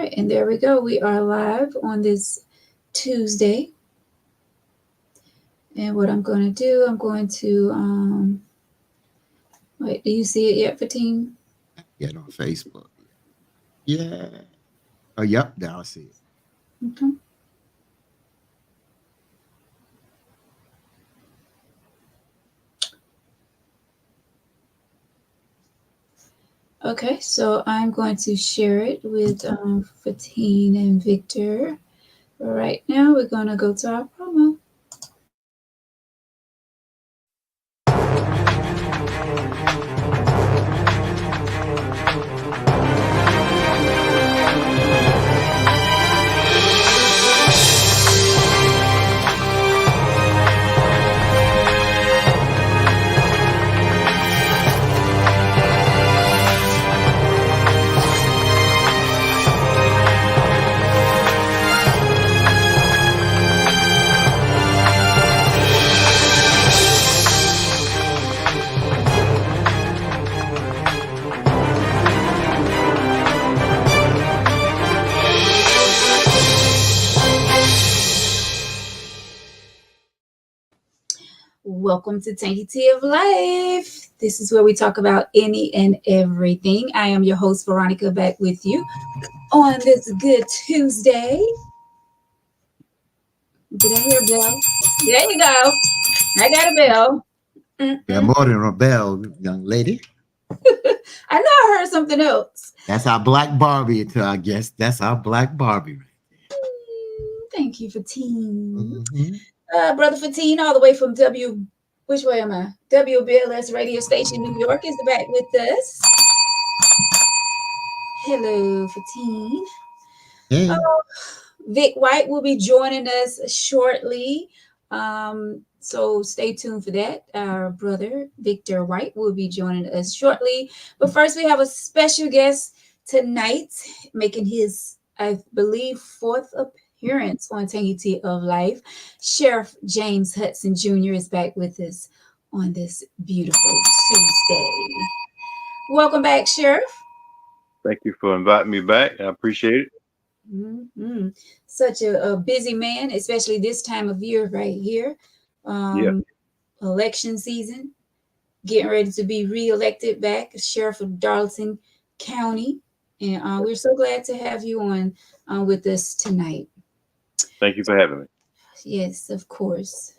right, and there we go. We are live on this Tuesday. And what I'm going to do, I'm going to wait. Do you see it yet, Fatim? Get on Facebook. Yeah. Oh, yep. Now I see it. Okay. Okay, so I'm going to share it with Fatim and Victor. Right now, we're going to go to our promo. Welcome to Tanky Tea of Life. This is where we talk about any and everything. I am your host, Veronica, back with you on this good Tuesday. Did I hear a bell? There you go. I got a bell. Yeah, more than a bell, young lady. I know I heard something else. That's our Black Barbie, I guess. That's our Black Barbie. Thank you, Fatine. Brother Fatine, all the way from which way am I? WBLS radio station, New York, is back with us. Hello, Fatine. Hey. Vic White will be joining us shortly. So stay tuned for that. Our brother, Victor White, will be joining us shortly. But first, we have a special guest tonight, making his, I believe, fourth appearance on Tangy Tea of Life. Sheriff James Hudson Jr. is back with us on this beautiful Tuesday. Welcome back, Sheriff. Thank you for inviting me back. I appreciate it. Mm-hmm. Such a busy man, especially this time of year right here. Election season, getting ready to be reelected back as Sheriff of Darlington County. And we're so glad to have you on with us tonight. Thank you for having me. Yes, of course.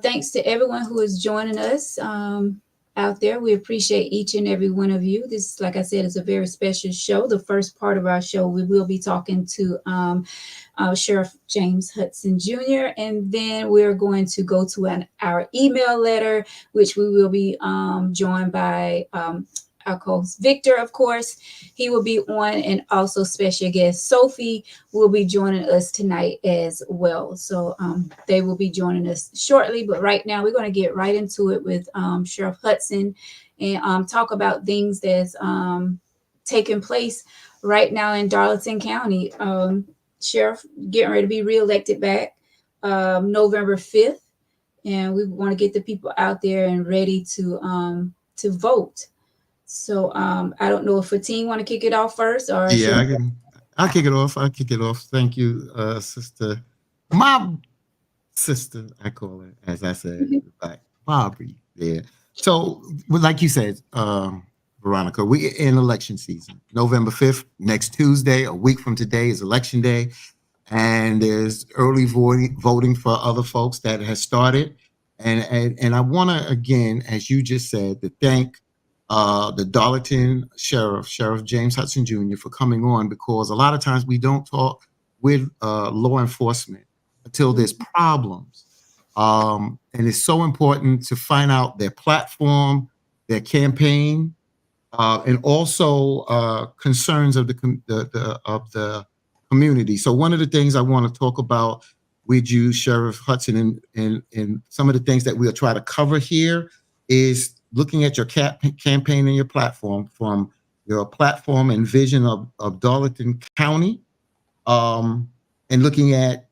Thanks to everyone who is joining us out there. We appreciate each and every one of you. This, like I said, is a very special show. The first part of our show, we will be talking to Sheriff James Hudson Jr. And then we're going to go to our email letter, which we will be joined by our co-host Victor, of course. He will be on, and also special guest Sophie will be joining us tonight as well. So they will be joining us shortly. But right now, we're going to get right into it with Sheriff Hudson and talk about things that's taking place right now in Darlington County. Sheriff getting ready to be reelected back November 5th. And we want to get the people out there and ready to vote. So I don't know if Fatine want to kick it off first, or yeah, I'll kick it off. Thank you, sister. My sister, I call her, as I said, like Barbie. Yeah. So, like you said, Veronica, we in election season. November 5th, next Tuesday, a week from today, is election day, and there's early voting for other folks that has started. And I want to, again, as you just said, to thank the Darlington Sheriff James Hudson Jr. for coming on, because a lot of times we don't talk with law enforcement until there's problems. And it's so important to find out their platform, their campaign, and also concerns of the community. So one of the things I want to talk about with you, Sheriff Hudson, and some of the things that we'll try to cover here is looking at your campaign and your platform, from your platform and vision of Darlington County, and looking at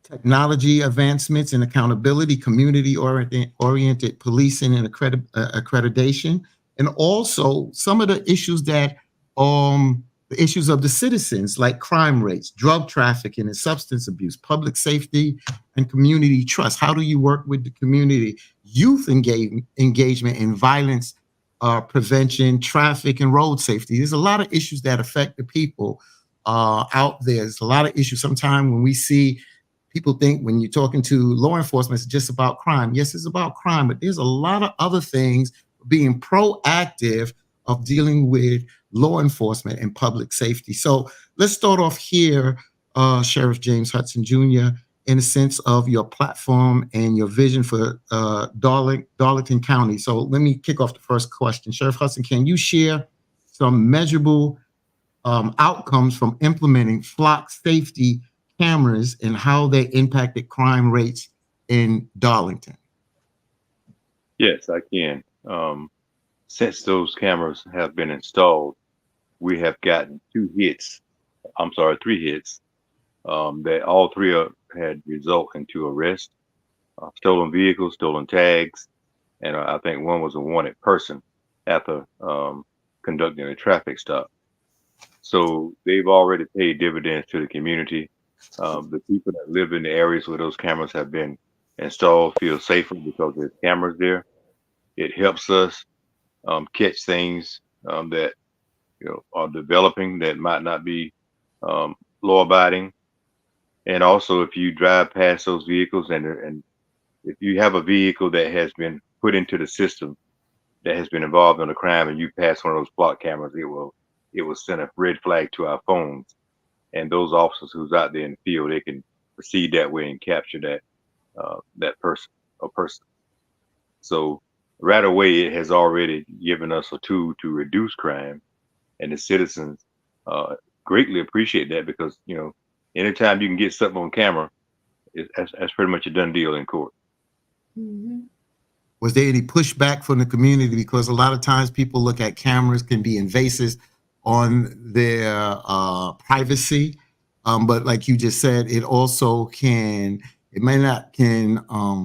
technology advancements and accountability, community-oriented policing and accreditation, and also some of the issues that the issues of the citizens like crime rates, drug trafficking and substance abuse, public safety, and community trust. How do you work with the community? Youth engagement in violence prevention, traffic, and road safety. There's a lot of issues that affect the people out there. There's a lot of issues. Sometimes when we see people think when you're talking to law enforcement, it's just about crime. Yes, it's about crime, but there's a lot of other things being proactive of dealing with law enforcement and public safety. So let's start off here, Sheriff James Hudson Jr., in the sense of your platform and your vision for Darlington County. So let me kick off the first question. Sheriff Hudson, can you share some measurable outcomes from implementing flock safety cameras and how they impacted crime rates in Darlington? Yes, I can. Since those cameras have been installed, we have gotten 3 hits, that all 3 had result into arrest, stolen vehicles, stolen tags, and I think one was a wanted person after conducting a traffic stop. So they've already paid dividends to the community. The people that live in the areas where those cameras have been installed feel safer because there's cameras there. It helps us catch things that are developing that might not be law abiding. And also, if you drive past those vehicles and if you have a vehicle that has been put into the system that has been involved in a crime and you pass one of those block cameras, it will send a red flag to our phones. And those officers who's out there in the field, they can proceed that way and capture that person or person. So right away, it has already given us a tool to reduce crime, and the citizens greatly appreciate that because anytime you can get something on camera, that's pretty much a done deal in court. Mm-hmm. Was there any pushback from the community? Because a lot of times people look at cameras can be invasive on their privacy. But like you just said, it also can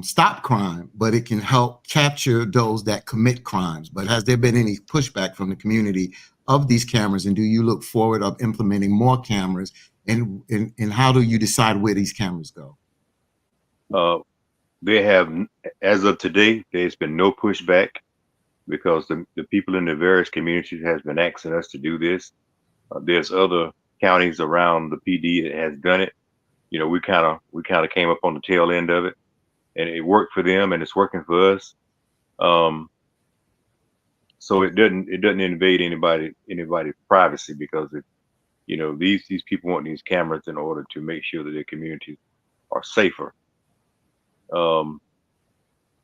stop crime, but it can help capture those that commit crimes. But has there been any pushback from the community of these cameras? And do you look forward of implementing more cameras? And how do you decide where these cameras go? They have, as of today, there's been no pushback because the people in the various communities has been asking us to do this. There's other counties around the PD that has done it. We kind of came up on the tail end of it, and it worked for them, and it's working for us. So it doesn't invade anybody's privacy because these people want these cameras in order to make sure that their communities are safer.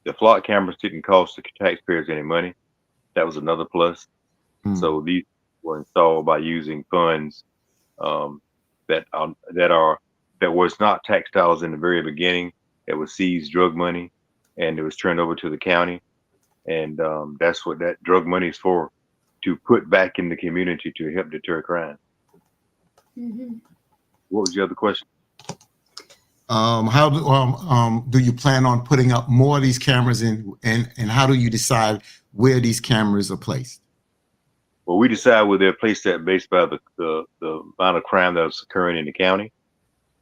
The flock cameras didn't cost the taxpayers any money. That was another plus. So these were installed by using funds that was not tax dollars in the very beginning. It was seized drug money, and it was turned over to the county, and that's what that drug money is for, to put back in the community to help deter crime. Mm-hmm. What was the other question? How do you plan on putting up more of these cameras in, and how do you decide where these cameras are placed? Well, we decide where they're placed at based by the amount of crime that's occurring in the county.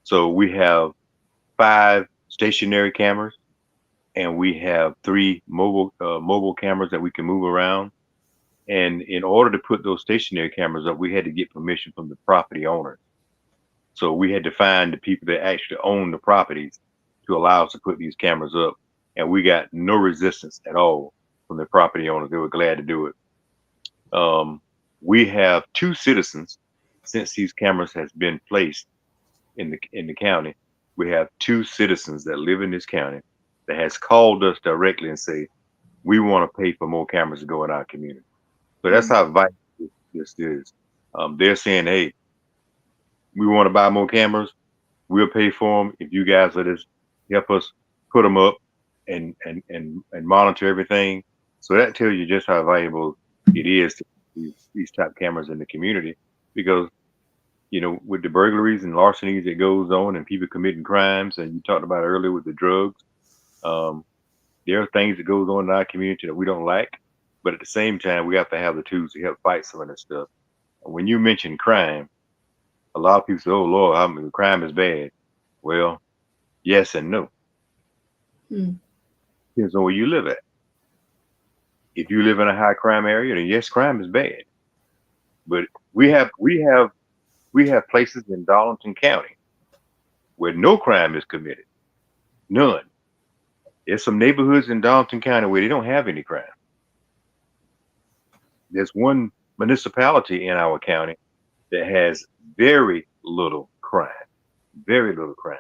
So we have 5 stationary cameras, and we have 3 mobile cameras that we can move around. And in order to put those stationary cameras up, we had to get permission from the property owners. So we had to find the people that actually own the properties to allow us to put these cameras up. And we got no resistance at all from the property owners. They were glad to do it. We have 2 citizens since these cameras has been placed in the county. We have 2 citizens that live in this county that has called us directly and say, we want to pay for more cameras to go in our community. So that's how vital this is. They're saying, hey, we want to buy more cameras. We'll pay for them if you guys let us help us put them up and monitor everything. So that tells you just how valuable it is to these type cameras in the community, because with the burglaries and larcenies that goes on and people committing crimes, and you talked about earlier with the drugs, there are things that goes on in our community that we don't like, but at the same time we have to have the tools to help fight some of that stuff. when you mention crime, a lot of people say, "Oh Lord, crime is bad." Well, yes and no. Hmm. Depends on where you live at. If you live in a high crime area, then yes, crime is bad. But we have we have we have places in Darlington County where no crime is committed. None. There's some neighborhoods in Darlington County where they don't have any crime. There's one municipality in our county that has very little crime. Very little crime.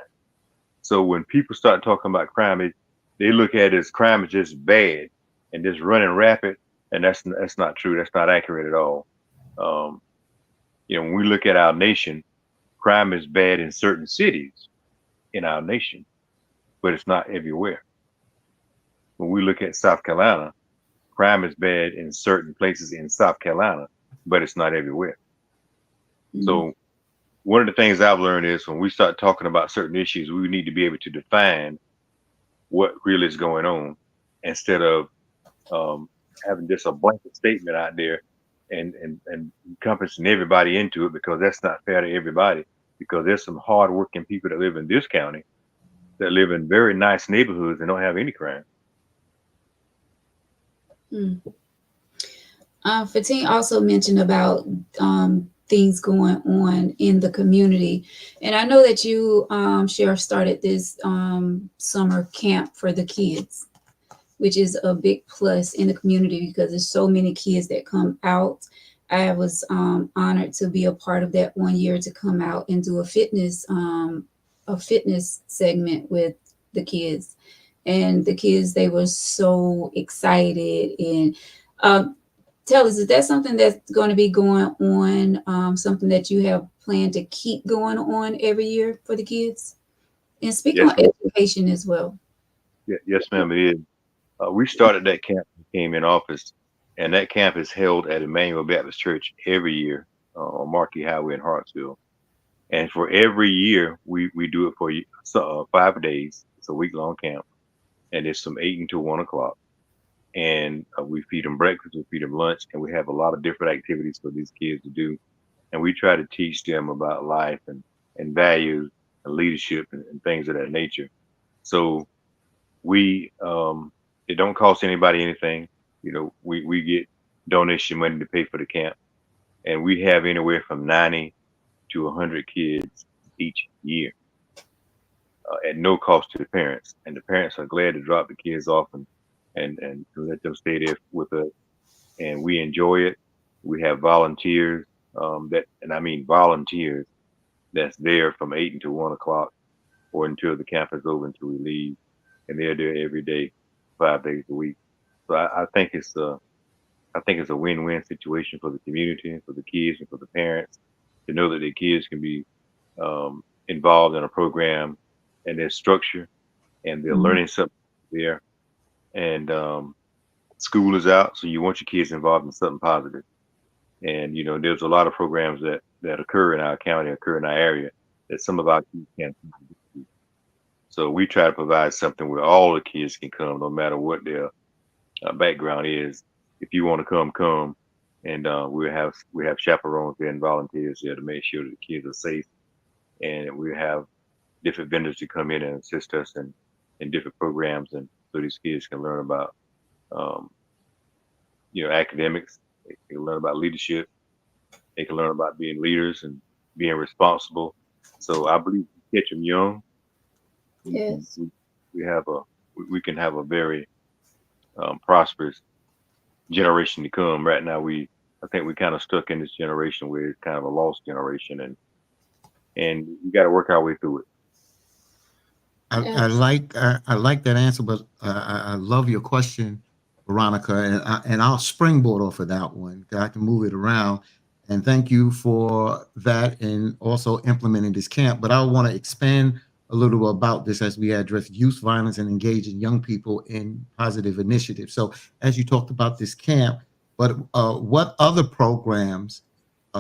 So when people start talking about crime, they look at it as crime is just bad and just running rapid, and that's not true. That's not accurate at all. Um, when we look at our nation, crime is bad in certain cities in our nation, but it's not everywhere. When we look at South Carolina, crime is bad in certain places in South Carolina, but it's not everywhere. Hmm. So one of the things I've learned is when we start talking about certain issues, we need to be able to define what really is going on instead of having just a blanket statement out there and encompassing everybody into it, because that's not fair to everybody. Because there's some hardworking people that live in this county that live in very nice neighborhoods and don't have any crime. Hmm. Fatine also mentioned about things going on in the community. And I know that you, Sheriff, started this summer camp for the kids, which is a big plus in the community because there's so many kids that come out. I was honored to be a part of that one year to come out and do a fitness segment with the kids. And the kids, they were so excited. And tell us, is that something that's going to be going on, something that you have planned to keep going on every year for the kids? And speak Yes, on education as well. yes, ma'am, it is. We started that camp when we came in office, and that camp is held at Emmanuel Baptist Church every year on Marquee Highway in Hartsville. And for every year, we do it for 5 days. It's a week-long camp, and it's from 8 until 1 o'clock. And we feed them breakfast, we feed them lunch, and we have a lot of different activities for these kids to do. And we try to teach them about life and values and leadership and things of that nature. So we it don't cost anybody anything. We get donation money to pay for the camp, and we have anywhere from 90 to 100 kids each year at no cost to the parents, and the parents are glad to drop the kids off and to let them stay there with us, and we enjoy it. We have volunteers and I mean volunteers that's there from 8 until 1 o'clock or until the camp is over until we leave, and they're there every day, 5 days a week. So I think it's a win-win situation for the community, for the kids, and for the parents to know that their kids can be involved in a program and there's structure and they're Mhm. learning something there. And school is out, so you want your kids involved in something positive. And there's a lot of programs that occur in our county, occur in our area that some of our kids can't. So we try to provide something where all the kids can come, no matter what their background is. If you want to come, come, and we have chaperones there and volunteers there to make sure that the kids are safe, and we have different vendors to come in and assist us in different programs, and so these kids can learn about um, academics. They can learn about leadership. They can learn about being leaders and being responsible. So I believe we catch them young. We can Yes. we have a we can have a very prosperous generation to come. Right now, I think we kind of stuck in this generation where it's kind of a lost generation, and we got to work our way through it. Yes. I like that answer, but I love your question, Veronica, and I'll springboard off of that one. I can move it around, and thank you for that, and also implementing this camp. But I want to expand a little about this as we address youth violence and engaging young people in positive initiatives. So, as you talked about this camp, but what other programs,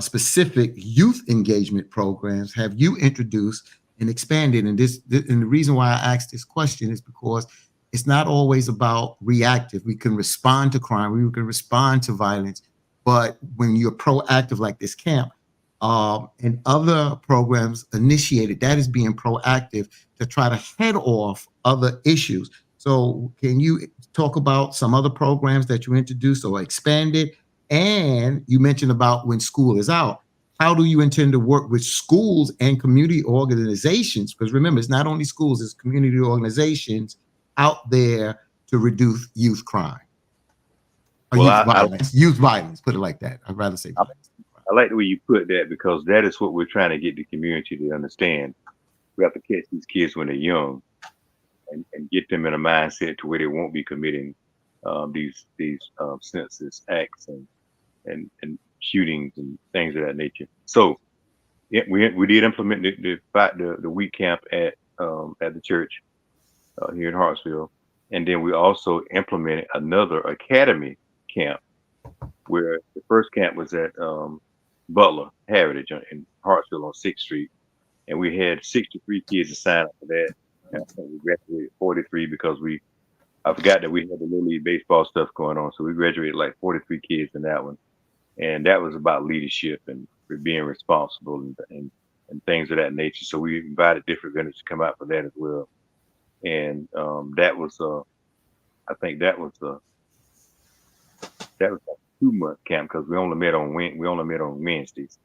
specific youth engagement programs, have you introduced and expanded? And and the reason why I asked this question is because it's not always about reactive. We can respond to crime, we can respond to violence, But when you're proactive like this camp, and other programs initiated, that is being proactive to try to head off other issues. So can you talk about some other programs that you introduced or expanded? And you mentioned about when school is out. How do you intend to work with schools and community organizations? Because remember, it's not only schools, it's community organizations out there to reduce youth crime or Well, youth violence. Youth violence, put it like that. I'd rather say violence. I like the way you put that, because that is what we're trying to get the community to understand. We have to catch these kids when they're young and get them in a mindset to where they won't be committing these senseless acts and shootings and things of that nature. So yeah, we did implement the week camp at the church here in Hartsville, and then we also implemented another academy camp, where the first camp was at Butler Heritage in Hartsville on 6th Street, and we had 63 kids to sign up for that. And I think we graduated 43 because I forgot that we had the Little League baseball stuff going on, so we graduated like 43 kids in that one, and that was about leadership and being responsible and things of that nature. So we invited different vendors to come out for that as well, and that was I think that was a 2-month camp, because we only met on Wednesdays,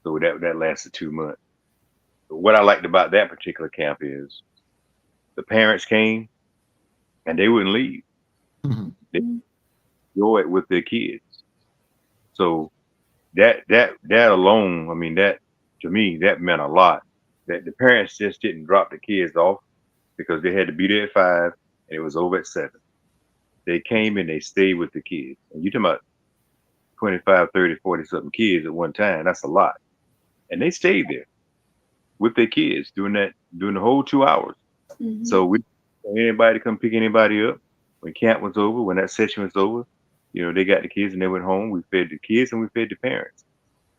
so that lasted 2 months. But what I liked about that particular camp is the parents came and they wouldn't leave. Mhm. They enjoyed with their kids. So that alone, I mean, that to me that meant a lot. That the parents just didn't drop the kids off because they had to be there at 5 and it was over at 7. They came and they stayed with the kids. And you're talking about 25, 30, 40 something kids at one time. That's a lot. And they stayed there with their kids during the whole 2 hours. Mhm. So we anybody to come pick anybody up when camp was over, when that session was over. They got the kids and they went home. We fed the kids and we fed the parents.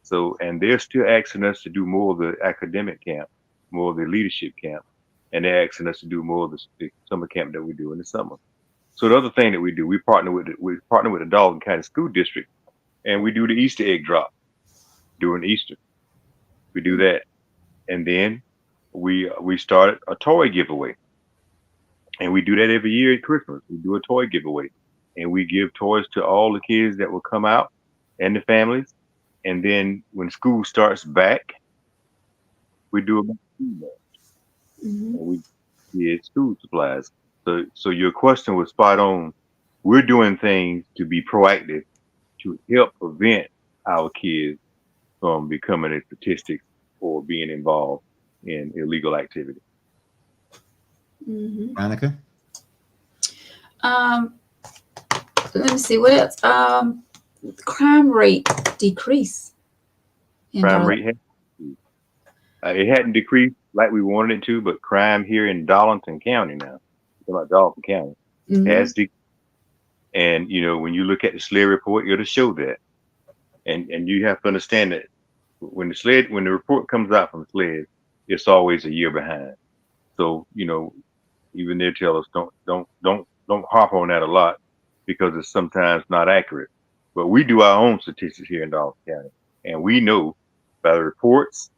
So, and they're still asking us to do more of the academic camp, more of the leadership camp, and they're asking us to do more of the summer camp that we do in the summer. So the other thing that we do, we partner with the Darlington County School District, and we do the Easter egg drop during Easter. We do that, and then we started a toy giveaway, and we do that every year at Christmas. We do a toy giveaway, and we give toys to all the kids that will come out and the families. And then when school starts back, we do a school lunch, Mhm. and we give school supplies. So your question was spot on. We're doing things to be proactive to help prevent our kids from becoming a statistic or being involved in illegal activity. Mhm. Monica? Let me see what else. Crime rate decrease in Crime Darlington. rate it hadn't decreased like we wanted it to, but crime here in Darlington County now, about Darlington County, has decreased. And when you look at the SLED report, it'll show that. And you have to understand that when the report comes out from SLED, it's always a year behind. So even they tell us don't harp on that a lot, because it's sometimes not accurate. But we do our own statistics here in Darlington County, and we know by the reports,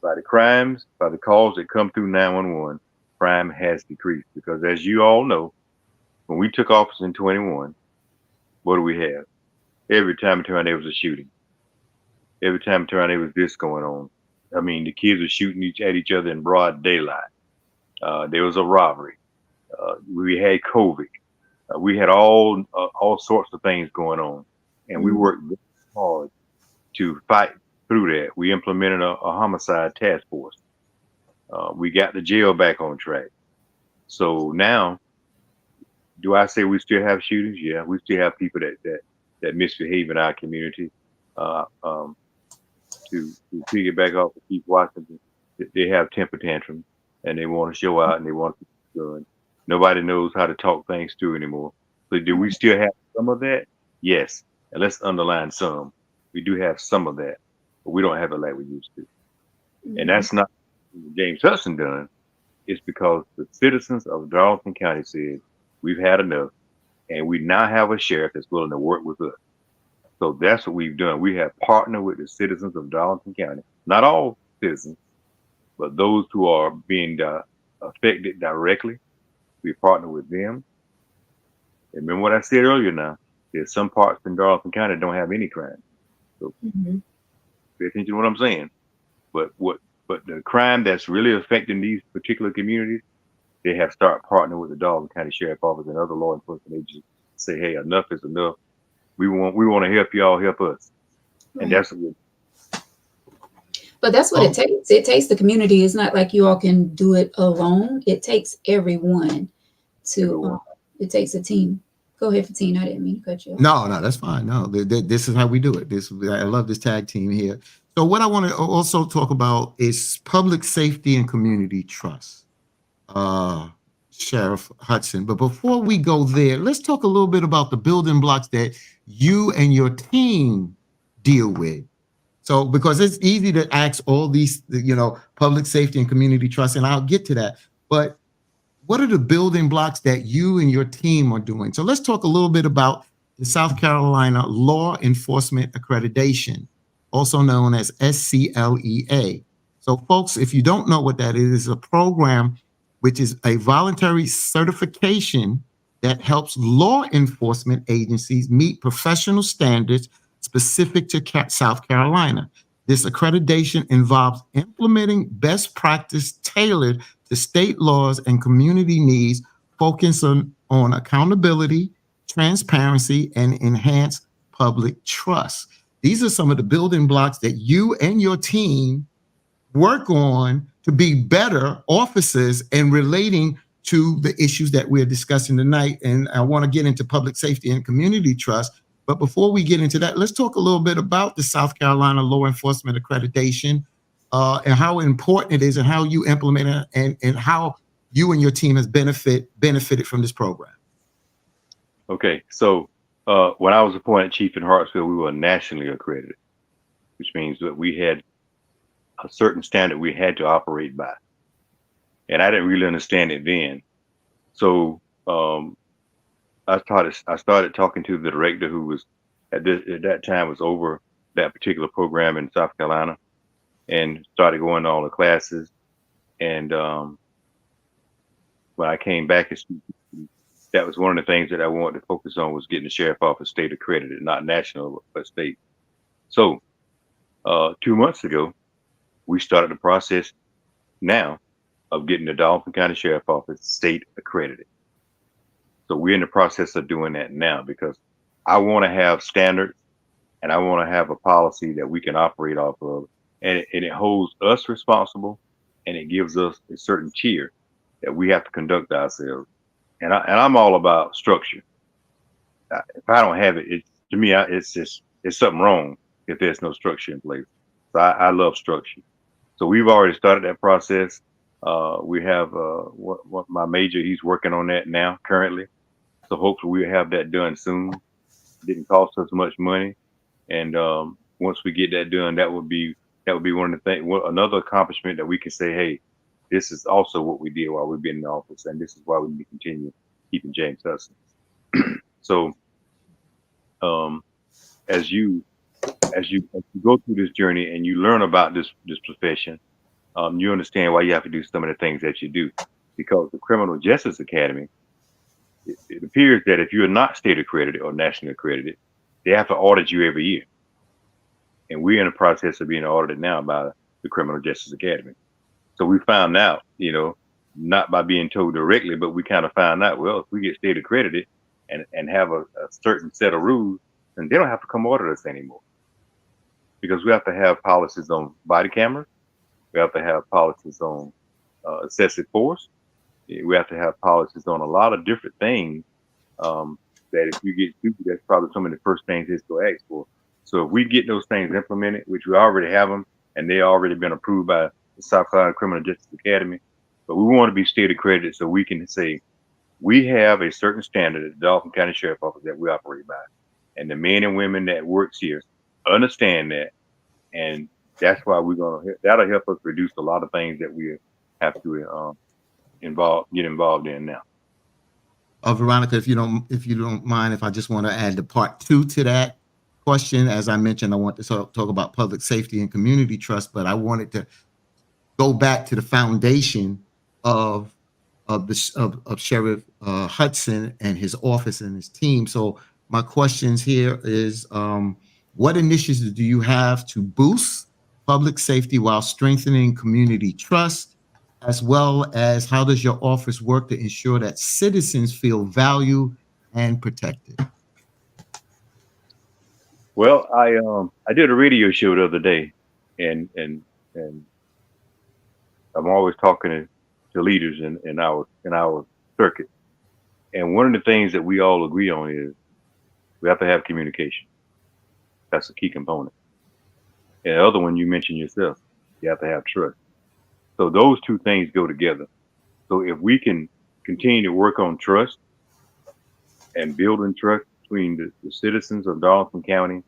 by the crimes, by the calls that come through 911, crime has decreased. Because as you all know, when we took office in 21, what do we have? Every time we turn around, there was a shooting. Every time we turn around, there was this going on. I mean, the kids were shooting at each other in broad daylight. There was a robbery. We had COVID. We had all sorts of things going on, and we worked very hard to fight through that. We implemented a homicide task force. We got the jail back on track. So now, do I say we still have shootings? Yeah, we still have people that misbehave in our community. To piggyback off of Keith Washington, they have temper tantrums and they want to show out and they want to be good. Nobody knows how to talk things through anymore. So do we still have some of that? Yes. And let's underline some. We do have some of that, but we don't have it like we used to. And that's not what James Hudson done. It's because the citizens of Darlington County said, we've had enough, and we now have a sheriff that's willing to work with us. So that's what we've done. We have partnered with the citizens of Darlington County, not all citizens, but those who are being affected directly. We partner with them. And remember what I said earlier now, there's some parts in Darlington County that don't have any crime. So Mhm. pay attention to what I'm saying. But the crime that's really affecting these particular communities, they have started partnering with the Darlington County Sheriff Office and other law enforcement agencies. Say, hey, enough is enough. We want to help y'all help us. And Right. that's what But that's what it Oh, takes. It takes the community. It's not like you all can do it alone. It takes everyone to. everyone. It takes a team. Go ahead, Fatina. I didn't mean to cut you off. no, that's fine. No, this is how we do it. I love this tag team here. So what I want to also talk about is public safety and community trust. Uh, Sheriff Hudson. But before we go there, let's talk a little bit about the building blocks that you and your team deal with. So, because it's easy to ask all these, public safety and community trust, and I'll get to that. But what are the building blocks that you and your team are doing? So let's talk a little bit about the South Carolina Law Enforcement Accreditation, also known as SCLEA. So folks, if you don't know what that is, it's a program which is a voluntary certification that helps law enforcement agencies meet professional standards specific to South Carolina. This accreditation involves implementing best practice tailored to state laws and community needs, focus on accountability, transparency, and enhance public trust. These are some of the building blocks that you and your team work on to be better officers and relating to the issues that we're discussing tonight. And I want to get into public safety and community trust. But before we get into that, let's talk a little bit about the South Carolina Law Enforcement Accreditation and how important it is and how you implement it and how you and your team has benefited from this program. Okay, so when I was appointed chief in Hartsville, we were nationally accredited, which means that we had a certain standard we had to operate by. And I didn't really understand it then. So I started talking to the director who was at that time was over that particular program in South Carolina, and started going to all the classes. And when I came back, that was one of the things that I wanted to focus on, was getting the sheriff office state accredited, not national, but state. So 2 months ago, we started the process now of getting the Darlington County Sheriff Office state accredited. So we're in the process of doing that now, because I want to have standards and I want to have a policy that we can operate off of, and it holds us responsible, and it gives us a certain tier that we have to conduct ourselves. And I'm all about structure. If I don't have it, to me, it's something wrong if there's no structure in place. So I love structure. So we've already started that process. We have what my major, he's working on that now currently. So hopefully we'll have that done soon. It didn't cost us much money. And once we get that done, that would be one of the things, another accomplishment that we can say, hey, this is also what we did while we've been in the office, and this is why we need to continue keeping James Hudson. So as you go through this journey and you learn about this profession, you understand why you have to do some of the things that you do. Because the Criminal Justice Academy, it appears that if you're not state accredited or nationally accredited, they have to audit you every year. And we're in the process of being audited now by the Criminal Justice Academy. So we found out, not by being told directly, but we kind of found out, well, if we get state accredited and have a certain set of rules, then they don't have to come audit us anymore. Because we have to have policies on body cameras. We have to have policies on excessive force. We have to have policies on a lot of different things that if you get stupid, that's probably some of the first things it's going to ask for. So if we get those things implemented, which we already have them, and they already been approved by the South Carolina Criminal Justice Academy, but we want to be state accredited so we can say we have a certain standard at the Darlington County Sheriff Office that we operate by. And the men and women that works here understand that. And that's why that'll help us reduce a lot of things that we have to get involved in now. Veronica, if you don't mind, if I just want to add the part 2 to that, question, as I mentioned, I want to talk about public safety and community trust, but I wanted to go back to the foundation of Sheriff Hudson and his office and his team. So my questions here is, what initiatives do you have to boost public safety while strengthening community trust, as well as how does your office work to ensure that citizens feel valued and protected? Well, I did a radio show the other day, and I'm always talking to leaders in our circuit. And one of the things that we all agree on is we have to have communication. That's a key component. And the other one you mentioned yourself, you have to have trust. So those two things go together. So if we can continue to work on trust and building trust between the citizens of Darlington County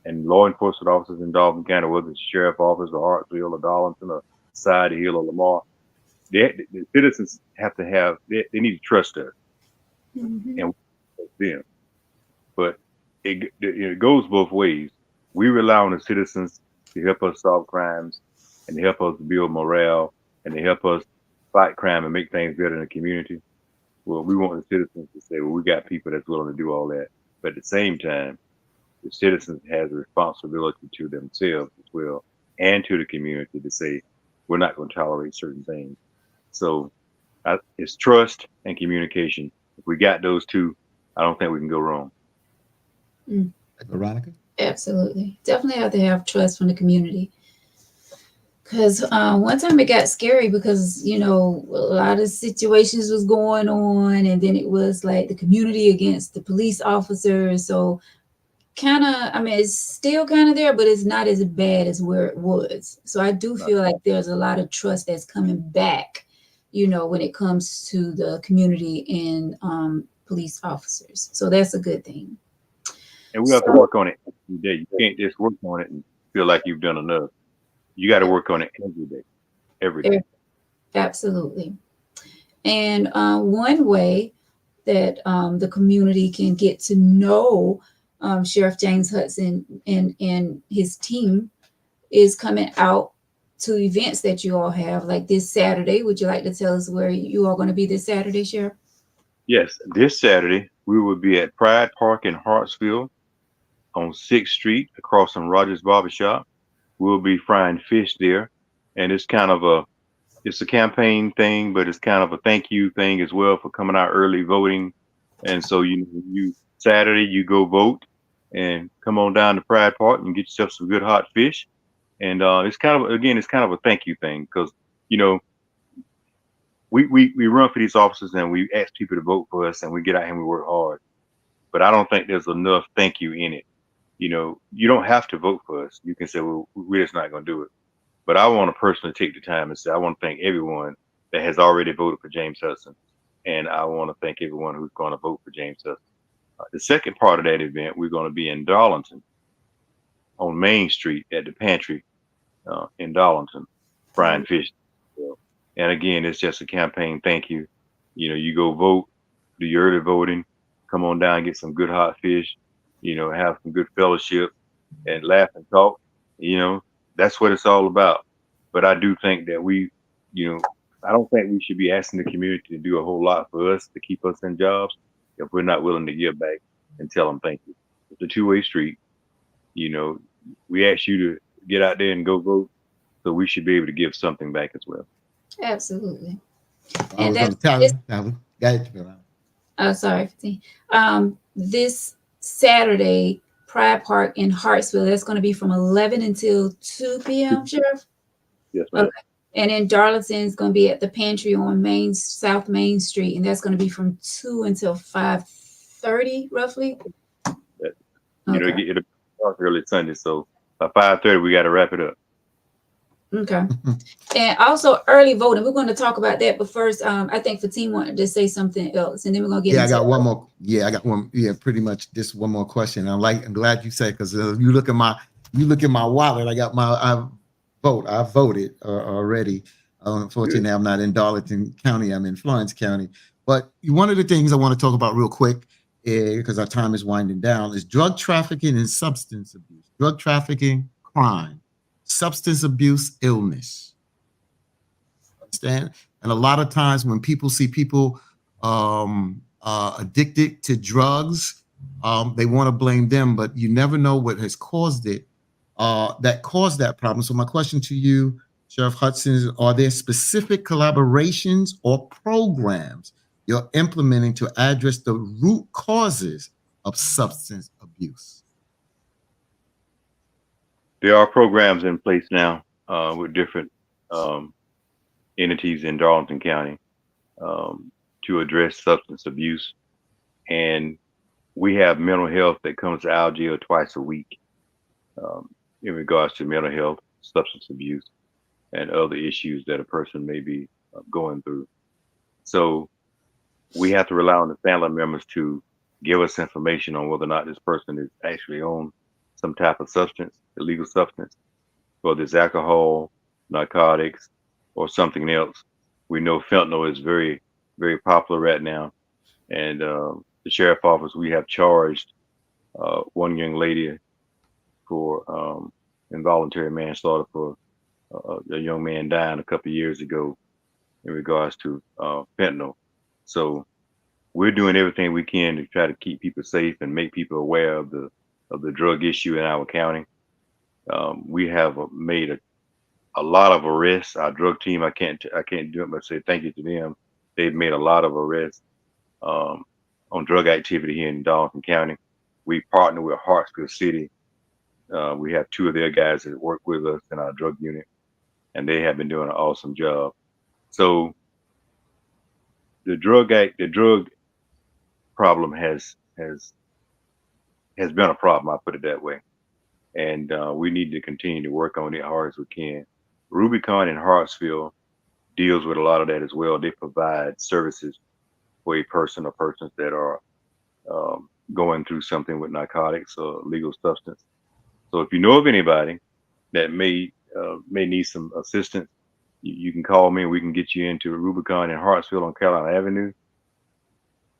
and law enforcement officers in Darlington County, whether it's the sheriff office or Hartsville or Darlington or Side Hill or Lamar, the citizens have to have, they need to trust us and we trust them. But it goes both ways. We rely on the citizens to help us solve crimes and to help us build morale and to help us fight crime and make things better in the community. Well, we want the citizens to say, well, we got people that's willing to do all that. But at the same time, the citizens has a responsibility to themselves as well and to the community to say, we're not going to tolerate certain things. So it's trust and communication. If we got those two, I don't think we can go wrong. Veronica? Absolutely. Definitely have to have trust from the community. Because one time it got scary because, you know, a lot of situations was going on, and then it was like the community against the police officers. So kind of, I mean, it's still kind of there, but it's not as bad as where it was. So I do feel like there's a lot of trust that's coming back, you know, when it comes to the community and police officers. So that's a good thing. And we have to work on it every day. You can't just work on it and feel like you've done enough. You got to work on it every day. Absolutely. And one way that the community can get to know Sheriff James Hudson and his team is coming out to events that you all have, like this Saturday. Would you like to tell us where you are going to be this Saturday, Sheriff? Yes, this Saturday we will be at Pride Park in Hartsville on 6th Street across from Rogers Barbershop. We'll be frying fish there, and it's a campaign thing, but it's kind of a thank you thing as well for coming out early voting. And so you Saturday you go vote and come on down to Pride Park and get yourself some good hot fish. And it's kind of a thank you thing because you know we run for these officers and we ask people to vote for us and we get out here and we work hard. But I don't think there's enough thank you in it. You know, you don't have to vote for us. You can say, well, we're just not going to do it. But I want to personally take the time and say, I want to thank everyone that has already voted for James Hudson. And I want to thank everyone who's going to vote for James Hudson. The second part of that event, we're going to be in Darlington on Main Street at the pantry in Darlington, frying fish. And again, it's just a campaign thank you. You know, you go vote, do your early voting, come on down, get some good hot fish, you know, have some good fellowship and laugh and talk. You know, that's what it's all about. But I do think that I don't think we should be asking the community to do a whole lot for us to keep us in jobs if we're not willing to give back and tell them thank you. It's a two-way street. You know, we ask you to get out there and go vote, so we should be able to give something back as well. Absolutely. I was going to tell you. Oh, sorry. This Saturday, Pride Park in Hartsville, that's going to be from 11 until 2 p.m., Sheriff? Yes, ma'am. Okay. And in Darlington, it's going to be at the pantry on South Main Street, and that's going to be from 2 until 5:30, roughly. You know, it'll start early Sunday, so by 5:30 we got to wrap it up. Okay. And also early voting. We're going to talk about that, but first, I think Fatim wanted to say something else, and then we're going to get. I got one more. Yeah, I got one. Yeah, pretty much just one more question. I'm glad you said because you look at my wallet. I got I voted already. Unfortunately, I'm not in Darlington County. I'm in Florence County. But one of the things I want to talk about real quick because our time is winding down, is drug trafficking and substance abuse. Drug trafficking, crime. Substance abuse, illness. Understand? And a lot of times when people see people addicted to drugs, they want to blame them, but you never know what has caused it, that caused that problem. So my question to you, Sheriff Hudson, is, are there specific collaborations or programs you're implementing to address the root causes of substance abuse? There are programs in place now with different entities in Darlington County to address substance abuse. And we have mental health that comes to our jail twice a week in regards to mental health, substance abuse, and other issues that a person may be going through. So we have to rely on the family members to give us information on whether or not this person is actually on some type of substance, illegal substance, whether it's alcohol, narcotics, or something else. We know fentanyl is very, very popular right now. And the sheriff office, we have charged one young lady for involuntary manslaughter for a young man dying a couple of years ago in regards to fentanyl. So we're doing everything we can to try to keep people safe and make people aware of the drug issue in our county. We have made a lot of arrests. Our drug team, I can't do it, but say thank you to them. They've made a lot of arrests on drug activity here in Darlington County. We partner with Hartsville City. We have 2 of their guys that work with us in our drug unit, and they have been doing an awesome job. So the drug problem has been a problem. I put it that way, and we need to continue to work on it hard as we can. Rubicon in Hartsville deals with a lot of that as well. They provide services for a person or persons that are going through something with narcotics or legal substance. So if you know of anybody that may need some assistance, you can call me and we can get you into Rubicon in Hartsville on Carolina Avenue.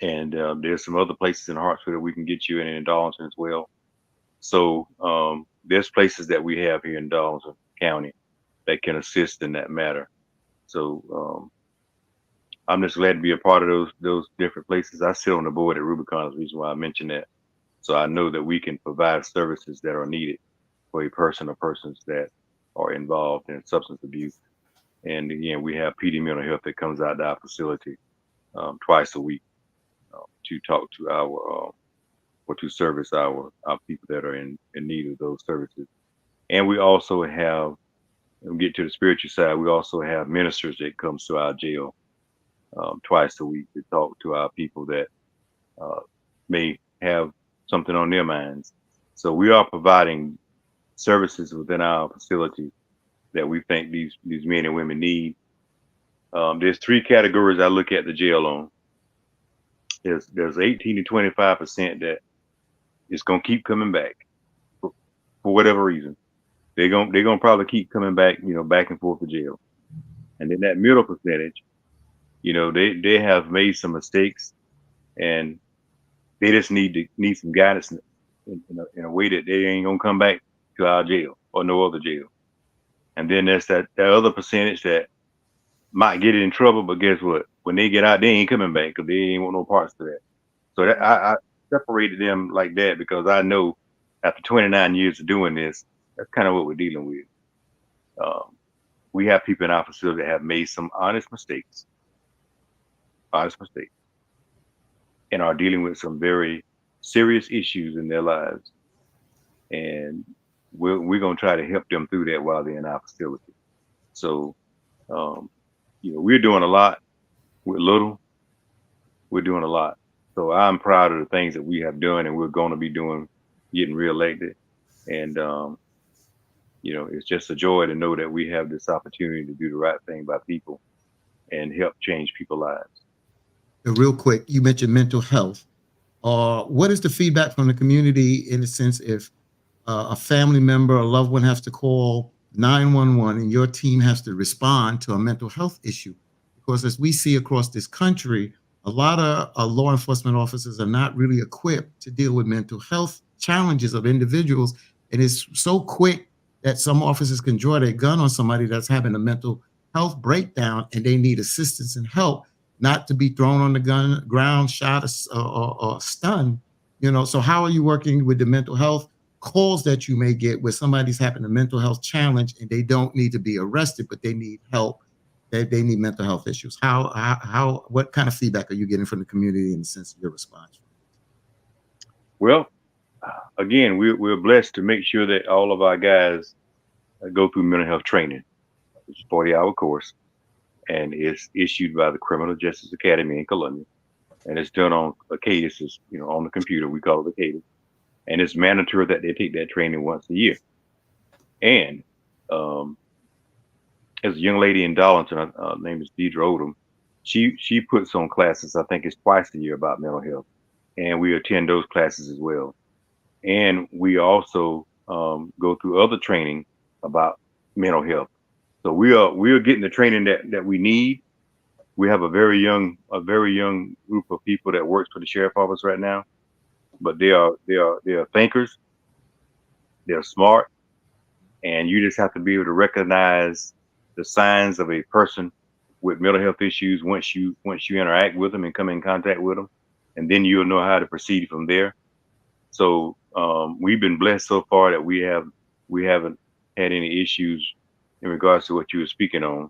And there's some other places in Hartsville that we can get you in Darlington as well. So there's places that we have here in Darlington County that can assist in that matter. So I'm just glad to be a part of those different places. I sit on the board at Rubicon, is the reason why I mentioned that. So I know that we can provide services that are needed for a person or persons that are involved in substance abuse. And again, we have PD Mental Health that comes out to our facility twice a week to talk to our or to service our people that are in need of those services. And we also have, and we get to the spiritual side, we also have ministers that comes to our jail twice a week to talk to our people that may have something on their minds. So we are providing services within our facility that we think these men and women need. There's 3 categories I look at the jail on. There's 18 to 25% that is gonna keep coming back for whatever reason. They're gonna probably keep coming back, back and forth to jail. And then that middle percentage, they have made some mistakes and they just need some guidance in a way that they ain't gonna come back to our jail or no other jail. And then there's that other percentage that might get in trouble, but guess what? When they get out, they ain't coming back because they ain't want no parts to that. So that I separated them like that because I know after 29 years of doing this, that's kind of what we're dealing with. We have people in our facility that have made some honest mistakes, and are dealing with some very serious issues in their lives. And we're going to try to help them through that while they're in our facility. So, we're doing a lot with little. We're doing a lot. So I'm proud of the things that we have done and we're going to be doing, getting reelected. And, it's just a joy to know that we have this opportunity to do the right thing by people and help change people's lives. Real quick, you mentioned mental health. What is the feedback from the community in the sense if a family member, a loved one has to call 911 and your team has to respond to a mental health issue? Because as we see across this country, A lot of law enforcement officers are not really equipped to deal with mental health challenges of individuals. And it's so quick that some officers can draw their gun on somebody that's having a mental health breakdown and they need assistance and help, not to be thrown on the ground, shot, or stunned. So how are you working with the mental health calls that you may get where somebody's having a mental health challenge and they don't need to be arrested, but they need help? They need mental health issues. What kind of feedback are you getting from the community in the sense of your response? Well, again, we're blessed to make sure that all of our guys go through mental health training. It's a 40-hour course, and it's issued by the Criminal Justice Academy in Columbia, and it's done on a cadence, on the computer. We call it a cadence, and it's mandatory that they take that training once a year. And as a young lady in Darlington, her name is Deidre Odom, she puts on classes, I think it's twice a year, about mental health, and we attend those classes as well. And we also go through other training about mental health. So we are getting the training that we need. We have a very young group of people that works for the sheriff office right now, but they are thinkers, they're smart, and you just have to be able to recognize the signs of a person with mental health issues once you interact with them and come in contact with them, and then you'll know how to proceed from there. So we've been blessed so far that we haven't had any issues in regards to what you were speaking on,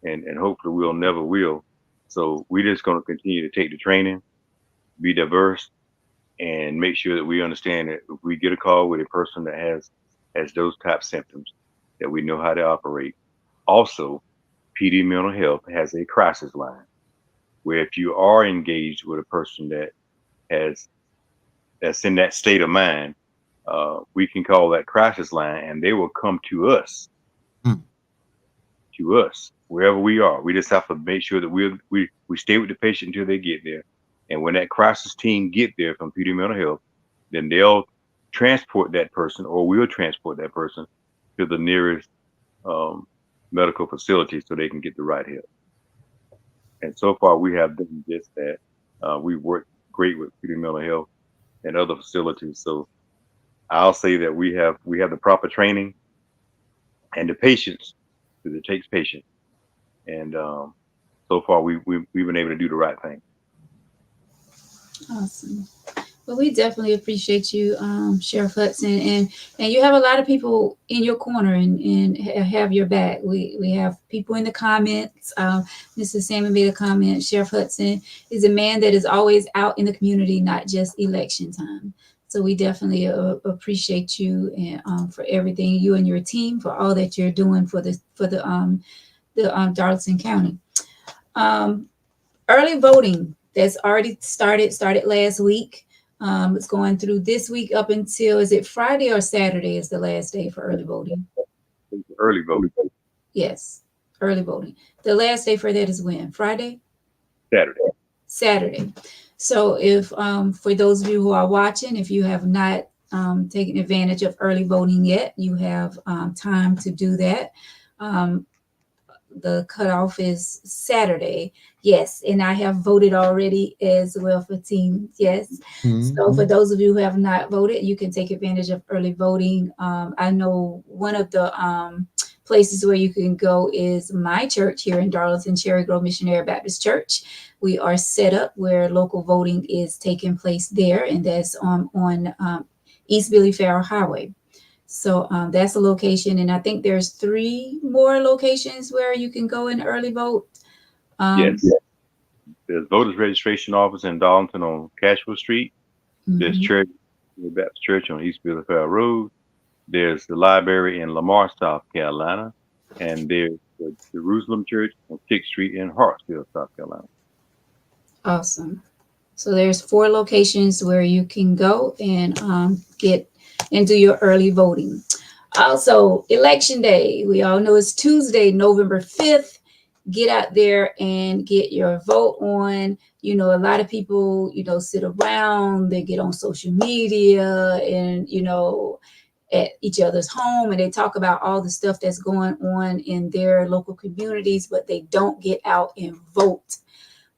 and hopefully we'll never will. So we're just going to continue to take the training, be diverse, and make sure that we understand that if we get a call with a person that has those type symptoms, that we know how to operate. Also, PD Mental Health has a crisis line where if you are engaged with a person that's in that state of mind, we can call that crisis line, and they will come to us, wherever we are. We just have to make sure that we stay with the patient until they get there. And when that crisis team get there from PD Mental Health, then they'll transport that person, or we'll transport that person to the nearest medical facility so they can get the right help. And so far, we have done just that. We work great with PD Mental Health and other facilities. So I'll say that we have the proper training and the patience, because it takes patience. And so far, we've been able to do the right thing. Awesome. Well, we definitely appreciate you, Sheriff Hudson, and you have a lot of people in your corner and have your back. We have people in the comments. Mrs. Salmon made a comment. Sheriff Hudson is a man that is always out in the community, not just election time. So we definitely appreciate you and for everything, you and your team, for all that you're doing for the Darlington County. Early voting that's already started last week. It's going through this week up until, is it Friday or Saturday is the last day for early voting? Early voting. Yes, early voting. The last day for that is when? Friday? Saturday. So if for those of you who are watching, if you have not taken advantage of early voting yet, you have time to do that. The cutoff is Saturday. Yes, and I have voted already as well for team. Yes. Mm-hmm. So for those of you who have not voted, you can take advantage of early voting. I know one of the places where you can go is my church here in Darlington, Cherry Grove Missionary Baptist Church. We are set up where local voting is taking place there, and that's on East Billy Farrell Highway. So that's a location, and I think there's 3 more locations where you can go and early vote. Yes. There's voters registration office in Darlington on Cashville Street. Mm-hmm. There's Cherry Baptist Church on East Billy Farrell Road. There's the library in Lamar, South Carolina, and there's the Jerusalem Church on 6th Street in Hartsville, South Carolina. Awesome. So there's 4 locations where you can go and get and do your early voting. Also, election day. We all know it's Tuesday, November 5th. Get out there and get your vote on. You know, a lot of people, sit around, they get on social media and, at each other's home, and they talk about all the stuff that's going on in their local communities, but they don't get out and vote.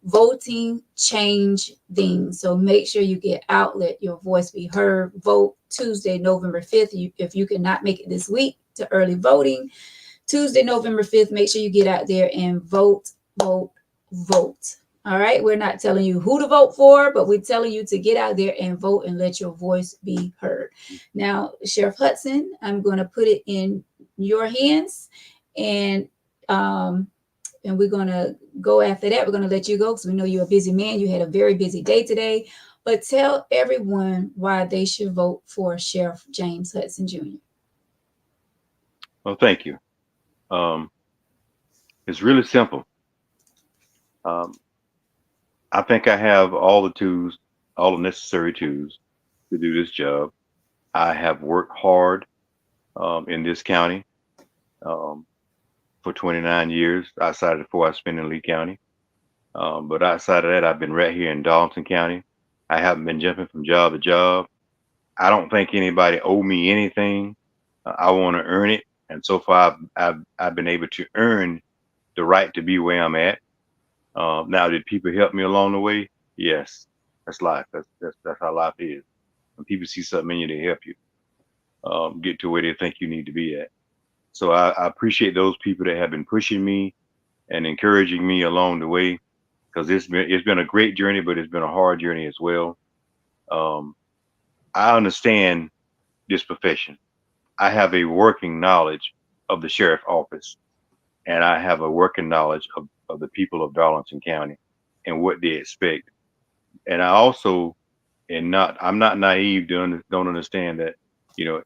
voting change things. So make sure you get out, let your voice be heard. Vote Tuesday, November 5th. If you cannot make it this week to early voting, Tuesday, November 5th, make sure you get out there and vote, vote, vote. All right. We're not telling you who to vote for, but we're telling you to get out there and vote and let your voice be heard. Now, Sheriff Hudson, I'm going to put it in your hands, and um, and we're going to go after that. We're going to let you go because we know you're a busy man. You had a very busy day today. But tell everyone why they should vote for Sheriff James Hudson Jr. Well, thank you. It's really simple. Um, I think I have all the tools, all the necessary tools to do this job. I have worked hard in this county um, for 29 years, outside of the 4 I spent in Lee County. But outside of that, I've been right here in Darlington County. I haven't been jumping from job to job. I don't think anybody owe me anything. I want to earn it, and so far I've been able to earn the right to be where I'm at. Now, did people help me along the way? Yes, that's life. That's how life is. When people see something in you, they help you get to where they think you need to be at. So I appreciate those people that have been pushing me and encouraging me along the way, because it's been a great journey, but it's been a hard journey as well. Um, I understand this profession. I have a working knowledge of the sheriff office, and I have a working knowledge of the people of Darlington County and what they expect. And I also, I'm not naive to don't understand that, you know,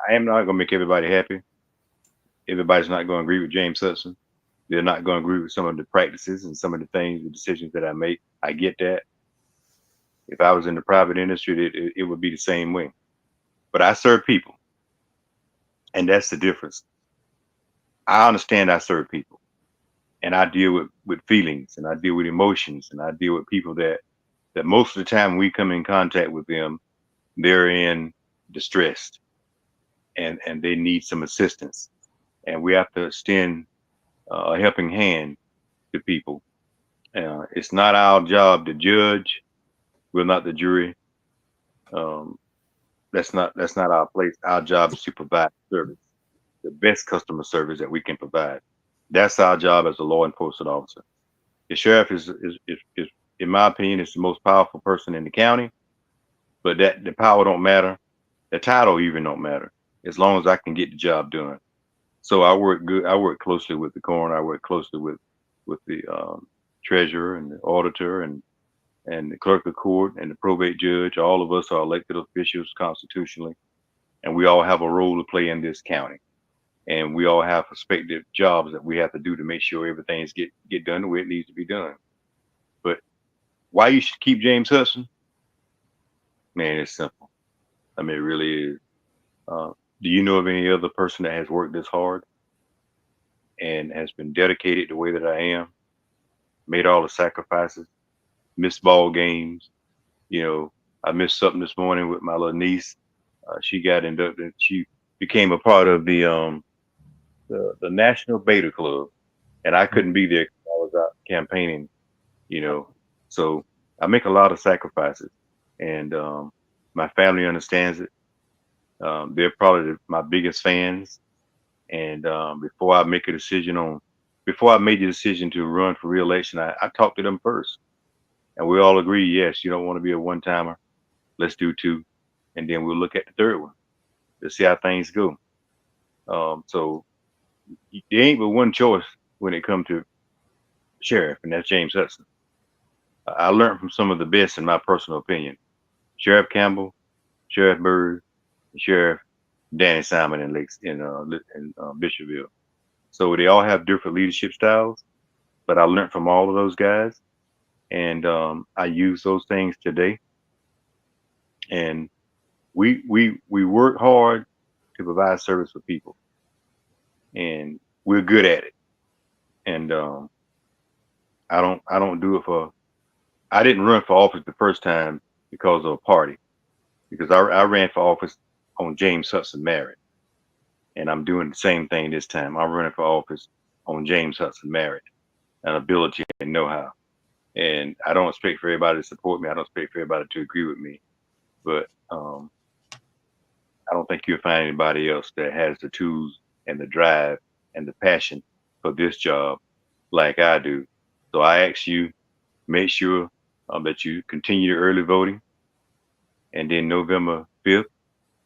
I am not going to make everybody happy. Everybody's not going to agree with James Hudson. They're not going to agree with some of the practices and some of the things, the decisions that I make. I get that. If I was in the private industry, it would be the same way. But I serve people, and that's the difference. I understand I serve people, and I deal with feelings, and I deal with emotions, and I deal with people that most of the time we come in contact with them, they're in distress, and they need some assistance, and we have to extend a helping hand to people. It's not our job to judge. We're not the jury. Um, that's not our place. Our job is to provide service, the best customer service that we can provide. That's our job as a law enforcement officer. The sheriff is in my opinion, is the most powerful person in the county. But that the power don't matter. The title even don't matter as long as I can get the job done. So I work good. I work closely with the coroner. I work closely with the treasurer and the auditor and the clerk of court and the probate judge. All of us are elected officials constitutionally, and we all have a role to play in this county. And we all have respective jobs that we have to do to make sure everything's get done the way it needs to be done. But why you should keep James Hudson? Man, it's simple. I mean, it really is. Uh, do you know of any other person that has worked this hard and has been dedicated the way that I am, made all the sacrifices, missed ball games? You know, I missed something this morning with my little niece. She got inducted. She became a part of the National Beta Club, and I couldn't be there 'cause I was out campaigning. You know, so I make a lot of sacrifices, and my family understands it. They're probably my biggest fans. And before I made the decision to run for reelection, I talked to them first, and we all agree, yes, you don't want to be a one timer. Let's do two, and then we'll look at the third one to see how things go. So there ain't but one choice when it comes to sheriff, and that's James Hudson. I learned from some of the best, in my personal opinion: Sheriff Campbell, Sheriff Bird, and Sheriff Danny Simon in Lakes in Bishopville. So they all have different leadership styles, but I learned from all of those guys, and I use those things today. And we work hard to provide service for people, and we're good at it. And I don't do it for. I didn't run for office the first time because of a party, because I ran for office on James Hudson merit, and I'm doing the same thing this time. I'm running for office on James Hudson merit and ability and know-how. And I don't expect for everybody to support me. I don't expect for everybody to agree with me. But I don't think you'll find anybody else that has the tools and the drive and the passion for this job like I do. So I ask you, make sure that you continue your early voting. And then November 5th,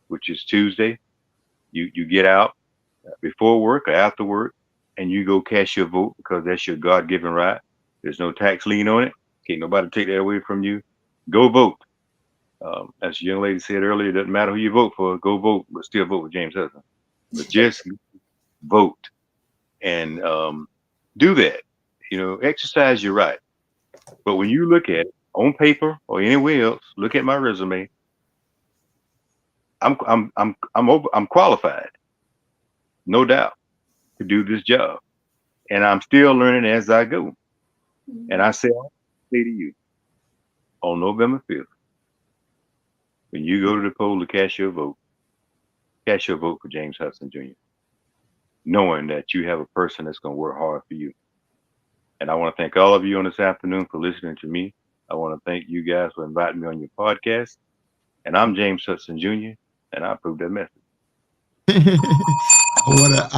which is Tuesday, you get out before work or after work and you go cast your vote because that's your God-given right. There's no tax lien on it. Can't nobody take that away from you. Go vote. As the young lady said earlier, it doesn't matter who you vote for, go vote, but still vote for James Hudson. But just vote and do that. Exercise your right. But when you look at it on paper or anywhere else, look at my resume. I'm qualified, no doubt, to do this job, and I'm still learning as I go. And I say to you, on November 5th, when you go to the poll to cast your vote for James Hudson Jr., knowing that you have a person that's going to work hard for you. And I want to thank all of you on this afternoon for listening to me. I want to thank you guys for inviting me on your podcast. And I'm James Hudson Jr., and I approve that message. I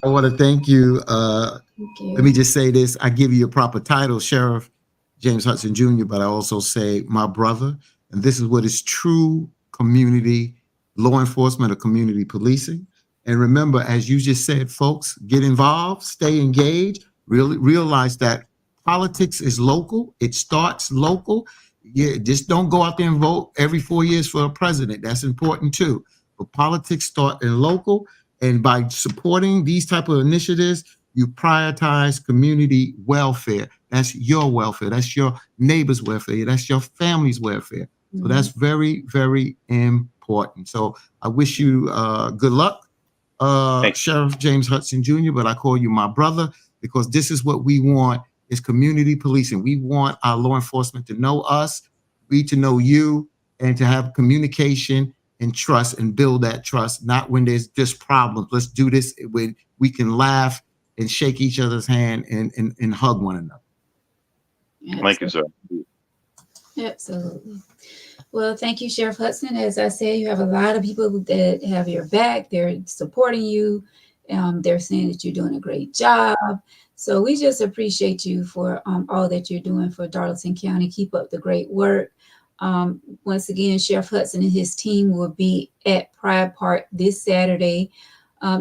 want to thank you. Let me just say this. I give you a proper title, Sheriff James Hudson Jr., but I also say my brother. And this is what is true community law enforcement or community policing. And remember, as you just said, folks, get involved, stay engaged, really realize that politics is local. It starts local. Yeah, just don't go out there and vote every 4 years for a president. That's important too. But politics start in local. And by supporting these type of initiatives, you prioritize community welfare. That's your welfare. That's your neighbor's welfare. That's your family's welfare. So that's very, very important. So I wish you good luck, Sheriff James Hudson Jr., but I call you my brother because this is what we want is community policing. We want our law enforcement to know us, we to know you, and to have communication and trust and build that trust, not when there's just problems. Let's do this when we can laugh and shake each other's hand and hug one another. Thank you, sir. Absolutely. Well, thank you, Sheriff Hudson. As I said, you have a lot of people that have your back. They're supporting you. They're saying that you're doing a great job. So we just appreciate you for all that you're doing for Darlington County. Keep up the great work. Once again, Sheriff Hudson and his team will be at Pride Park this Saturday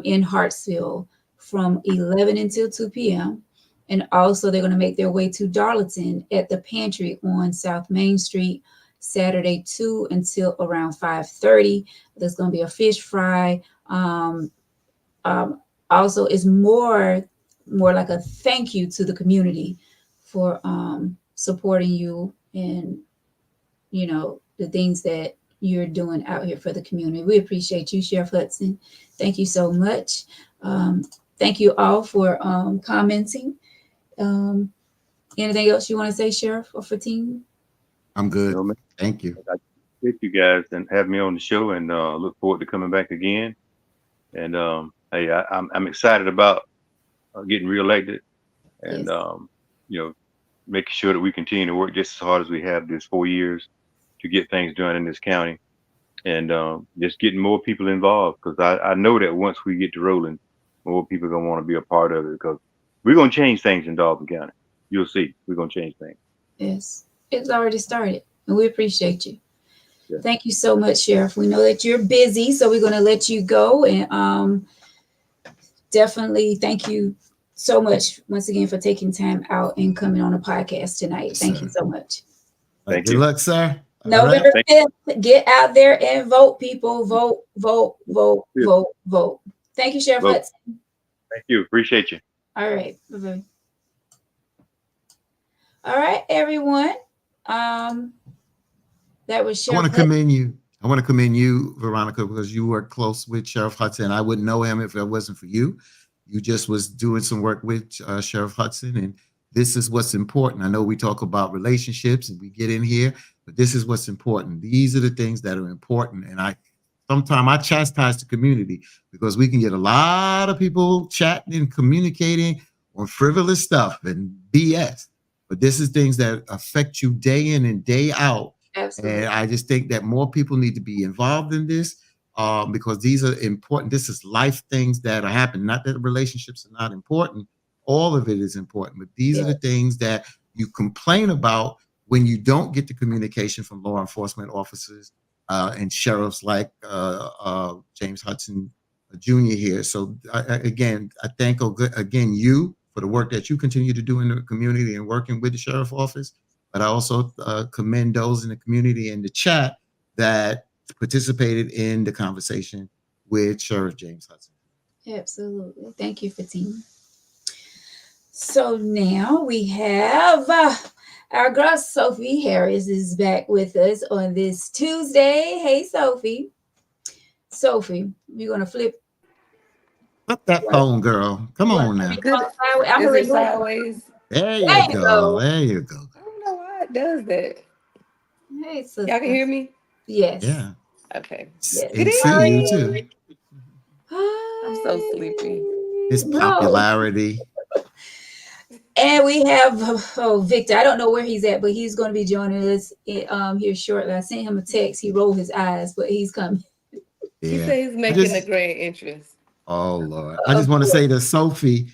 in Hartsville from 11 until 2 p.m. And also they're going to make their way to Darlington at the Pantry on South Main Street Saturday 2 until around 5:30. There's going to be a fish fry. Also is more like a thank you to the community for supporting you and the things that you're doing out here for the community. We appreciate you, Sheriff Hudson. Thank you so much. Thank you all for commenting. Anything else you want to say, Sheriff or Fatim? I'm good. Thank you. Thank you guys and have me on the show, and look forward to coming back again. And hey, I'm excited about getting reelected, and making sure that we continue to work just as hard as we have this 4 years to get things done in this county, and just getting more people involved, because I know that once we get to rolling, more people are gonna want to be a part of it, because we're gonna change things in Darlington County. You'll see, we're gonna change things. Yes, it's already started, and we appreciate you. Yeah. Thank you so much, Sheriff. We know that you're busy, so we're going to let you go, and definitely thank you so much once again for taking time out and coming on a podcast tonight. Thank you so much. Thank Good you. luck, sir. November 5th, get out there and vote, people. Vote, vote, vote, vote, vote. Thank you, Sheriff Hudson. Thank you. Appreciate you. All right. Bye-bye. All right, everyone. That was Sheriff I want to commend you, Veronica, because you work close with Sheriff Hudson. I wouldn't know him if it wasn't for you. You just was doing some work with Sheriff Hudson, and this is what's important. I know we talk about relationships and we get in here, but this is what's important. These are the things that are important. And sometimes I chastise the community because we can get a lot of people chatting and communicating on frivolous stuff and BS. but this is things that affect you day in and day out. Absolutely. And I just think that more people need to be involved in this because these are important. This is life things that are happening. Not that relationships are not important. All of it is important, but these are the things that you complain about when you don't get the communication from law enforcement officers and sheriffs like James Hudson Jr. here. So again, I thank again you for the work that you continue to do in the community and working with the sheriff office. But I also commend those in the community in the chat that participated in the conversation with Sheriff James Hudson. Absolutely. Thank you, Fatima. So now we have our girl Sophie Harris is back with us on this Tuesday. Hey, Sophie. Sophie, you're going to flip. Flip that phone, girl. Come on now. I'm Is going it sideways? There you go. There you go. I don't know why it does that. Hey, sister. Y'all can hear me? Yes. Yeah. Okay. Yes. And see you too. I'm so sleepy. His popularity. And we have Victor. I don't know where he's at, but he's going to be joining us here shortly. I sent him a text. He rolled his eyes, but he's coming. He said he's making a great entrance. Oh Lord! I just want to say to Sophie,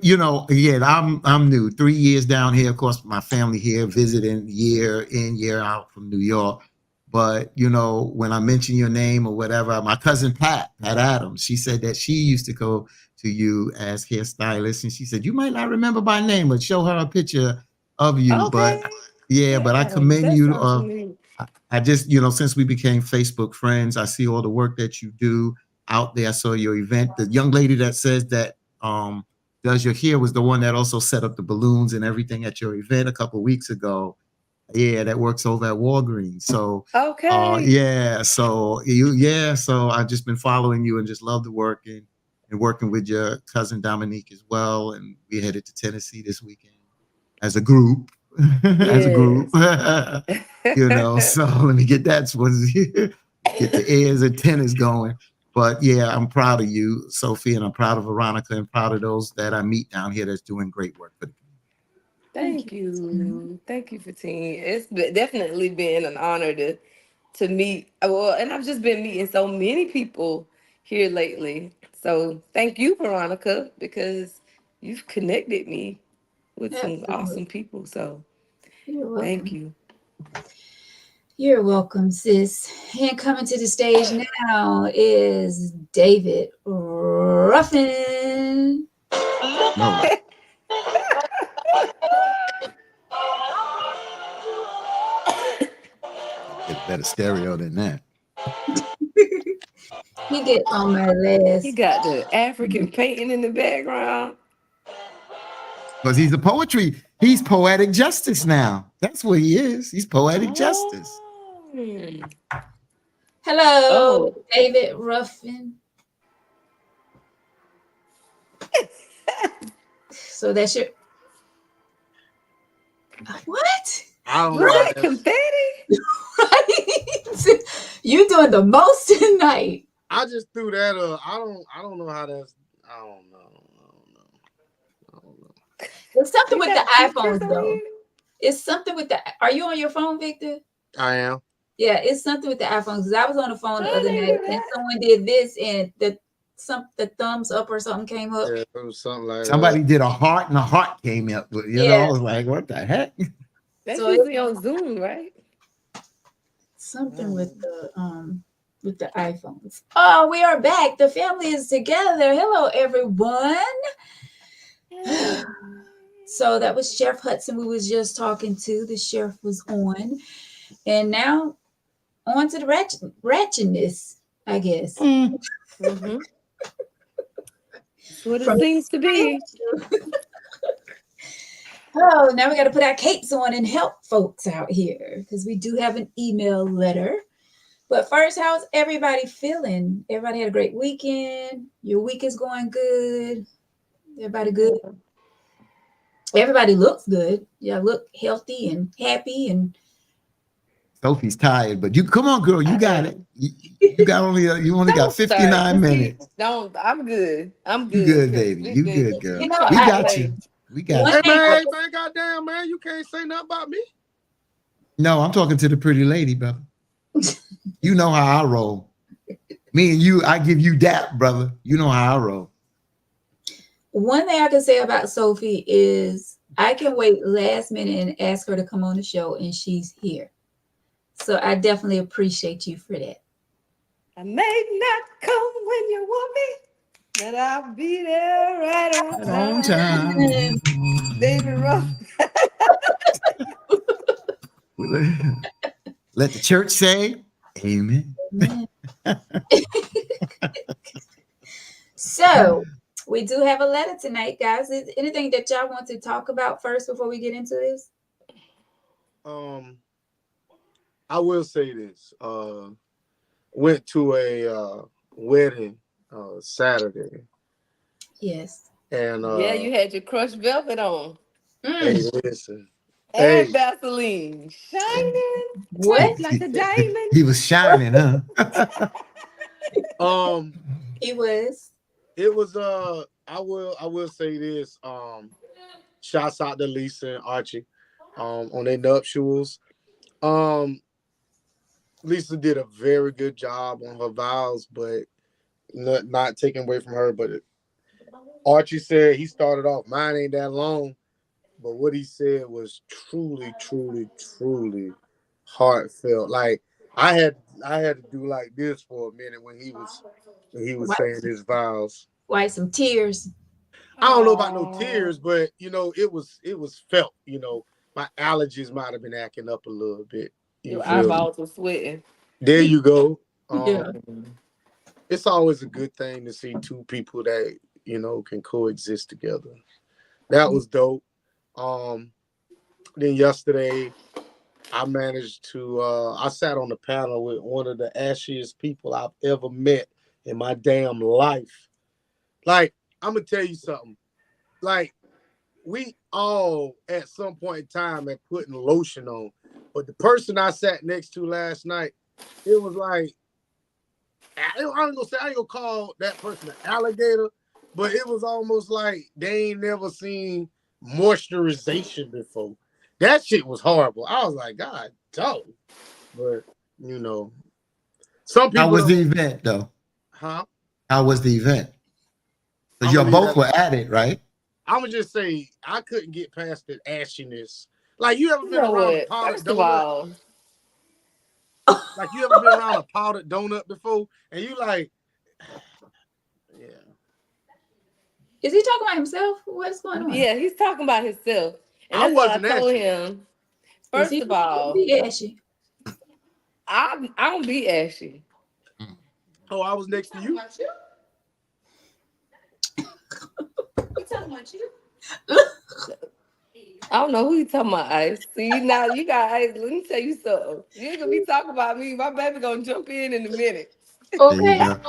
you know, again, I'm new. 3 years down here. Of course, my family here visiting year in, year out from New York. But you know, when I mention your name or whatever, my cousin Pat Adams, she said that she used to go to you as hairstylist, and she said you might not remember my name, but show her a picture of you. Okay. But yeah, but I commend you. I just, you know, since we became Facebook friends, I see all the work that you do out there. I saw your event. The young lady that says that does your hair was the one that also set up the balloons and everything at your event a couple of weeks ago. Yeah, that works over at Walgreens. So yeah, so so I've just been following you and just love the work and working with your cousin Dominique as well. And we headed to Tennessee this weekend as a group. As a group. You know, so let me get that get the ears and tennis going. But yeah, I'm proud of you, Sophie, and I'm proud of Veronica and proud of those that I meet down here that's doing great work for the community. Thank you. Thank you, Fatine. It's definitely been an honor to meet. Well, and I've just been meeting so many people here lately. So thank you, Veronica, because you've connected me with some awesome people. So thank you. You're welcome, sis. And coming to the stage now is David Ruffin. No. Get better stereo than that. He get on my last. He got the African painting in the background. Because he's poetic justice now. That's what he is. He's poetic justice. Hello, David Ruffin. So that's your what? Right, confetti. Right. You doing the most tonight. I just threw that up. I don't know how that's. I don't know. It's something with the iPhones though. It's something with the. Are you on your phone, Victor? I am. Yeah, it's something with the iPhones. Because I was on the phone the other night and someone did this and the thumbs up or something came up. Yeah, it was something like somebody did a heart and a heart came up. You know, I was like, what the heck? That's usually on Zoom, right? Something with the iPhones. Oh, we are back. The family is together. Hello, everyone. So that was Sheriff Hudson we was just talking to. The sheriff was on. And now on to the ratchetness, I guess. Mm-hmm. That's what it seems to be. Oh, now we got to put our capes on and help folks out here because we do have an email letter. But first, how's everybody feeling? Everybody had a great weekend. Your week is going good. Everybody good? Everybody looks good. Yeah, look healthy and happy and. Sophie's tired, but you come on, girl. You got it. You only got 59 minutes. I'm good. I'm good. You good, baby. You good, girl. We got you. We got One you. Hey thing, man, man, goddamn man, you can't say nothing about me. No, I'm talking to the pretty lady, brother. You know how I roll. Me and you, I give you that, brother. You know how I roll. one thing I can say about Sophie is I can wait last minute and ask her to come on the show, and she's here. So I definitely appreciate you for that. I may not come when you want me, but I'll be there right on Long time. time. David Ruff. Let the church say, Amen. Man. So we do have a letter tonight, guys. Is anything that y'all want to talk about first before we get into this? I will say this. Went to a wedding Saturday, Yes. and Yeah, you had your crushed velvet on. hey, Mm. listen, And hey, Vaseline. Shining What? bright like a diamond. He was shining, huh? He was. it was I will say this. Shouts out to Lisa and Archie, on their nuptials. Um, Lisa did a very good job on her vows, but not taking away from her. But Archie said he started off, mine ain't that long, but what he said was truly, truly, truly heartfelt. Like I had to do like this for a minute when he was Wipe, saying his vows. wipe some tears. I don't know about no Aw. tears, but it was felt. My allergies might have been acting up a little bit. You Your feel me? eyeballs were sweating. There you go. Yeah. It's always a good thing to see two people that can coexist together. That was dope. Um, then yesterday I managed to I sat on the panel with one of the ashiest people I've ever met in my damn life. Like, I'm gonna tell you something. Like, we all at some point in time had putting lotion on, but the person I sat next to last night, it was like I ain't gonna call that person an alligator, but it was almost like they ain't never seen moisturization before. That shit was horrible. I was like, God, dog. But some How people was the don't. event, though? Huh? How was the event? Because I'm y'all gonna leave both that. were at it, right? I'm gonna just say I couldn't get past the ashiness. Like, you ever You been know around a what? powdered First of donut? all, Like, you ever been around a powdered donut before, and you like, yeah. Is he talking about himself? What's going on? yeah, he's talking about himself. And I that's what I wasn't told ashy. him. Is First he of all, be ashy? I don't be ashy. Oh, I was next to you. I don't know who you talking about, Ice. See, now you got Ice. Let me tell you something. You ain't gonna be talking about me. My baby gonna jump in a minute. There you Okay. go.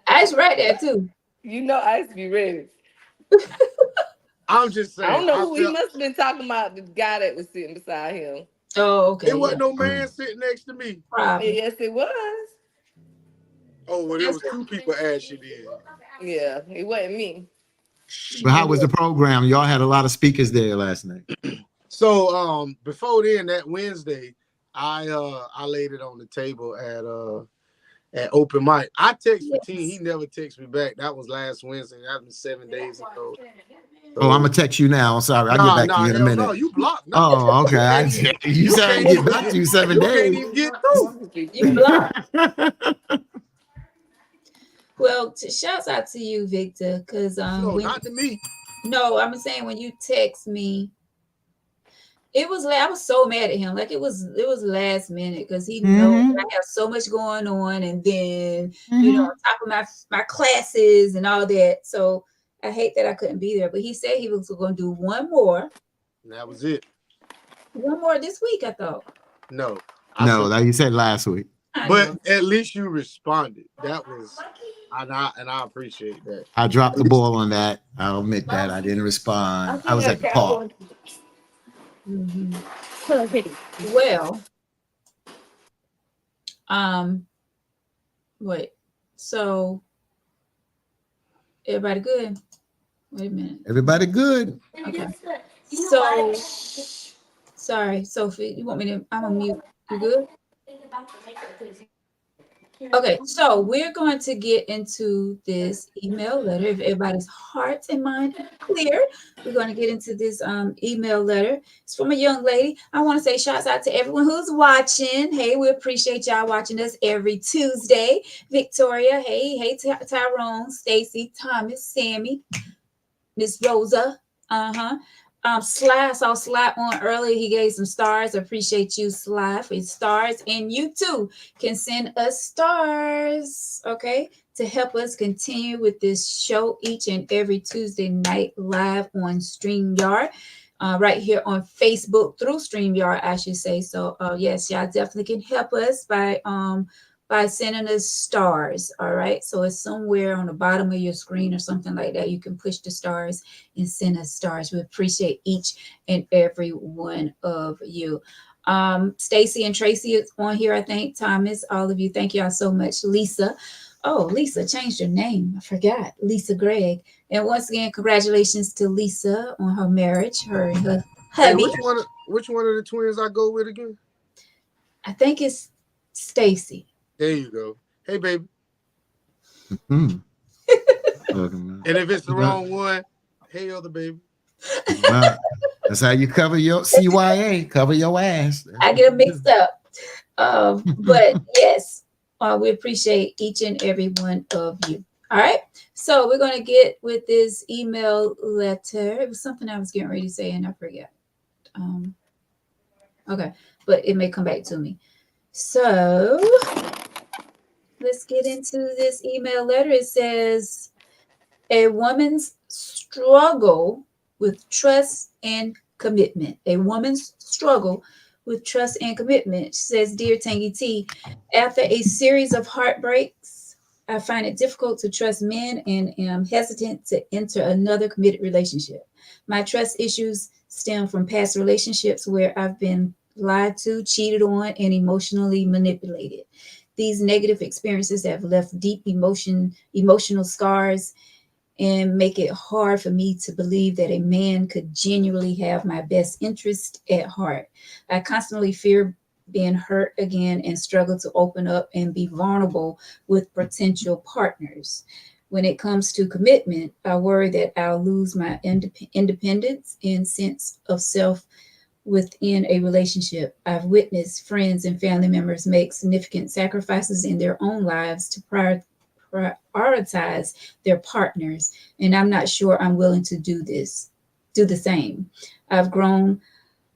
I was right there too. You know Ice be ready. I'm just I saying. don't know I who he felt must have been talking about, the guy that was sitting beside him. Oh, it okay. Yeah. wasn't no man sitting next to me. Probably. Yes, it was. Oh, well, there was two people ashy then. Yeah, it wasn't me. But how was the program? Y'all had a lot of speakers there last night. So before then, that Wednesday, I laid it on the table at open mic. I text the team. He Yes. never texted me back. That was last Wednesday. That was 7 days ago. Oh, I'm So gonna text you now. Sorry, I'll get nah, back to nah, you in a hell no. minute. You blocked. No, Oh, okay. you can't even. You You said I can't get even back get. to you 7 You can't days. even get through. You blocked. Well, shouts out to you, Victor, because No, when not to me. no, I'm saying when you text me, it was like I was so mad at him. Like it was last minute because he knows Mhm. I have so much going on, and then Mhm. on top of my classes and all that. So I hate that I couldn't be there. But he said he was going to do And that was it. one more this week. I thought. No, I No, said. like you said last week. I But know. at least you responded. That was, and I appreciate that. I dropped At the least, ball on that. I'll admit that. I didn't respond. I Okay, was yeah, at the park. cowboy. Mhm. Hello, Kitty. Well, um, wait. So everybody good? Wait a minute. Everybody good? Okay. So sorry, Sophie. You want me to? I'm on mute. You good? Okay, so we're going to get into this email letter. If everybody's hearts and mind are clear, we're going to get into this email letter. It's from a young lady. I want to say shouts out to everyone who's watching. Hey, we appreciate y'all watching us every Tuesday. Victoria, hey, Tyrone, Stacy, Thomas, Sammy, Miss Rosa. Uh-huh. Sly, I saw Sly on earlier. He gave some stars. I appreciate you, Sly, for his stars. And you too can send us stars, okay, to help us continue with this show each and every Tuesday night live on StreamYard. Right here on Facebook through StreamYard, I should say. So, yes, y'all definitely can help us by sending us stars. All right. So it's somewhere on the bottom of your screen or something like that. You can push the stars and send us stars. We appreciate each and every one of you. Stacy and Tracy is on here, I think. Thomas, all of you. Thank y'all so much. Lisa. Oh, Lisa changed her name. I forgot. Lisa Gregg. And once again, congratulations to Lisa on her marriage, her and her Hey, hubby. which one of the twins I go with again? I think it's Stacy. There you go. Hey, baby. Hmm. And if it's the wrong one, hey, other baby. That's how you cover your CYA, cover your ass. I get them mixed up. But yes, we appreciate each and every one of you. All right. So we're going to get with this email letter. It was something I was getting ready to say and I forgot. Okay. But it may come back to me. So let's get into this email letter. It says, a woman's struggle with trust and commitment. A woman's struggle with trust and commitment. She says, Dear Tangy T, after a series of heartbreaks, I find it difficult to trust men and am hesitant to enter another committed relationship. My trust issues stem from past relationships where I've been lied to, cheated on, and emotionally manipulated. These negative experiences have left deep emotional scars and make it hard for me to believe that a man could genuinely have my best interest at heart. I constantly fear being hurt again and struggle to open up and be vulnerable with potential partners. When it comes to commitment, I worry that I'll lose my independence and sense of self within a relationship. I've witnessed friends and family members make significant sacrifices in their own lives to prioritize their partners, and I'm not sure I'm willing to do the same. I've grown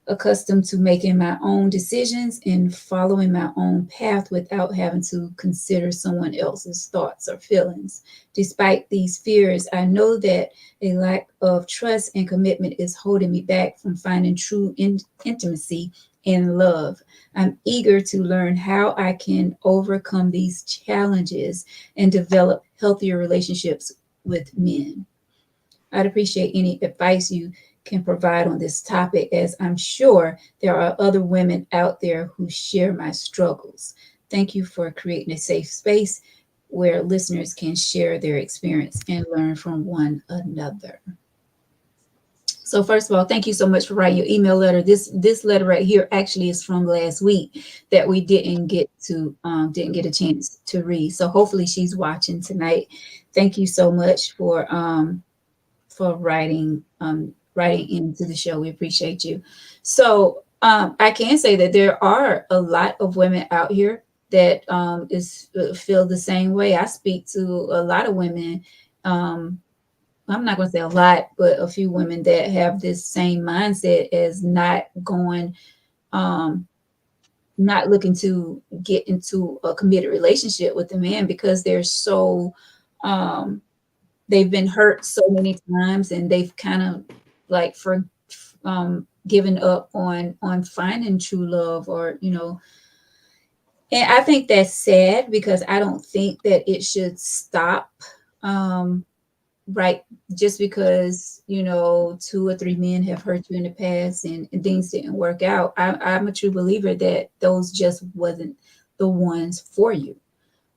accustomed to making my own decisions and following my own path without having to consider someone else's thoughts or feelings. Despite these fears, I know that a lack of trust and commitment is holding me back from finding true intimacy and love. I'm eager to learn how I can overcome these challenges and develop healthier relationships with men. I'd appreciate any advice you can provide on this topic, as I'm sure there are other women out there who share my struggles. Thank you for creating a safe space where listeners can share their experience and learn from one another. So first of all, thank you so much for writing your email letter. This letter right here actually is from last week that we didn't get a chance to read. So hopefully she's watching tonight. Thank you so much for writing into the show. We appreciate you. So I can say that there are a lot of women out here that feel the same way. I speak to a lot of women. I'm not going to say a lot, but a few women that have this same mindset as not looking to get into a committed relationship with a man because they're so they've been hurt so many times and they've kind of like given up on finding true love, or and I think that's sad because I don't think that it should stop right just because 2 or 3 men have hurt you in the past and things didn't work out. I'm a true believer that those just wasn't the ones for you.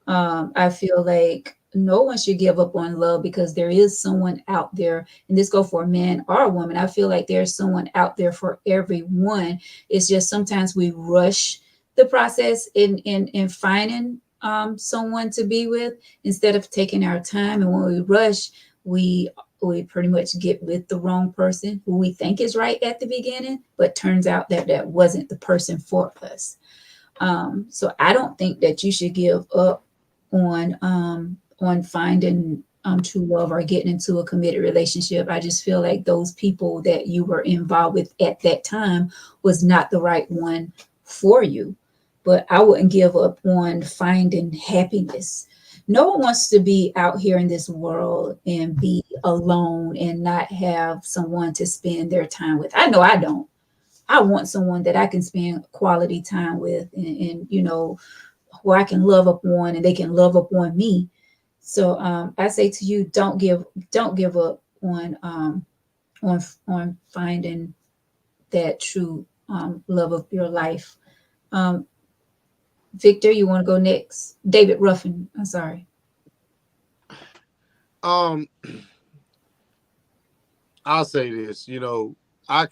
I feel like no one should give up on love, because there is someone out there, and this go for a man or a woman. I feel like there's someone out there for everyone. It's just sometimes we rush the process in finding someone to be with, instead of taking our time. And when we rush, we pretty much get with the wrong person who we think is right at the beginning, but turns out that that wasn't the person for us. So I don't think that you should give up on finding true love or getting into a committed relationship. I just feel like those people that you were involved with at that time was not the right one for you. But I wouldn't give up on finding happiness. No one wants to be out here in this world and be alone and not have someone to spend their time with. I know I don't. I want someone that I can spend quality time with, and you know, who I can love up on and they can love up on me. So I say to you, don't give up on finding that true love of your life. Victor, you want to go next? David Ruffin, I'm sorry. I'll say this, you know, I ain't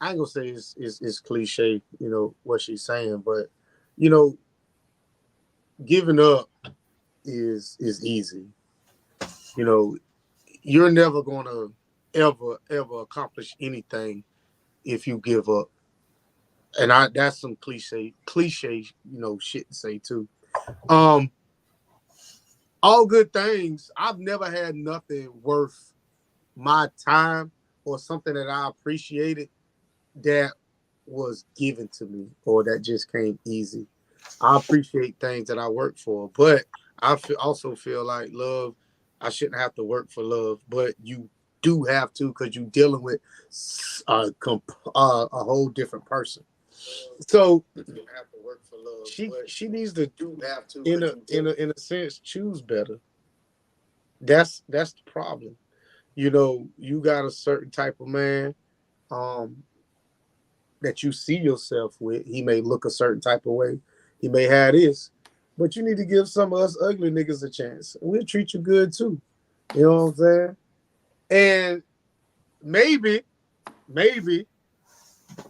gonna say it's cliche, you know, what she's saying, but you know, giving up is easy. You know, you're never gonna ever accomplish anything if you give up. And that's some cliche, you know, shit to say too. All good things. I've never had nothing worth my time or something that I appreciated that was given to me or that just came easy. I appreciate things that I work for, but I also feel like love, I shouldn't have to work for love, but you do have to, because you're dealing with a whole different person. So you have to work for love. She needs to have to, in a sense, choose better. That's the problem. You know, you got a certain type of man that you see yourself with. He may look a certain type of way. He may have this, but you need to give some of us ugly niggas a chance. We'll treat you good too. You know what I'm saying? And maybe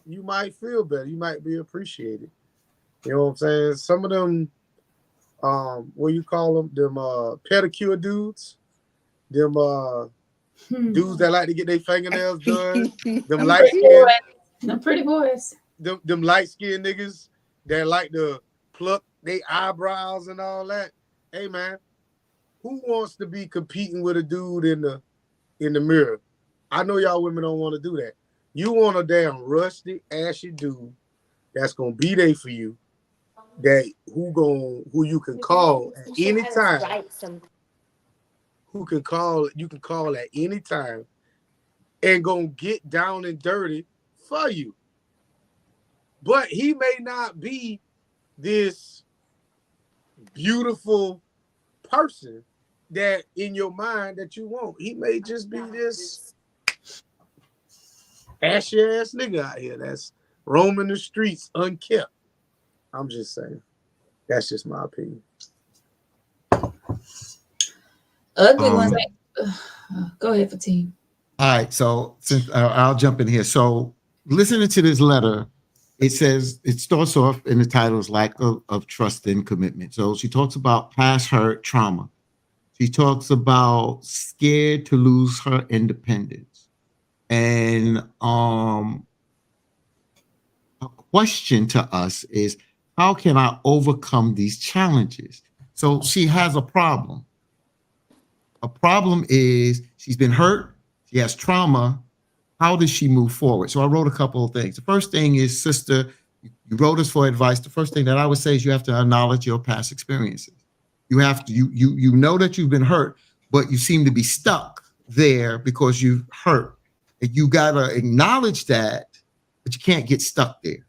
you might feel better. You might be appreciated. You know what I'm saying? Some of them, what you call them pedicure dudes, them dudes that like to get their fingernails done, them light skin, them pretty boys, them light skinned niggas that like to pluck their eyebrows and all that. Hey man, who wants to be competing with a dude in the mirror? I know y'all women don't want to do that. You want a damn rusty, ashy dude that's gonna be there for you, that who you can call at any time. You can call at any time and gonna get down and dirty for you. But he may not be this beautiful person that in your mind that you want. He may just be this ashy ass nigga out here that's roaming the streets unkept. I'm just saying. That's just my opinion. Ugly ones. Go ahead, Fatim. All right, so since I'll jump in here. So listening to this letter, it says, it starts off in the title is lack of trust and commitment. So she talks about past hurt, trauma. She talks about scared to lose her independence. And a question to us is, how can I overcome these challenges? So she has a problem. A problem is she's been hurt. She has trauma. How does she move forward? So I wrote a couple of things. The first thing is, sister, you wrote us for advice. The first thing that I would say is you have to acknowledge your past experiences. You have to, you know that you've been hurt, but you seem to be stuck there because you've hurt. And you gotta acknowledge that, but you can't get stuck there.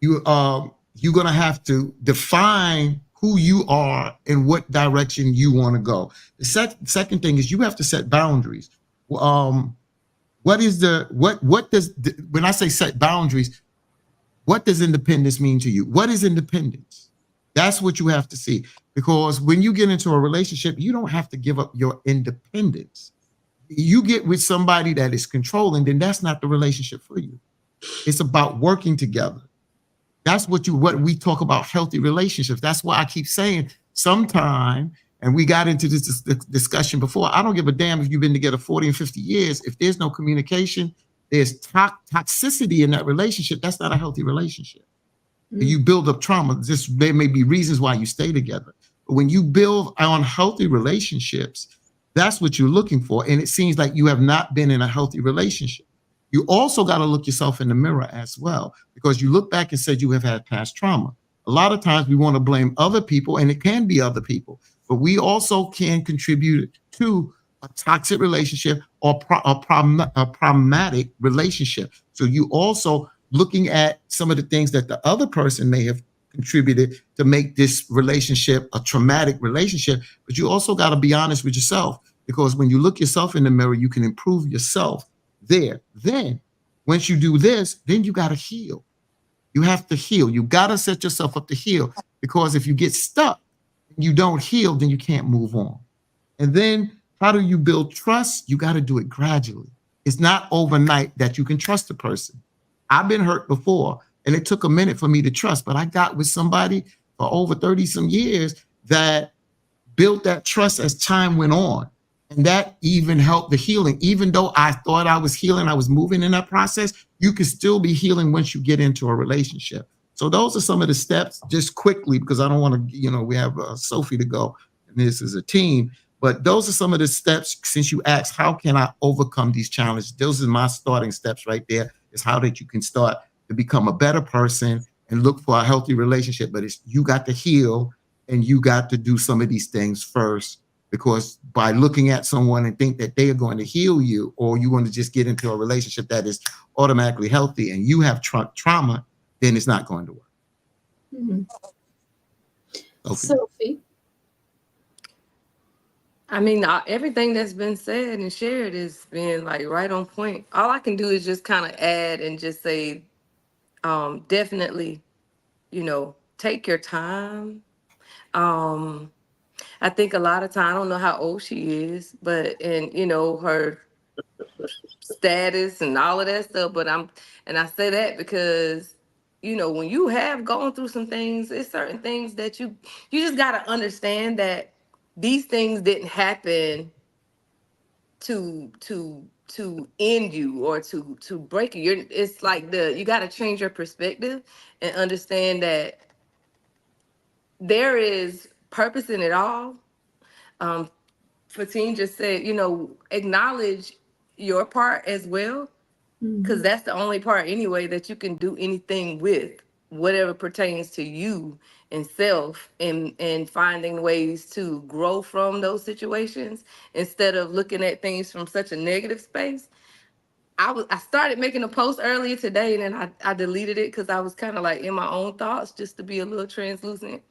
You're gonna have to define who you are and what direction you want to go. The second thing is you have to set boundaries. What does when I say set boundaries, what does independence mean to you? What is independence? That's what you have to see. Because when you get into a relationship, you don't have to give up your independence. You get with somebody that is controlling, then that's not the relationship for you. It's about working together. That's what we talk about, healthy relationships. That's why I keep saying sometime, and we got into this discussion before, I don't give a damn if you've been together 40 and 50 years. If there's no communication, there's toxicity in that relationship. That's not a healthy relationship. You build up trauma. There may be reasons why you stay together. But when you build on healthy relationships, that's what you're looking for. And it seems like you have not been in a healthy relationship. You also got to look yourself in the mirror as well, because you look back and said you have had past trauma. A lot of times we want to blame other people, and it can be other people, but we also can contribute to a toxic relationship or a problematic relationship. So you also looking at some of the things that the other person may have contributed to make this relationship a traumatic relationship, but you also got to be honest with yourself, because when you look yourself in the mirror, you can improve yourself there. Then once you do this, then you got to heal. You have to heal. You got to set yourself up to heal, because if you get stuck and you don't heal, then you can't move on. And then how do you build trust? You got to do it gradually. It's not overnight that you can trust a person. I've been hurt before, and it took a minute for me to trust, but I got with somebody for over 30 some years that built that trust as time went on. And that even helped the healing. Even though I thought I was healing, I was moving in that process, you can still be healing once you get into a relationship. So those are some of the steps, just quickly, because I don't want to, we have Sophie to go, and this is a team. But those are some of the steps, since you asked, how can I overcome these challenges? Those are my starting steps right there, is how that you can start to become a better person and look for a healthy relationship. But you got to heal, and you got to do some of these things first, because by looking at someone and think that they are going to heal you, or you want to just get into a relationship that is automatically healthy and you have trauma, then it's not going to work. Mm-hmm. Okay. Sophie. I mean, everything that's been said and shared has been like right on point. All I can do is just kind of add and just say, definitely, take your time. I think a lot of time, I don't know how old she is, but, and, her status and all of that stuff, but I say that because, when you have gone through some things, it's certain things that you just got to understand that these things didn't happen to end you or to break you. It's like you got to change your perspective and understand that there is purpose in it all. Fatine just said, acknowledge your part as well, because that's the only part anyway that you can do anything with, whatever pertains to you and self, and finding ways to grow from those situations instead of looking at things from such a negative space. I started making a post earlier today, and then I deleted it because I was kind of like in my own thoughts, just to be a little translucent,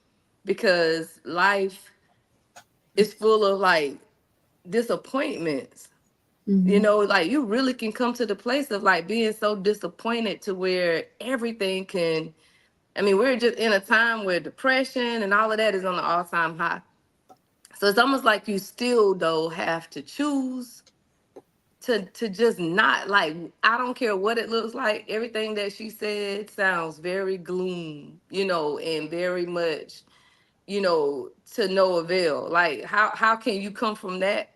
because life is full of like disappointments. Like you really can come to the place of like being so disappointed to where everything can, I mean, we're just in a time where depression and all of that is on the all-time high. So it's almost like you still though have to choose to just not, like, I don't care what it looks like. Everything that she said sounds very gloom, and very much, to no avail. Like how can you come from that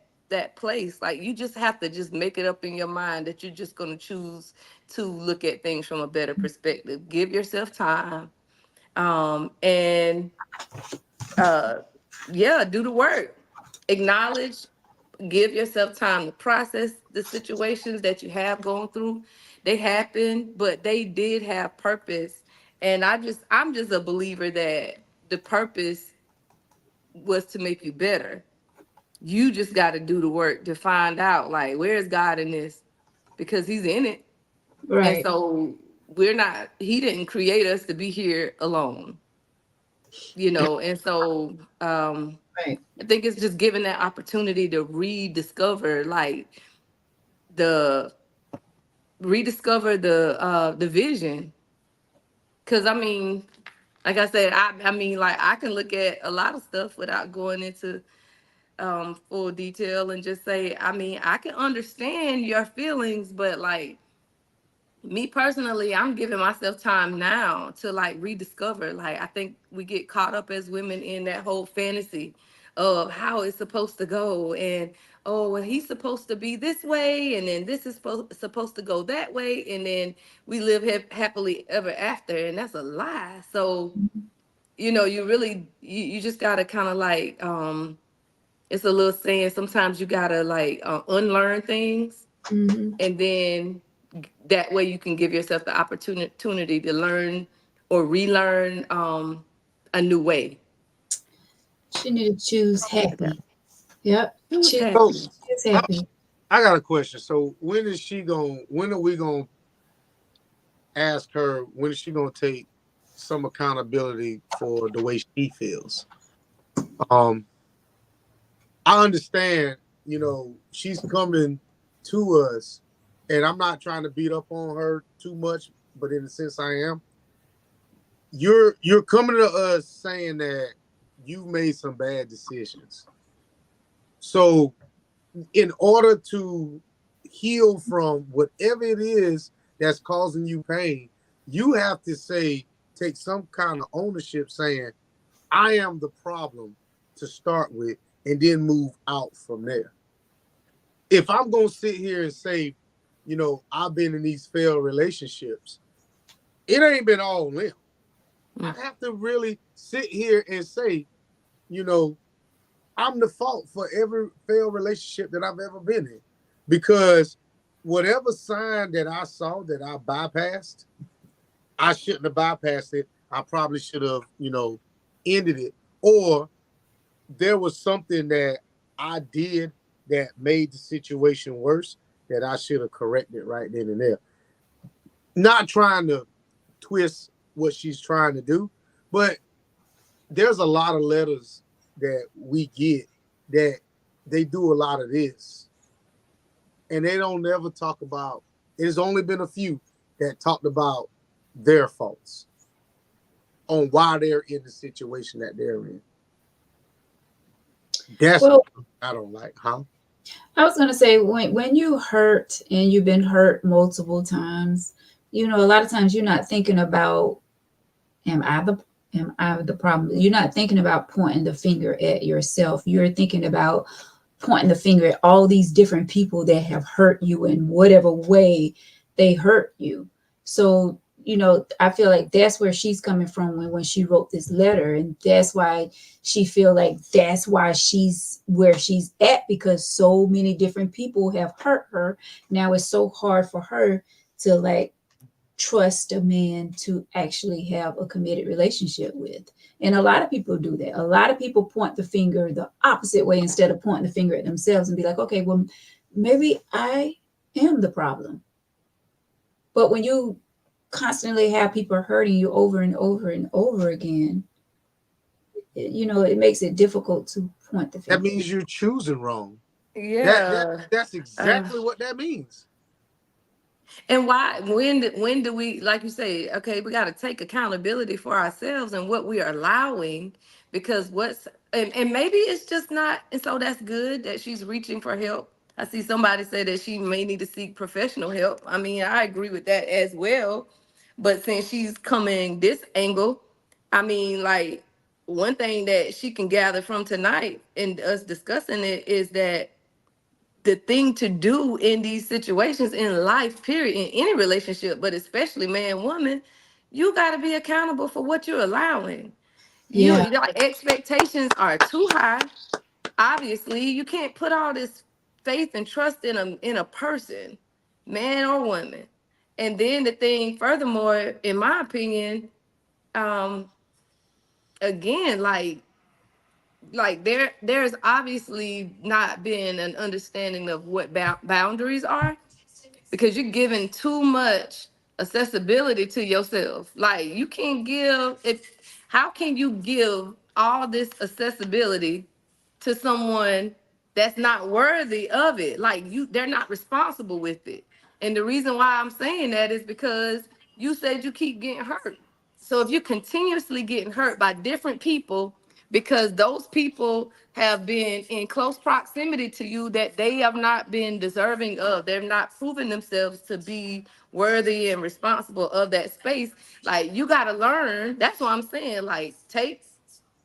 place? Like you just have to just make it up in your mind that you're just going to choose to look at things from a better perspective. Give yourself time, and yeah, do the work. Acknowledge, give yourself time to process the situations that you have gone through. They happen, but they did have purpose. And I'm just a believer that the purpose was to make you better. You just got to do the work to find out, like, where's God in this? Because he's in it. And Right. so he didn't create us to be here alone, And so Right. I think it's just giving that opportunity to rediscover, like, the the vision. Because I mean, Like I said, I mean, like I can look at a lot of stuff without going into full detail and just say, I mean, I can understand your feelings, but like me personally, I'm giving myself time now to like rediscover. Like I think we get caught up as women in that whole fantasy of how it's supposed to go, and oh, well, he's supposed to be this way, and then this is supposed to go that way, and then we live happily ever after, and that's a lie. So you really you just gotta kind of like it's a little saying, sometimes you gotta like unlearn things, Hmm. and then that way you can give yourself the opportunity to learn or relearn a new way. She need to choose Okay. happy. Yep. Who's Choose, So happy? choose I, happy. I got a question. So when are we gonna ask her, when is she gonna take some accountability for the way she feels? Um, I understand, she's coming to us, and I'm not trying to beat up on her too much, but in a sense I am. You're coming to us saying that you've made some bad decisions. So in order to heal from whatever it is that's causing you pain, you have to take some kind of ownership saying, I am the problem to start with, and then move out from there. If I'm going to sit here and say, I've been in these failed relationships, it ain't been all them. I Mm. have to really sit here and say, you know, I'm the fault for every failed relationship that I've ever been in, because whatever sign that I saw that I bypassed, I shouldn't have bypassed it. I probably should have, ended it. Or there was something that I did that made the situation worse that I should have corrected right then and there. Not trying to twist what she's trying to do, but there's a lot of letters that we get that they do a lot of this, and they don't never talk about. There's only been a few that talked about their faults on why they're in the situation that they're in. That's Well, what I don't like, huh? I was gonna say when you hurt and you've been hurt multiple times, a lot of times you're not thinking about am I the am I the problem? You're not thinking about pointing the finger at yourself. You're thinking about pointing the finger at all these different people that have hurt you in whatever way they hurt you. So, I feel like that's where she's coming from when she wrote this letter. And that's why she feel like that's why she's where she's at, because so many different people have hurt her. Now it's so hard for her to like trust a man to actually have a committed relationship with. And a lot of people do that. A lot of people point the finger the opposite way instead of pointing the finger at themselves and be like, okay, well, maybe I am the problem. But when you constantly have people hurting you over and over and over again, it makes it difficult to point the That finger. means you're choosing wrong. That that Yeah. that's Uh, exactly what that means. and why? When do we, like you say? Okay, we got to take accountability for ourselves and what we are allowing, because and maybe it's just not. And so that's good that she's reaching for help. I see somebody say that she may need to seek professional help. I mean, I agree with that as well. But since she's coming this angle, I mean, like one thing that she can gather from tonight and us discussing it is that the thing to do in these situations in life, period, in any relationship, but especially man, woman, you got to be accountable for what you're allowing. Yeah, Like expectations are too high. Obviously, you can't put all this faith and trust in a person, man or woman. And then the thing, furthermore, in my opinion, um, again, there's obviously not been an understanding of what boundaries are, because you're giving too much accessibility to yourself. Like you can't give if how can you give all this accessibility to someone that's not worthy of it? Like they're not responsible with it. And the reason why I'm saying that is because you said you keep getting hurt. So if you're continuously getting hurt by different people because those people have been in close proximity to you that they have not been deserving of, they're not proving themselves to be worthy and responsible of that space. Like, you got to learn. That's what I'm saying. Like, take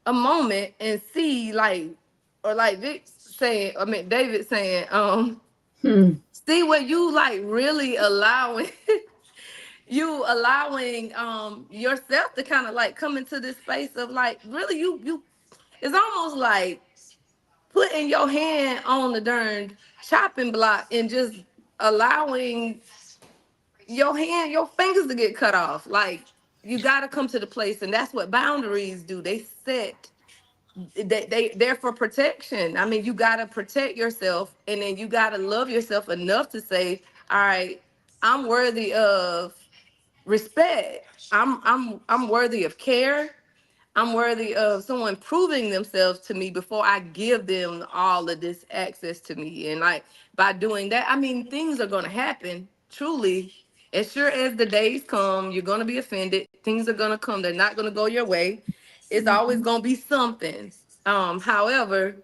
a moment and see, like, or like Vic saying, I mean, David saying, Hmm. see what you like really allowing you allowing yourself to kind of like come into this space of like really you it's almost like putting your hand on the darn chopping block and just allowing your fingers to get cut off. Like, you got to come to the place, and that's what boundaries do. They set, they're for protection. I mean, you got to protect yourself, and then you got to love yourself enough to say, all right, I'm worthy of respect. I'm worthy of care. I'm worthy of someone proving themselves to me before I give them all of this access to me. And like, by doing that, I mean, things are gonna happen. Truly, as sure as the days come, you're gonna be offended. Things are gonna come. They're not gonna go your way. It's always gonna be something. However,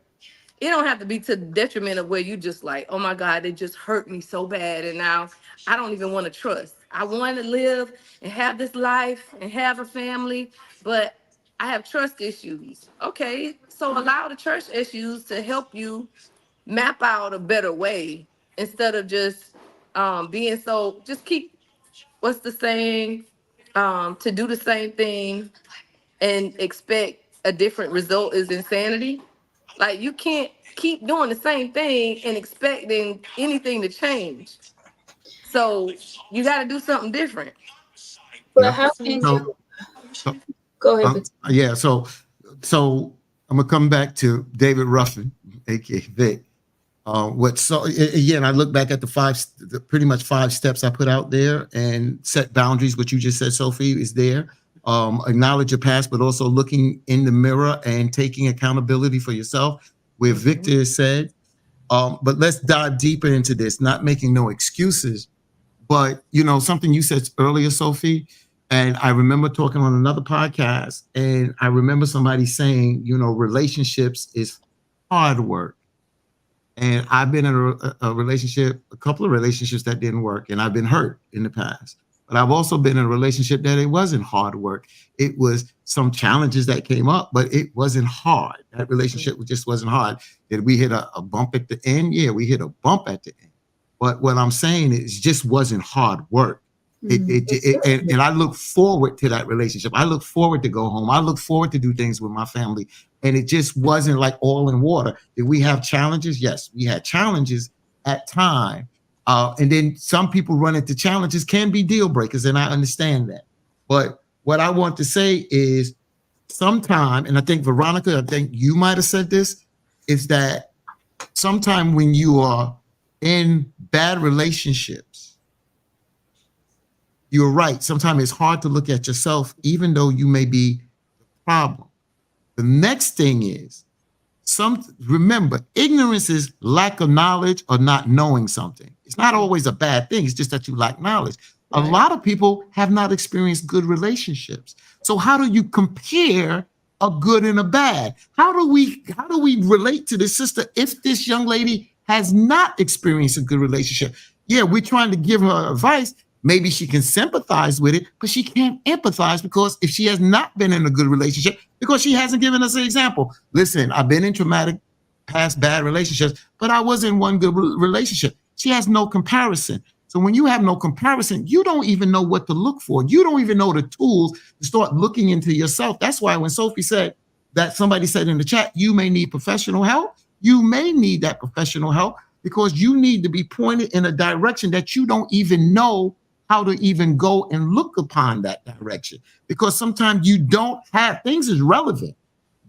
it don't have to be to the detriment of where you just like, oh my God, it just hurt me so bad. And now I don't even want to trust. I want to live and have this life and have a family, but I have trust issues. Okay, so allow the trust issues to help you map out a better way instead of just being so, just keep, what's the saying? To do the same thing and expect a different result is insanity. Like, you can't keep doing the same thing and expecting anything to change. So you got to do something different. Well, Yeah. how can So, you so go ahead? yeah. So I'm gonna come back to David Ruffin, aka Vic. Again, I look back at pretty much 5 steps I put out there and set boundaries. What you just said, Sophie, is there. Acknowledge your past, but also looking in the mirror and taking accountability for yourself. Where Victor said, but let's dive deeper into this, not making no excuses, but something you said earlier, Sophie, and I remember talking on another podcast, and I remember somebody saying, relationships is hard work. And I've been in a relationship, a couple of relationships that didn't work, and I've been hurt in the past. But I've also been in a relationship that it wasn't hard work. It was some challenges that came up, but it wasn't hard. That relationship just wasn't hard. Did we hit a bump at the end? Yeah, we hit a bump at the end. But what I'm saying is, it just wasn't hard work. And I look forward to that relationship. I look forward to go home. I look forward to do things with my family. And it just wasn't like oil and water. Did we have challenges? Yes, we had challenges at time. And then some people run into challenges can be deal breakers, and I understand that. But what I want to say is sometime, and I think Veronica, I think you might have said this, is that sometime when you are in bad relationships, you're right. Sometimes it's hard to look at yourself, even though you may be the problem. The next thing is, remember, ignorance is lack of knowledge or not knowing something. It's not always a bad thing. It's just that you lack knowledge. Right. A lot of people have not experienced good relationships. So how do you compare a good and a bad? How do we relate to this sister if this young lady has not experienced a good relationship? Yeah, we're trying to give her advice. Maybe she can sympathize with it, but she can't empathize because if she has not been in a good relationship, because she hasn't given us an example. Listen, I've been in traumatic past bad relationships, but I was in one good relationship. She has no comparison. So when you have no comparison, you don't even know what to look for. You don't even know the tools to start looking into yourself. That's why when Sophie said that, somebody said in the chat, you may need professional help. You may need that professional help because you need to be pointed in a direction that you don't even know how to even go and look upon that direction, because sometimes you don't have things is relevant.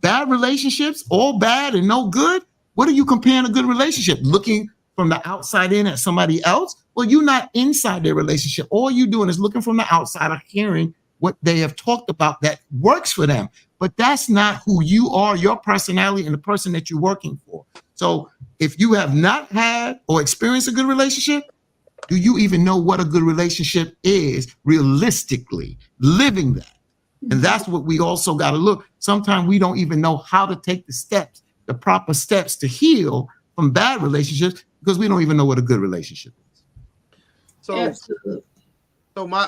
Bad relationships, all bad and no good. What are you comparing a good relationship? Looking from the outside in at somebody else? Well, you're not inside their relationship. All you're doing is looking from the outside or hearing what they have talked about that works for them. But that's not who you are, your personality, and the person that you're working for. So if you have not had or experienced a good relationship, do you even know what a good relationship is realistically, living that? And that's what we also got to look. Sometimes we don't even know how to take the steps, the proper steps to heal from bad relationships because we don't even know what a good relationship is. So, Absolutely. so my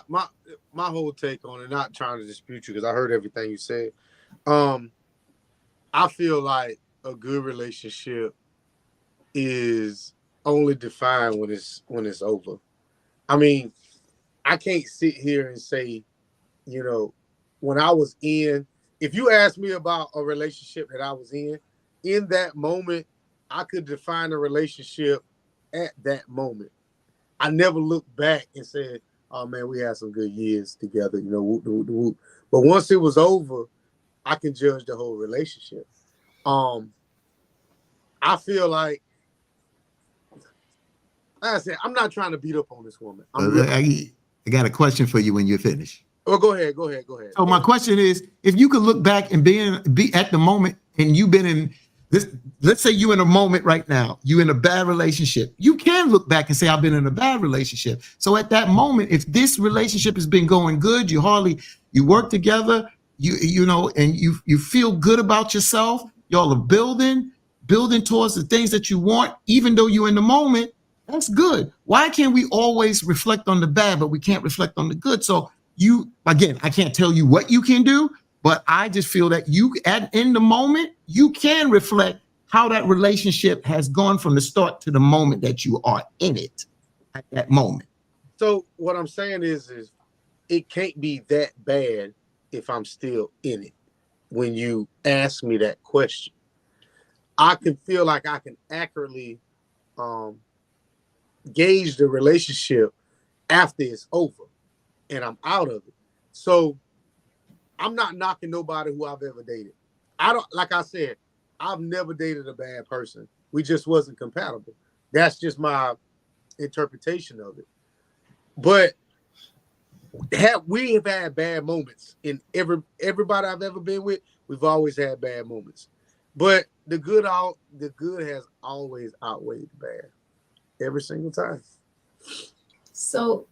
whole take on it, not trying to dispute you because I heard everything you said. Um, I feel like a good relationship is only defined when it's over. I mean, I can't sit here and say, you know, when I was in, if you ask me about a relationship that I was in that moment, I could define a relationship at that moment. I never looked back and said, "Oh man, we had some good years together," whoop, whoop, whoop. But once it was over, I can judge the whole relationship. Um, I feel like I said, I'm not trying to beat up on this woman. I'm real. I got a question for you when you're finished. Oh, go ahead. So my question is, if you could look back and be at the moment and you've been in this, let's say you in a moment right now, you in a bad relationship, you can look back and say, I've been in a bad relationship. So at that moment, if this relationship has been going good, you work together, and you feel good about yourself, y'all are building towards the things that you want, even though you're in the moment, that's good. Why can't we always reflect on the bad, but we can't reflect on the good? So again, I can't tell you what you can do, but I just feel that in the moment, you can reflect how that relationship has gone from the start to the moment that you are in it at that moment. So what I'm saying is it can't be that bad if I'm still in it. When you ask me that question, I can feel like I can accurately um, gauge the relationship after it's over and I'm out of it. So I'm not knocking nobody who I've ever dated. Like I said, I've never dated a bad person. We just wasn't compatible. That's just my interpretation of it. But we have had bad moments in everybody I've ever been with. We've always had bad moments, but the good has always outweighed the bad every single time. So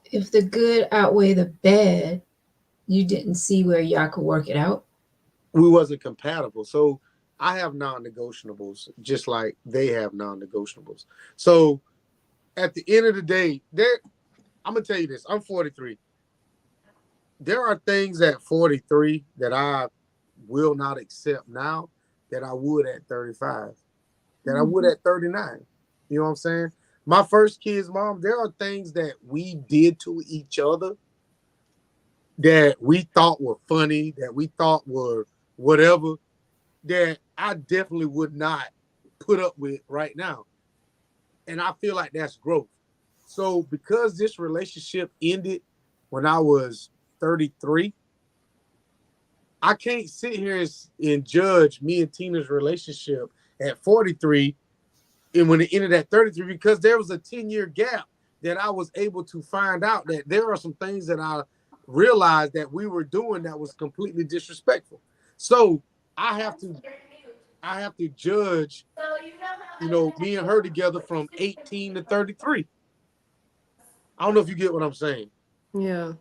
if the good outweigh the bad, you didn't see where y'all could work it out. We wasn't compatible, so I have non-negotiables, just like they have non-negotiables. So at the end of the day, I'm gonna tell you this: I'm 43. There are things at 43 that I will not accept now that I would at 35, that I would at 39. You know what I'm saying? My first kid's mom, there are things that we did to each other that we thought were funny, that we thought were whatever, that I definitely would not put up with right now. And I feel like that's growth. So because this relationship ended when I was 33, I can't sit here and judge me and Tina's relationship at 43 and when it ended at 33 because there was a 10-year gap that I was able to find out that there are some things that I realized that we were doing that was completely disrespectful. So I have to judge, me and her together from 18 to 33. I don't know if you get what I'm saying. Yeah.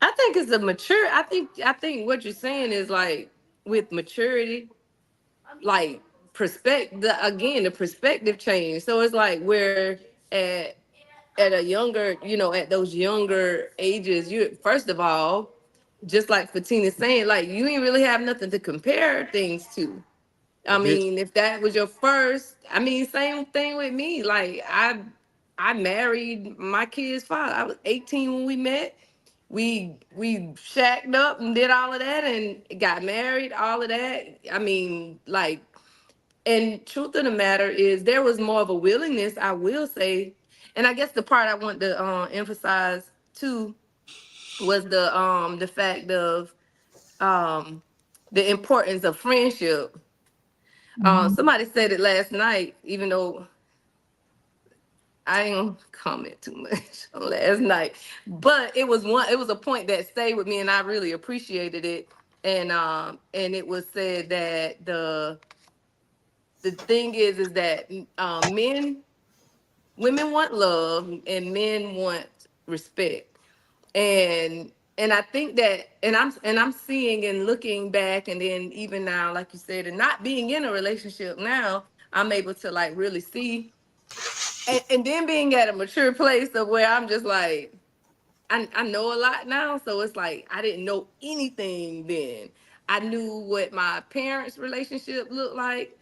I think it's a mature. I think what you're saying is like with maturity, like the perspective change. So it's like where at at a younger, at those younger ages, you first of all, just like Fatina's saying, like you ain't really have nothing to compare things to. I This, mean, if that was your first, I mean, same thing with me. Like I married my kid's father. I was 18 when we met. We shacked up and did all of that and got married, all of that. I mean, like, and truth of the matter is there was more of a willingness, I will say. And I guess the part I want to emphasize too was the fact of um the importance of friendship. Somebody said it last night, even though I ain't gonna comment too much on last night, but it was a point that stayed with me, and I really appreciated it. And it was said that the thing is that women want love, and men want respect. And I think that, and I'm seeing and looking back, and then even now, like you said, and not being in a relationship now, I'm able to like really see, and then being at a mature place of where I'm just like, I know a lot now, so it's like I didn't know anything then. I knew what my parents' relationship looked like,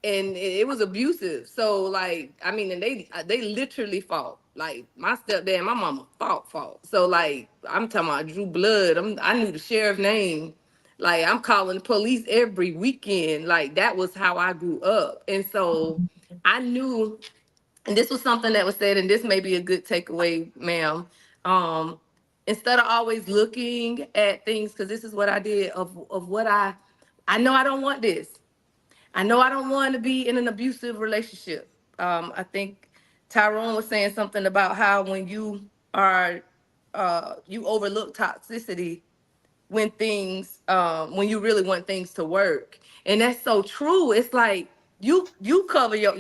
and it was abusive. So like, I mean, and they literally fought. Like my stepdad and my mama fought. So like, I'm talking about Drew blood. I knew the sheriff name. Like I'm calling the police every weekend. Like that was how I grew up, and so I knew. And this was something that was said, and this may be a good takeaway, ma'am. Um, Instead of always looking at things, because this is what I did of what I know I don't want this. I know I don't want to be in an abusive relationship. I think Tyrone was saying something about how when you are you overlook toxicity when you really want things to work, and that's so true. It's like you cover you're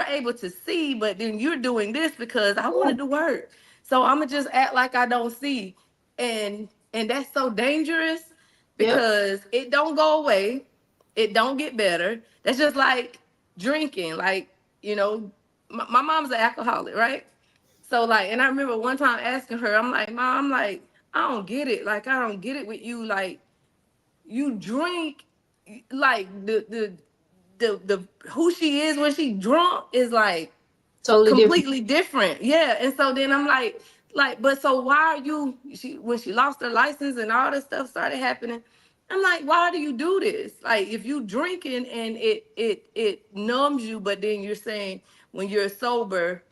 able to see, but then you're doing this because I wanted to work, so I'm gonna just act like I don't see. And that's so dangerous Yep. because it don't go away, it don't get better. That's just like drinking. Like, my mom's an alcoholic, right? So like, and I remember one time asking her, I'm like, Mom, I'm like, I don't get it. Like, I don't get it with you. Like, you drink, like the who she is when she drunk is like Totally different. completely different. Yeah. And so then I'm like, but so why are you, when she lost her license and all this stuff started happening, I'm like, why do you do this? Like, if you drinking and it numbs you, but then you're saying when you're sober,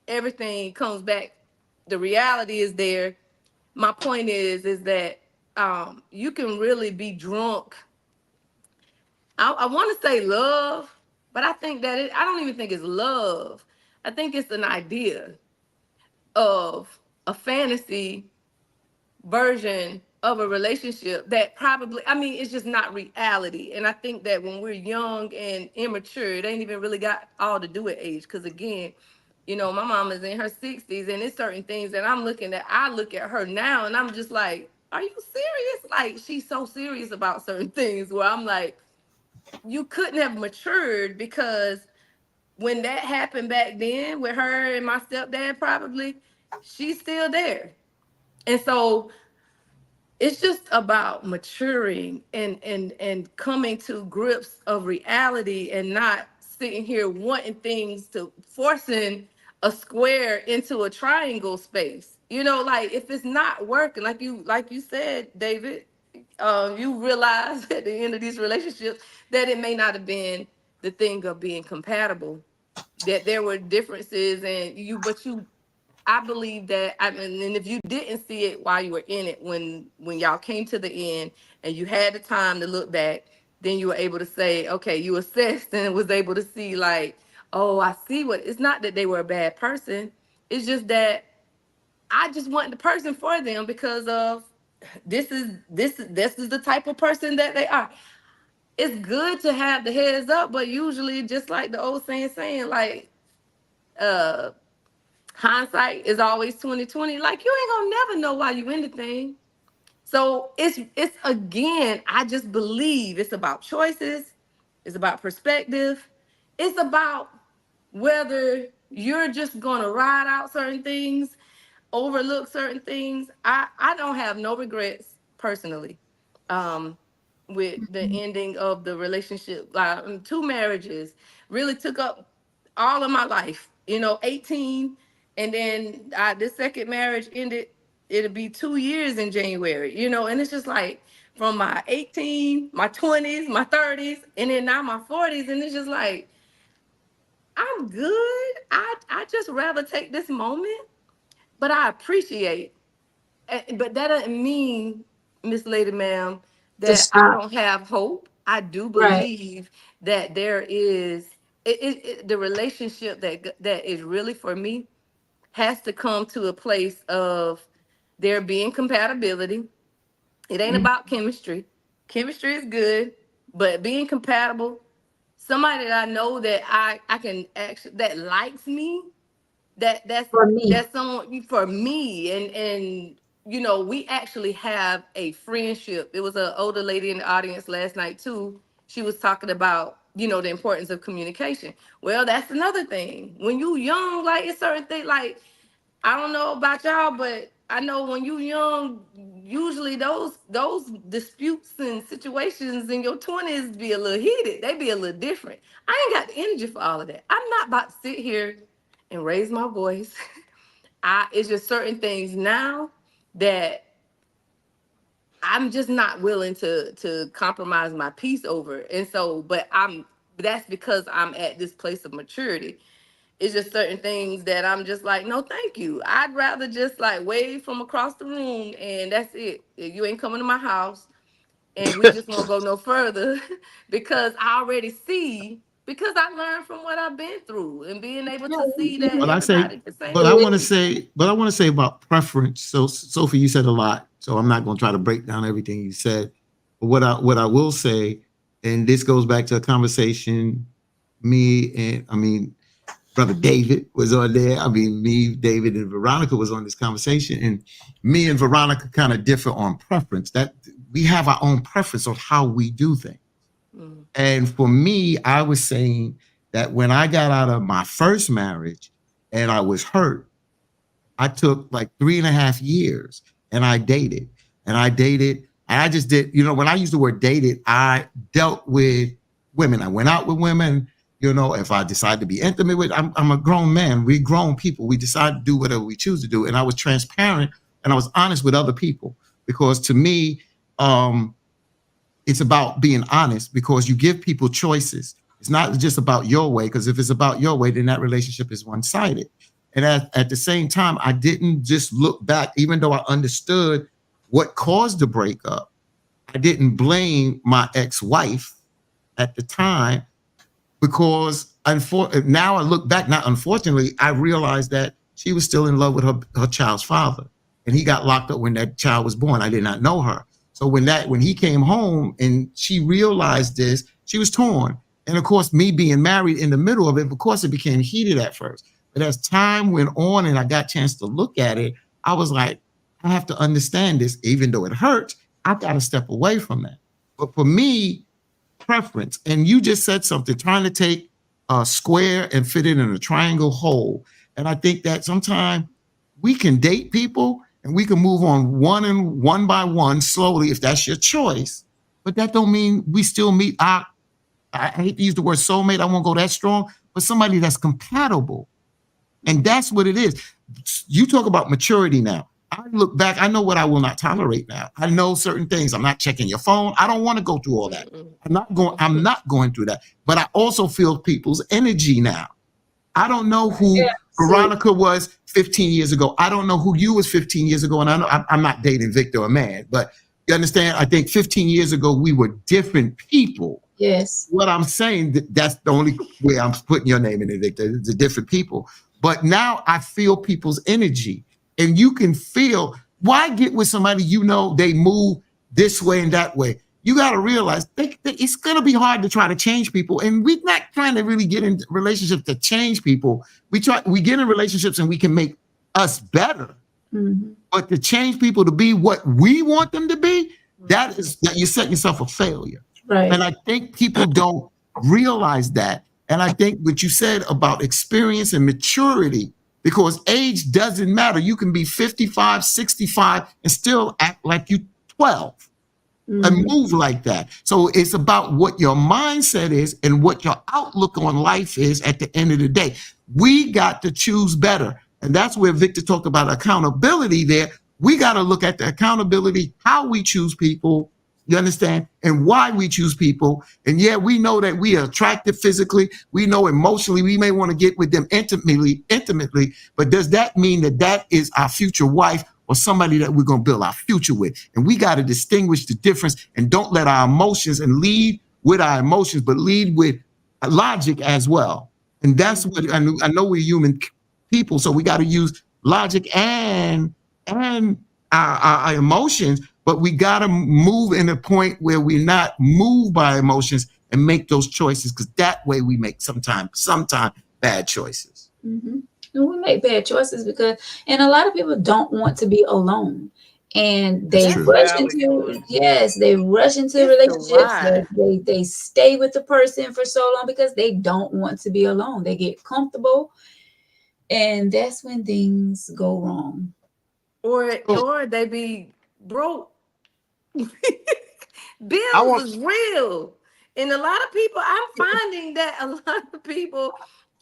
everything comes back. The reality is there. My point is that you can really be drunk. I want to say love, but I think that I don't even think it's love. I think it's an idea of a fantasy version of a relationship that probably, I mean, it's just not reality. And I think that when we're young and immature, it ain't even really got all to do with age. Because again, my mom is in her 60s, and it's certain things that I look at her now and I'm just like, are you serious? Like, she's so serious about certain things where I'm like, you couldn't have matured, because when that happened back then with her and my stepdad, probably, she's still there. And so it's just about maturing and coming to grips of reality, and not sitting here wanting things to forcing a square into a triangle space. Like, if it's not working, like you said, David, you realize at the end of these relationships that it may not have been the thing of being compatible, that there were differences, and but I believe that, I mean, and if you didn't see it while you were in it, when y'all came to the end and you had the time to look back, then you were able to say, okay, you assessed and was able to see, like, oh, I see what. It's not that they were a bad person. It's just that I just want the person for them because of this is the type of person that they are. It's good to have the heads up, but usually, just like the old saying, like, uh hindsight is always 2020. Like, you ain't gonna never know why you in the thing. So it's again, I just believe it's about choices, it's about perspective, it's about whether you're just gonna ride out certain things, overlook certain things. I don't have no regrets personally. Um, with the Mhm. ending of the relationship, two marriages really took up all of my life. 18, and then this second marriage ended. It'll be 2 years in January. And it's just like, from my 18, my 20s, my 30s, and then now my 40s, and it's just like, I'm good. I just rather take this moment, but I appreciate. But that doesn't mean, Miss Lady Ma'am, To that I stop. don't have hope. I do Right. believe that there is the relationship that is really for me has to come to a place of there being compatibility. It ain't Mhm. about chemistry. Chemistry is good, but being compatible, somebody that I know that I can actually, that likes me, that's For me. that's someone for me. And you know, we actually have a friendship. It was an older lady in the audience last night too. She was talking about, you know, the importance of communication. Well, that's another thing. When you young, like it's certain things, like I don't know about y'all, but I know when you young, usually those disputes and situations in your 20s be a little heated. They be a little different. I ain't got the energy for all of that. I'm not about to sit here and raise my voice. It's just certain things now that I'm just not willing to compromise my peace over. And so, but that's because I'm at this place of maturity. It's just certain things that I'm just like, no, thank you. I'd rather just like wave from across the room and that's it. You ain't coming to my house and we just won't go no further because I already see, because I learned from what I've been through and being able to see that But I say, everybody the same. but I want to say about preference. So Sophie, you said a lot, so I'm not going to try to break down everything you said. But what I will say, and this goes back to a conversation, Brother David was on there. Me, David, and Veronica was on this conversation, and me and Veronica kind of differ on preference. That we have our own preference on how we do things. Mm. And for me, I was saying that when I got out of my first marriage and I was hurt, I took like 3.5 years and I dated. And I just did, when I use the word dated, I dealt with women. I went out with women. If I decide to be intimate with, I'm a grown man. We're grown people. We decide to do whatever we choose to do. And I was transparent and I was honest with other people, because to me, it's about being honest, because you give people choices. It's not just about your way, because if it's about your way, then that relationship is one-sided. And at the same time, I didn't just look back, even though I understood what caused the breakup. I didn't blame my ex-wife at the time, because now I look back, not unfortunately, I realized that she was still in love with her child's father, and he got locked up when that child was born. I did not know her. So when he came home and she realized this, she was torn. And of course, me being married in the middle of it, of course, it became heated at first. But as time went on and I got a chance to look at it, I was like, I have to understand this. Even though it hurts, I got to step away from that. But for me, preference, and you just said something, trying to take a square and fit it in a triangle hole. And I think that sometimes we can date people and we can move on one by one slowly if that's your choice. But that don't mean we still meet I hate to use the word soulmate, I won't go that strong, but somebody that's compatible. And that's what it is. You talk about maturity now. I look back, I know what I will not tolerate now. I know certain things. I'm not checking your phone. I don't want to go through all that. I'm not going through that. But I also feel people's energy now. I don't know who Veronica was 15 years ago. I don't know who you was 15 years ago. And I know I'm not dating Victor or man, but you understand? I think 15 years ago, we were different people. Yes. What I'm saying, that's the only way I'm putting your name in it, Victor. It's a different people. But now I feel people's energy. And you can feel, why get with somebody they move this way and that way? You got to realize it's going to be hard to try to change people. And we're not trying to really get in relationships to change people. We get in relationships and we can make us better. Mm-hmm. But to change people to be what we want them to be, that you're setting yourself a failure. Right. And I think people don't realize that. And I think what you said about experience and maturity, because age doesn't matter. You can be 55, 65 and still act like you 12 and move like that. So it's about what your mindset is and what your outlook on life is at the end of the day. We got to choose better. And that's where Victor talked about accountability there. We got to look at the accountability, how we choose people, you understand, and why we choose people. And yeah, we know that we are attracted physically. We know emotionally we may want to get with them intimately. But does that mean that is our future wife or somebody that we're going to build our future with? And we got to distinguish the difference and don't let our emotions and lead with our emotions, but lead with logic as well. And that's what I know we're human people, so we got to use logic and our emotions. But we got to move in a point where we're not moved by emotions and make those choices, because that way we make sometimes bad choices. Mm-hmm. And we make bad choices because, and a lot of people don't want to be alone. And That's they That's true. rush valid, into, Tori. yes, they rush into It's the relationships. why. They stay with the person for so long because they don't want to be alone. They get comfortable, and that's when things go wrong. So Or they be broke. I Bills want. is real. And a lot of people, I'm finding that a lot of people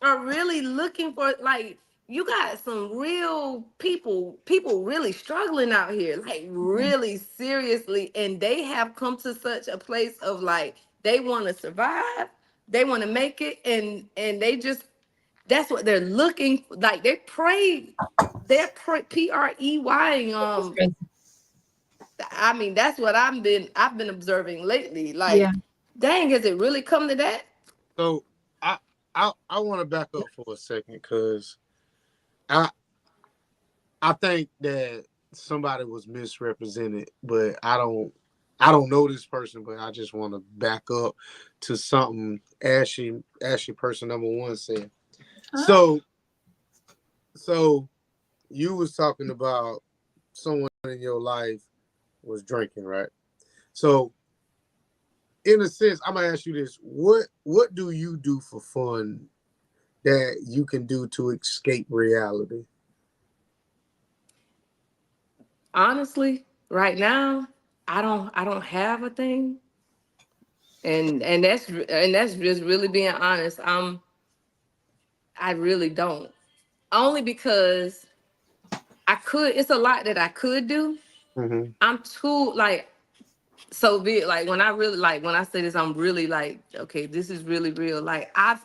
are really looking for, like, you got some real people really struggling out here, like really seriously. And they have come to such a place of like, they want to survive, they want to make it, and they just, that's what they're looking for. Like PREY. It's crazy. I mean, that's what I've been observing lately. Yeah. Like, dang, has it really come to that? So I I want to back up for a second because I I think that somebody was misrepresented, but I don't know this person, but I just want to back up to something Ashley person number one said. Huh? So so you was talking about someone in your life was drinking, right? So in a sense, I'm gonna ask you this: what do you do for fun that you can do to escape reality? Honestly, right now, I don't have a thing, and that's just really being honest. I really don't. Only because I could. It's a lot that I could do. Mm-hmm. I'm too like, so be it. Like, when I really, like, when I say this, I'm really like, okay, this is really real. Like, I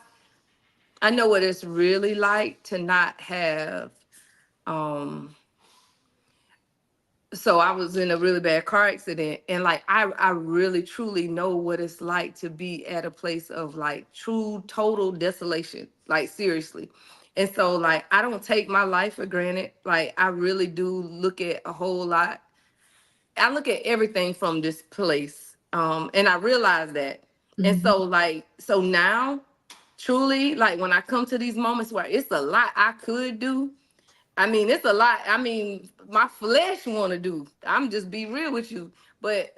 know what it's really like to not have. Um, so I was in a really bad car accident, and like, I really truly know what it's like to be at a place of like true total desolation, like, seriously. And so, like, I don't take my life for granted. Like, I really do look at a whole lot. I look at everything from this place, and I realize that. And Mhm. so, like, so now, truly, like, when I come to these moments where it's a lot I could do, I mean, it's a lot. I mean, my flesh want to do. I'm just be real with you. But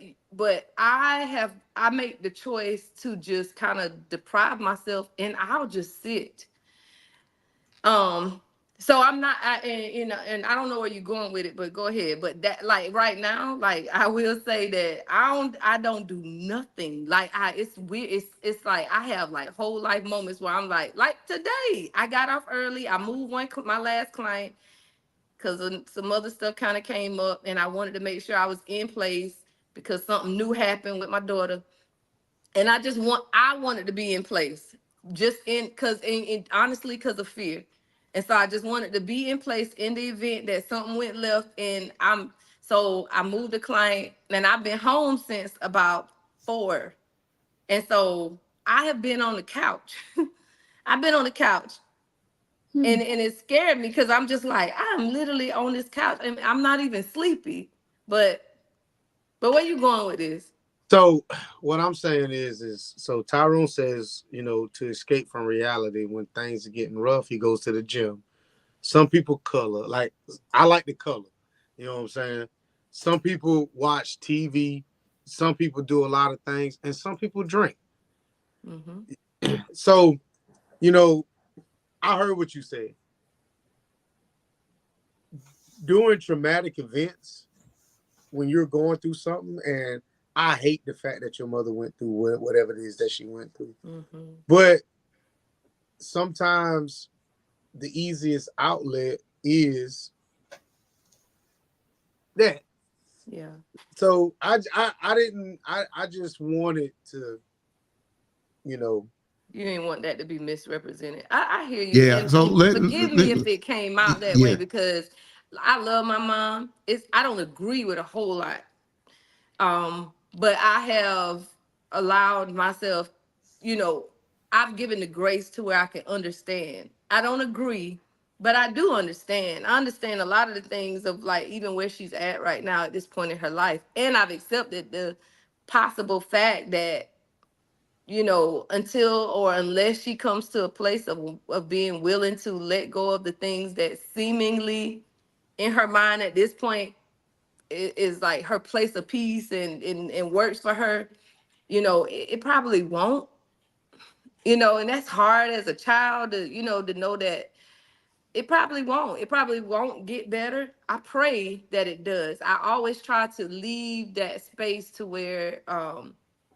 I make the choice to just kind of deprive myself, and I'll just sit. Um, so I'm not, and I don't know where you're going with it, but go ahead. But that, like, right now, like, I will say that I don't do nothing. Like, it's weird. It's like I have like whole life moments where I'm like today, I got off early. I moved my last client because some other stuff kind of came up, and I wanted to make sure I was in place because something new happened with my daughter, and I wanted to be in place, just honestly, because of fear. And so I just wanted to be in place in the event that something went left. And so I moved the client, and I've been home since about 4. And so I have been on the couch. I've been on the couch, Hmm. and it scared me because I'm just like, I'm literally on this couch and I'm not even sleepy. But where you going with this? So what I'm saying is so Tyrone says, to escape from reality when things are getting rough, he goes to the gym. Some people color. Like I like the color. You know what I'm saying? Some people watch TV, some people do a lot of things, and some people drink. Mm-hmm. So, you know, I heard what you said. During traumatic events, when you're going through something, and I hate the fact that your mother went through whatever it is that she went through. Mm-hmm. But sometimes the easiest outlet is that. Yeah. So I didn't I just wanted to, you know, You didn't want that to be misrepresented. I hear you. yeah. So And forgive me if it came out that way, yeah. because I love my mom. I don't agree with a whole lot. But I have allowed myself, you know, I've given the grace to where I can understand. I don't agree, but I do understand. I understand a lot of the things of, like, even where she's at right now at this point in her life. And I've accepted the possible fact that until or unless she comes to a place of being willing to let go of the things that seemingly in her mind at this point is like her place of peace and works for her, it probably won't, and that's hard as a child to know that it probably won't. It probably won't get better. I pray that it does. I always try to leave that space to where,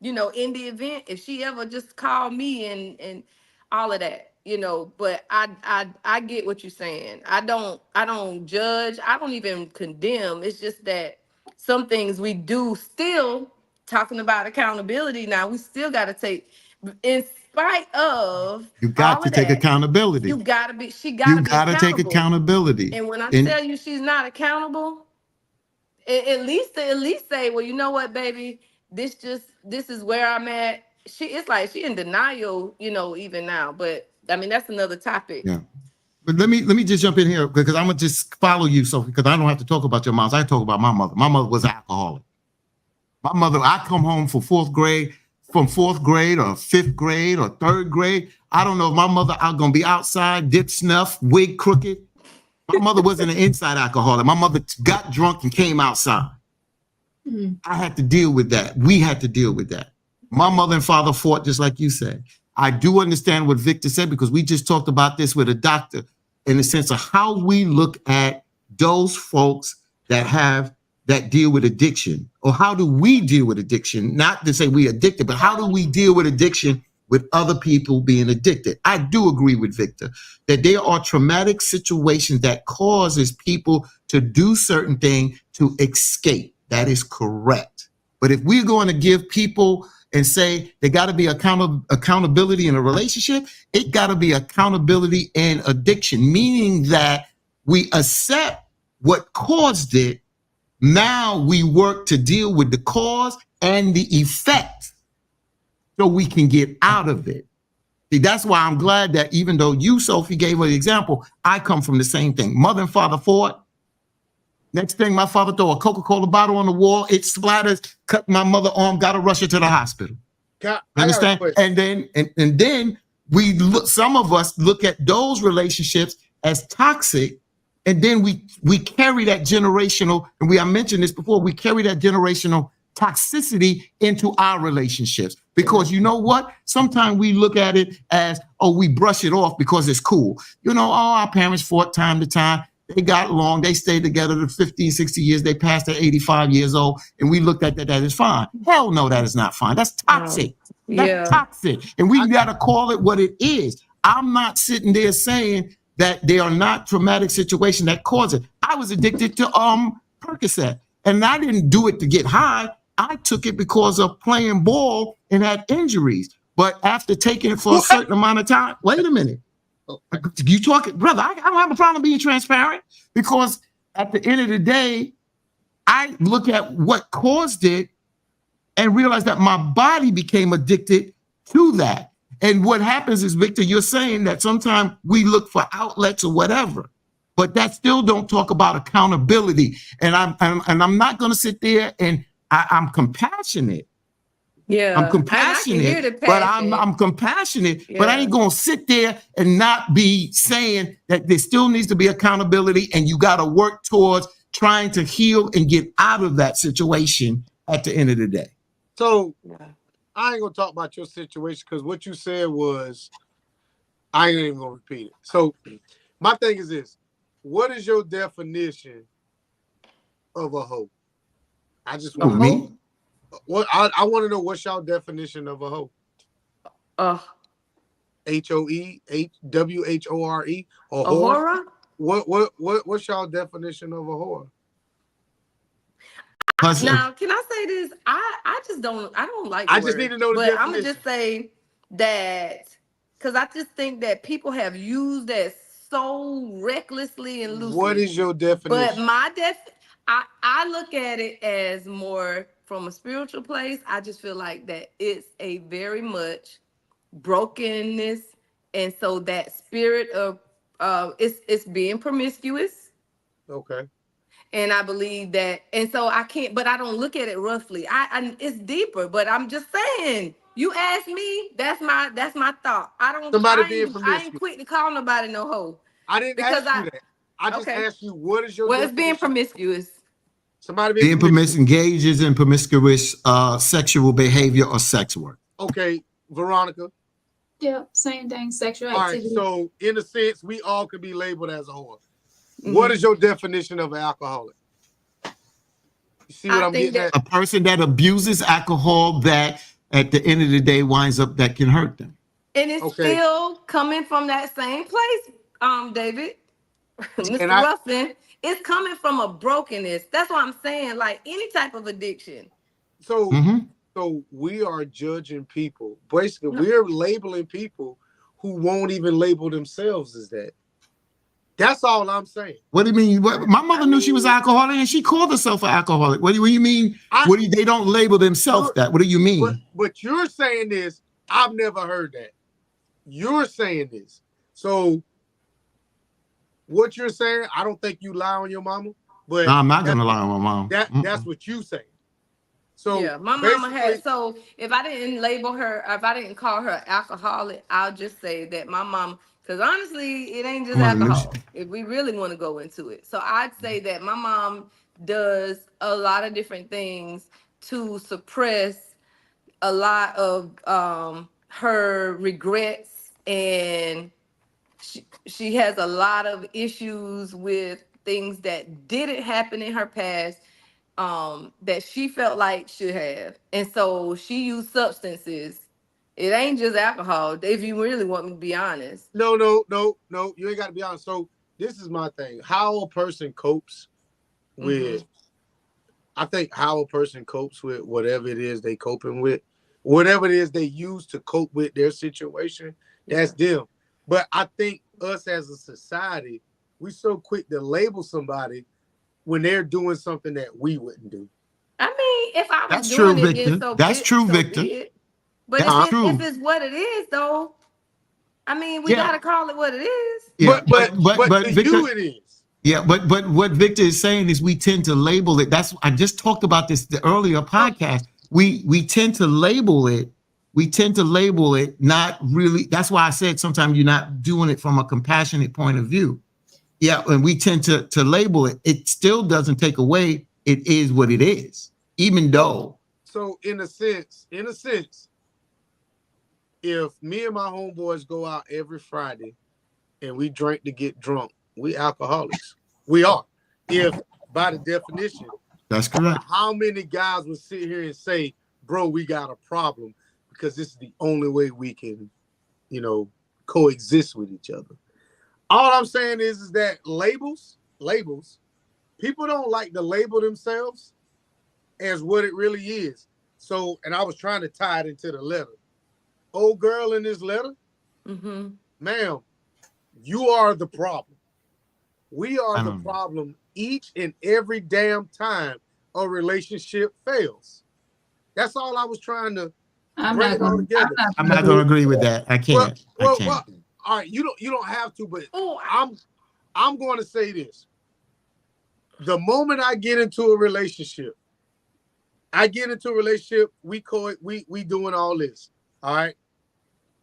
in the event, if she ever just called me and all of that, but I get what you're saying. I don't judge. I don't even condemn. It's just that some things we do still talking about accountability. Now we still got to take, in spite of You got all to of take that, accountability. she You gotta be got to take accountable. accountability. And when I And tell you she's not accountable, at least say, well, you know what, baby, this is where I'm at. It's like she in denial, even now. But I mean, that's another topic. yeah. But let me just jump in here because I'm gonna just follow you, so because I don't have to talk about your moms. I talk about my mother. My mother was an alcoholic. My mother, I come home from fourth grade or fifth grade or third grade. I don't know if my mother out gonna be outside, dip snuff, wig crooked. My mother wasn't an inside alcoholic. My mother got drunk and came outside. I had to deal with that. We had to deal with that. My mother and father fought just like you said. I do understand what Victor said because we just talked about this with a doctor in the sense of how we look at those folks that deal with addiction, or how do we deal with addiction? Not to say we addicted, but how do we deal with addiction with other people being addicted? I do agree with Victor that there are traumatic situations that causes people to do certain things to escape. That is correct. But if we're going to give people and say they got to be accountability in a relationship, it got to be accountability in addiction, meaning that we accept what caused it. Now we work to deal with the cause and the effect so we can get out of it. See, that's why I'm glad that even though you, Sophie, gave her the example, I come from the same thing. Mother and father fought. Next thing, my father threw a Coca-Cola bottle on the wall. It splatters, cut my mother's arm, got to rush her to the hospital. Understand? And then we look. Some of us look at those relationships as toxic, and then we carry that generational. And I mentioned this before. We carry that generational toxicity into our relationships because you know what? Sometimes we look at it as, oh, we brush it off because it's cool. Our parents fought time to time. They got along. They stayed together for 50, 60 years. They passed at 85 years old. And we looked at that as fine. Hell no, that is not fine. That's toxic. That's toxic. And we got to call it what it is. I'm not sitting there saying that they are not traumatic situations that cause it. I was addicted to Percocet. And I didn't do it to get high. I took it because of playing ball and had injuries. But after taking it for a certain amount of time, wait a minute. You talking, brother, I don't have a problem being transparent because at the end of the day, I look at what caused it and realize that my body became addicted to that. And what happens is, Victor, you're saying that sometimes we look for outlets or whatever, but that still don't talk about accountability. And I'm not going to sit there and I'm compassionate. Yeah, I'm compassionate, but I'm compassionate, but I ain't gonna sit there and not be saying that there still needs to be accountability, and you got to work towards trying to heal and get out of that situation at the end of the day. So I ain't gonna talk about your situation because what you said was, I ain't even gonna repeat it. So my thing is this: what is your definition of a hoe? I just want me. What I want to know, what's your definition of a hoe? HOE, WHORE, a whore? What's your definition of a whore? Now, can I say this? I don't like I just need to know the definition. I'm gonna just say that because I just think that people have used that so recklessly and loosely. What is your definition? But I look at it as more from a spiritual place. I just feel like that it's a very much brokenness, and so that spirit of it's being promiscuous. Okay. And I believe that, and so I can't, but I don't look at it roughly. I it's deeper, but I'm just saying, You ask me, that's my thought. Somebody being I promiscuous. ain't quick to call nobody no hoe. I didn't Because ask you that. I just okay. asked you, what is your Well, it's being definition? promiscuous. Somebody Being promiscuous, engages in promiscuous sexual behavior or sex work. Okay, Veronica. Yeah, same thing. Sexual All right, activity. so in a sense, we all could be labeled as a whore. What is your definition of an alcoholic? You see what I'm getting at? A person that abuses alcohol that at the end of the day winds up that can hurt them. And it's still coming from that same place, David. Mr. Ruffin, it's coming from a brokenness. That's what I'm saying. Like any type of addiction. So, so we are judging people. Basically, we're labeling people who won't even label themselves as that. That's all I'm saying. What do you mean? My mother knew she was alcoholic and she called herself an alcoholic. What do you mean? They don't label themselves that? What do you mean? But you're saying this. I've never heard that. You're saying this. So what you're saying, I don't think you lie on your mama. But no, I'm not gonna lie on my mom. That's what you say. So yeah, my mama had. So if I didn't label her, if I didn't call her alcoholic, I'll just say that my mom. Because honestly, it ain't just alcohol. If we really want to go into it, so I'd say that my mom does a lot of different things to suppress a lot of her regrets, and she has a lot of issues with things that didn't happen in her past. That she felt like should have. And so she used substances. It ain't just alcohol, if you really want me to be honest. No, you ain't got to be honest. So this is my thing. How a person copes with, I think how a person copes with whatever it is they coping with, whatever it is they use to cope with their situation, that's them. But I think us as a society, we so quick to label somebody when they're doing something that we wouldn't do. I mean, if I was that's doing true, it, Victor. so that's true, Victor. But if it's what it is, though, I mean, we gotta call it what it is. Yeah, but Victor, you it is. Yeah, but what Victor is saying is we tend to label it. That's I just talked about this the earlier podcast. We tend to label it. We tend to label it not really. That's why I said sometimes you're not doing it from a compassionate point of view. Yeah, and we tend to label it. It still doesn't take away. It is what it is, even though. So in a sense, if me and my homeboys go out every Friday and we drink to get drunk, we alcoholics. We are. If by the definition, that's correct. How many guys would sit here and say, "Bro, we got a problem because this is the only way we can, coexist with each other." All I'm saying is that labels, people don't like to label themselves as what it really is. So, and I was trying to tie it into the letter. Old girl in this letter, ma'am, you are the problem. We are the problem each and every damn time a relationship fails. That's all I was trying to bring it all together. I'm not going to agree with that. I can't. Well, all right, you don't have to, but I'm going to say this. The moment I get into a relationship, we doing all this. All right.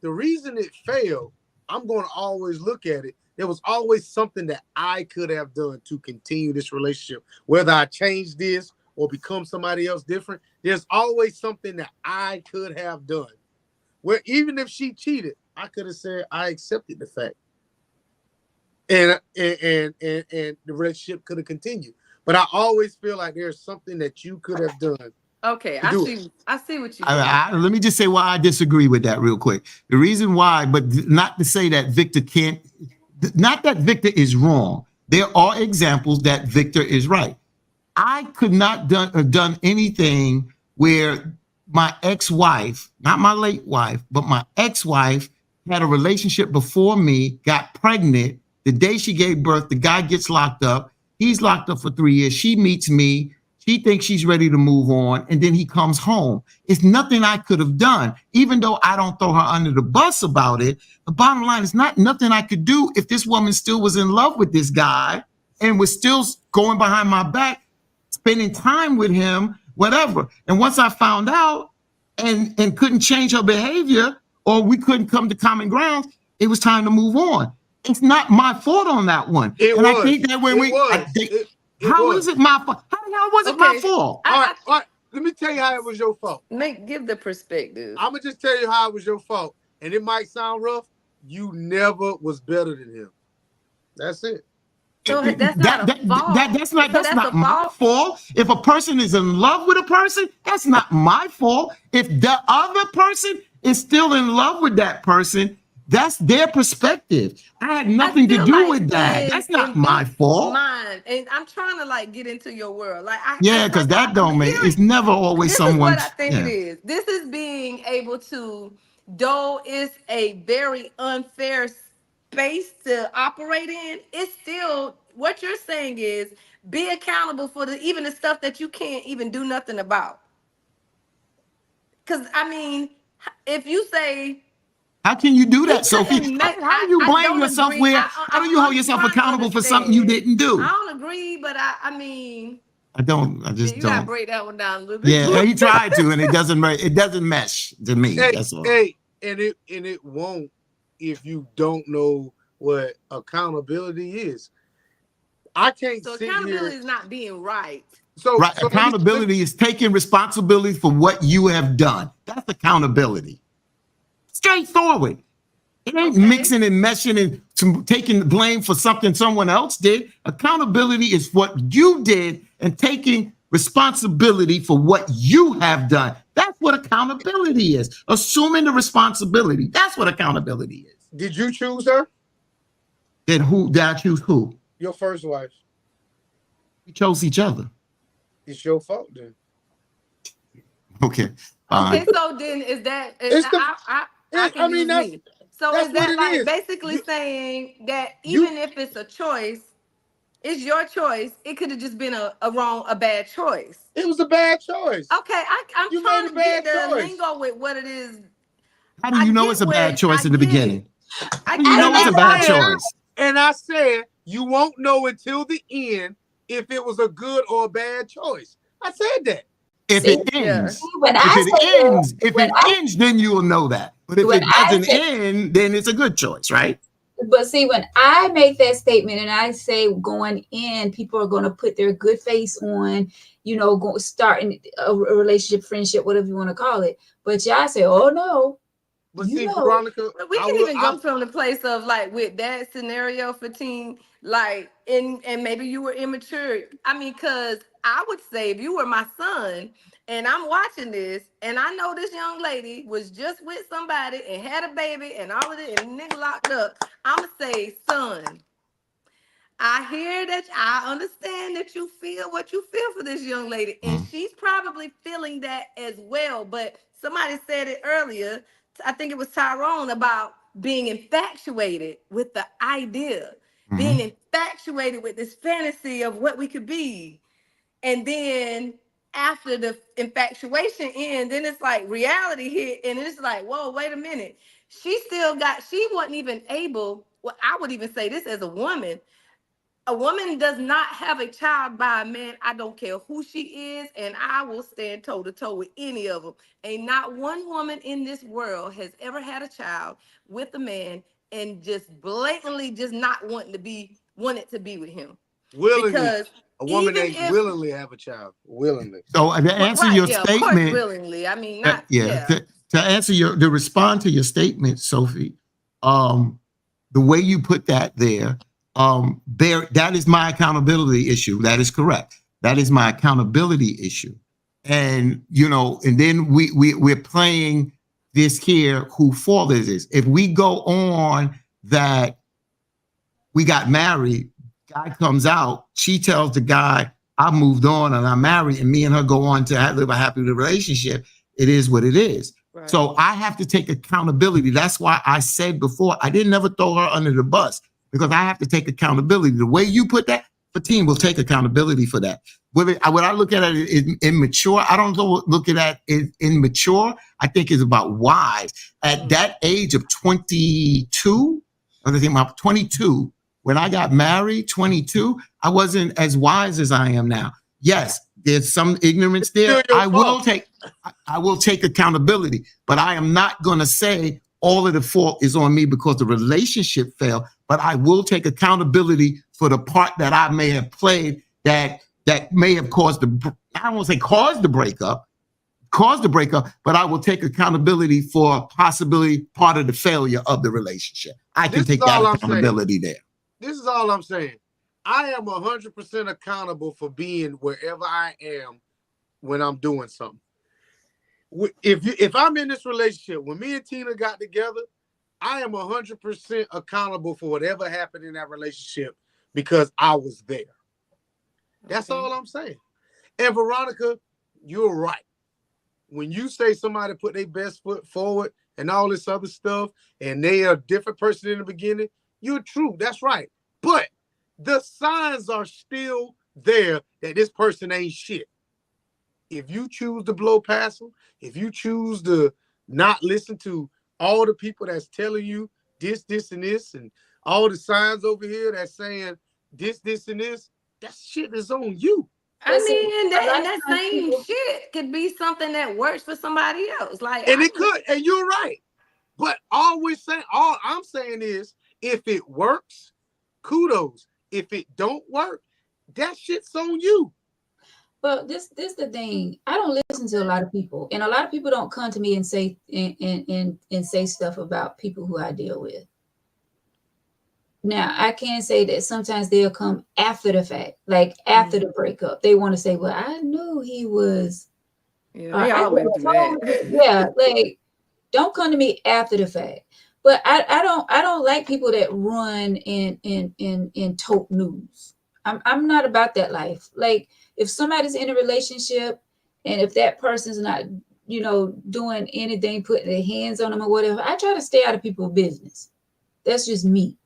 The reason it failed, I'm going to always look at it. There was always something that I could have done to continue this relationship, whether I change this or become somebody else different. There's always something that I could have done. Where even if she cheated, I could have said I accepted the fact, and the relationship could have continued. But I always feel like there's something that you could have done. Okay, I see what you mean. Let me just say why I disagree with that real quick. The reason why, but not to say that Victor can't, not that Victor is wrong. There are examples that Victor is right. I could not done anything where my ex-wife, not my late wife, but my ex-wife had a relationship before me, got pregnant. The day she gave birth, the guy gets locked up. He's locked up for 3 years. She meets me. She thinks she's ready to move on, and then he comes home. It's nothing I could have done, even though I don't throw her under the bus about it. The bottom line is nothing I could do if this woman still was in love with this guy and was still going behind my back, spending time with him, whatever. And once I found out, and couldn't change her behavior, or we couldn't come to common ground, it was time to move on. It's not my fault on that one. I think that when how is it my fault? How was it my fault? All right. Let me tell you how it was your fault. Give the perspective. I'm gonna just tell you how it was your fault, and it might sound rough. You never was better than him. That's it. So that's not a fault. That's not my fault. If a person is in love with a person, that's not my fault. If the other person is still in love with that person, that's their perspective. I had nothing to do with that. That's not my fault. Mine. And I'm trying to like get into your world. Like because that don't make it's never always someone. This is what I think it is. This is being able to, though it's a very unfair space to operate in, it's still what you're saying is be accountable for even the stuff that you can't even do nothing about. Because I mean, if you say, how can you do that, Sophie? How do you blame yourself how do you hold yourself accountable for something you didn't do? I don't agree, but I mean, I just you don't. Gotta break that one down a little bit. Yeah, he tried to, and it doesn't mesh to me. That's all. Hey, and it won't if you don't know what accountability is. I can't sit here. Accountability is not being right. So accountability is taking responsibility for what you have done. That's accountability. Straightforward. It ain't mixing and meshing and taking the blame for something someone else did. Accountability is what you did and taking responsibility for what you have done. That's what accountability is. Assuming the responsibility. That's what accountability is. Did you choose her? Did I choose who? Your first wife. We chose each other. It's your fault then. Okay. Okay, so then is that? I mean, so is that like basically saying that even if it's a choice, it's your choice. It could have just been a bad choice. It was a bad choice. Okay, I'm trying to get the lingo with what it is. How do you know it's a bad choice in the beginning? How do you know it's a bad choice? And I said you won't know until the end if it was a good or a bad choice. I said that. If it ends, then you will know that. But if it doesn't end, then it's a good choice, right? But see, when I make that statement and I say going in, people are going to put their good face on, starting a relationship, friendship, whatever you want to call it. But y'all say, oh no. But see, Veronica, we can even go from the place of like with that scenario for teen, like and maybe you were immature. I mean, because I would say if you were my son and I'm watching this and I know this young lady was just with somebody and had a baby and all of it and nigga locked up, I'ma say, son, I hear that, I understand that you feel what you feel for this young lady, and she's probably feeling that as well. But somebody said it earlier, I think it was Tyrone, about being infatuated with the idea, being infatuated with this fantasy of what we could be. And then after the infatuation ends, then it's like reality hit, and it's like, whoa, wait a minute. She wasn't even able, well, I would even say this as a woman does not have a child by a man. I don't care who she is, and I will stand toe to toe with any of them. Ain't not one woman in this world has ever had a child with a man and just blatantly just not wanted to be with him. Willingly. Because a woman ain't willingly have a child. Willingly. So to answer your statement, of course, willingly. I mean, not To answer to respond to your statement, Sophie, the way you put that there, that is my accountability issue. That is correct. That is my accountability issue. And, and then we're playing this here, who fault is this? If we go on that we got married, guy comes out, she tells the guy, I moved on and I'm married, and me and her go on to live a happy relationship. It is what it is. Right. So I have to take accountability. That's why I said before, I didn't ever throw her under the bus, because I have to take accountability. The way you put that, the team will take accountability for that. When I look at it as immature, I don't look at it immature. I think it's about wise. At that age of 22, I was thinking about 22, when I got married, 22, I wasn't as wise as I am now. Yes, there's some ignorance there. I will take accountability, but I am not going to say all of the fault is on me because the relationship failed. But I will take accountability for the part that I may have played that may have caused I don't want to say caused the breakup, but I will take accountability for possibly part of the failure of the relationship. I can take that accountability there. This is all I'm saying. I am 100% accountable for being wherever I am when I'm doing something. If I'm in this relationship, when me and Tina got together, I am 100% accountable for whatever happened in that relationship because I was there. That's all I'm saying. And Veronica, you're right. When you say somebody put their best foot forward and all this other stuff, and they are a different person in the beginning, you're true. That's right. But the signs are still there that this person ain't shit. If you choose to blow past them, if you choose to not listen to all the people that's telling you this, and this, and all the signs over here that's saying this, and this, that shit is on you. I mean, that same shit could be something that works for somebody else. And it could, and you're right. But all I'm saying is, if it works, kudos. If it don't work, that shit's on you. Well, this the thing. I don't listen to a lot of people, and a lot of people don't come to me and say and say stuff about people who I deal with. Now, I can say that sometimes they'll come after the fact, like after the breakup. They want to say, "Well, I knew he was." Yeah, they always do that. Yeah, like don't come to me after the fact. But I don't like people that run in tote news. I'm not about that life. Like if somebody's in a relationship and if that person's not, doing anything, putting their hands on them or whatever, I try to stay out of people's business. That's just me.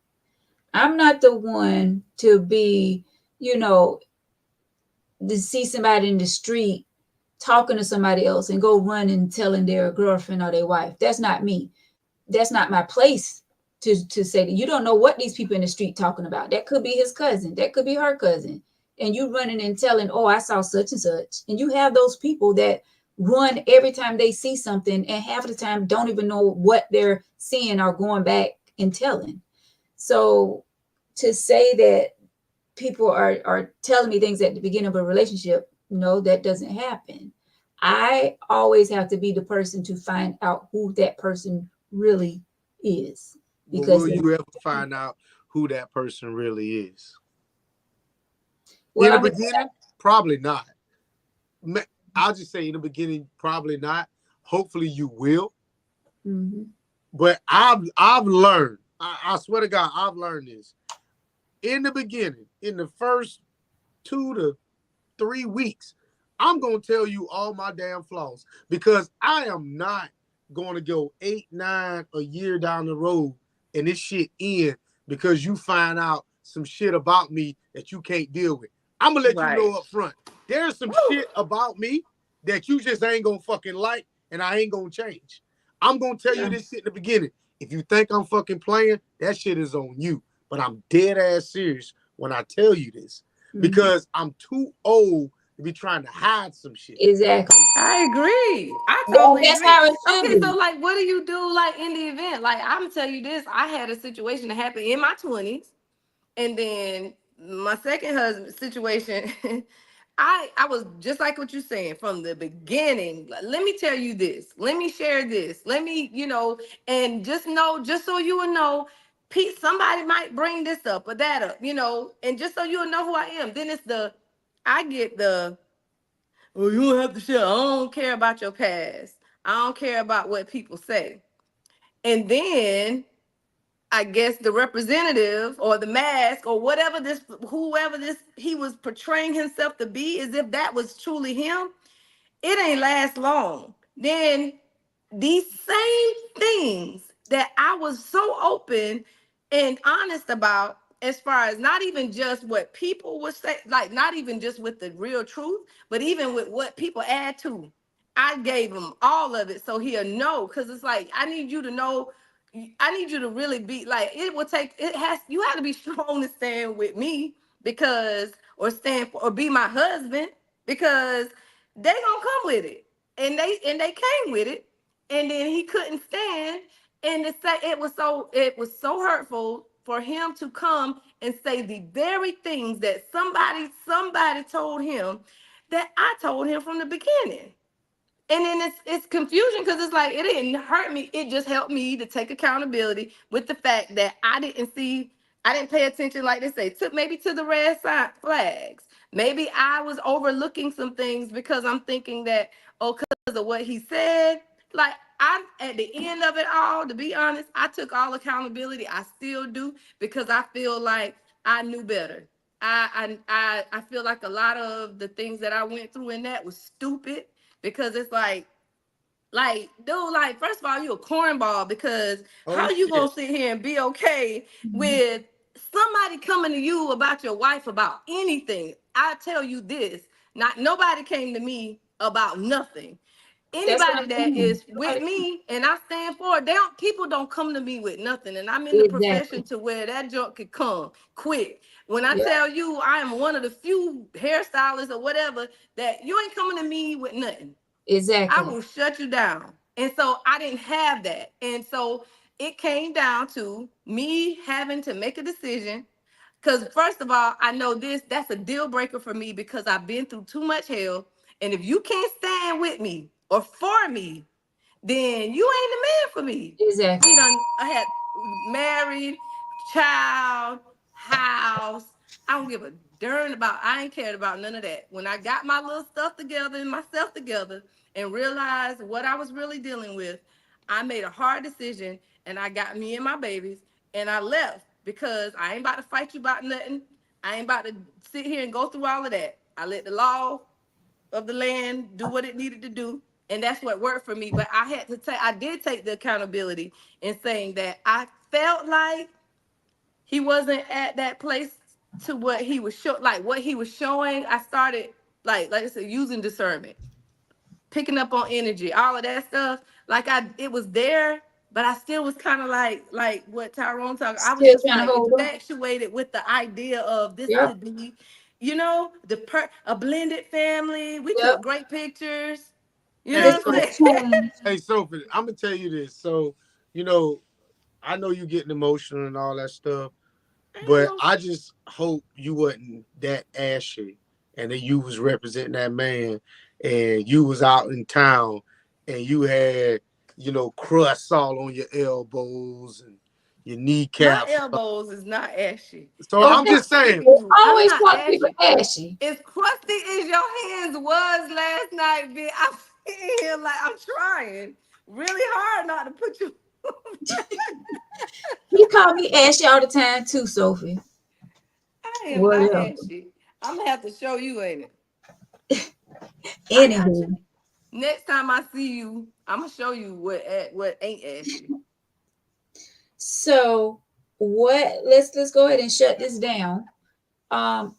I'm not the one to be, to see somebody in the street talking to somebody else and go running telling their girlfriend or their wife. That's not me. That's not my place to say that. You don't know what these people in the street talking about. That could be his cousin. That could be her cousin. And you running and telling, oh, I saw such and such. And you have those people that run every time they see something and half of the time don't even know what they're seeing or going back and telling. So to say that people are telling me things at the beginning of a relationship, no, that doesn't happen. I always have to be the person to find out who that person really is. Because will you ever find out who that person really is? Well, in the beginning, probably not. I'll just say in the beginning, probably not. Hopefully you will. Mm-hmm. But I've learned, I swear to God, I've learned this. In the beginning, in the first 2 to 3 weeks, I'm going to tell you all my damn flaws because I am not going to go 8, 9 a year down the road and this shit end because you find out some shit about me that you can't deal with. I'm going to let you know up front. There's some shit about me that you just ain't going to fucking like and I ain't going to change. I'm going to tell you this shit in the beginning. If you think I'm fucking playing, that shit is on you. But I'm dead ass serious when I tell you this because I'm too old to be trying to hide some shit. Exactly. I agree. I totally that's agree. how it should Okay, be. so like, what do you do like in the event? Like, I'm gonna tell you this. I had a situation that happened in my 20s, and then my second husband situation. I was just like what you're saying from the beginning. Let me tell you this. Let me share this. Let me, and just know, just so you will know, Pete, somebody might bring this up or that up, and just so you'll know who I am. Then I get the, oh, you don't have to share. I don't care about your past. I don't care about what people say. And then I guess the representative or the mask or whoever he was portraying himself to be, as if that was truly him, it ain't last long. Then these same things that I was so open and honest about, as far as not even just what people would say, like not even just with the real truth, but even with what people add to, I gave him all of it so he'll know. Because it's like, I need you to know, I need you to really be like, you have to be strong to stand with me or stand for, or be my husband, because they gonna come with it, and they came with it, and then he couldn't stand, and to say it was so hurtful for him to come and say the very things that somebody told him that I told him from the beginning. And then it's confusion because it's like it didn't hurt me. It just helped me to take accountability with the fact that I didn't pay attention, like they say, maybe to the red flags. Maybe I was overlooking some things because I'm thinking that, oh, because of what he said. Like I, at the end of it all, to be honest, I took all accountability. I still do because I feel like I knew better. I feel like a lot of the things that I went through in that was stupid because it's like, dude, like, first of all, you a cornball because Oh how you shit. gonna sit here and be okay with somebody coming to you about your wife about anything? I tell you this, not nobody came to me about nothing. That's what Anybody I'm that saying. is with me and I stand for it, people don't come to me with nothing. And I'm in the Exactly. profession to where that junk could come quick. When I Yeah. tell you I am one of the few hairstylists or whatever that you ain't coming to me with nothing. I Exactly. will shut you down. And so I didn't have that. And so it came down to me having to make a decision. Because first of all, I know that's a deal breaker for me because I've been through too much hell. And if you can't stand with me or for me, then you ain't the man for me. Exactly. I had married, child, house. I don't give a darn I ain't cared about none of that. When I got my little stuff together and myself together and realized what I was really dealing with, I made a hard decision and I got me and my babies and I left because I ain't about to fight you about nothing. I ain't about to sit here and go through all of that. I let the law of the land do what it needed to do, and that's what worked for me. But I did take the accountability in saying that I felt like he wasn't at that place to what he was what he was showing. I started like I said, using discernment, picking up on energy, all of that stuff. It was there, but I still was kind of like what Tyrone talking. I was Still just trying to like hold on. infatuated with the idea of this Yep. could be, a blended family. We Yep. took great pictures. You Hey, know This what I'm gonna so saying? change. hey, Sophie, I'm gonna tell you this. So, you know, I know you getting emotional and all that stuff, Ain't but no I just hope you wasn't that ashy and that you was representing that man and you was out in town and you had, crusts all on your elbows and your My kneecaps. elbows is not ashy. So I'm I'm Okay. not just saying, kidding you. I'm Always not call people ashy. ashy. As crusty as your hands was last night, bitch, I'm sitting here like I'm trying really hard not to put you. You call me ashy all the time too, Sophie. I am not Whatever. ashy. I'm gonna have to show you, ain't it? I got you. Anywho. Next time I see you, I'm gonna show you what ain't ashy. So what let's go ahead and shut this down.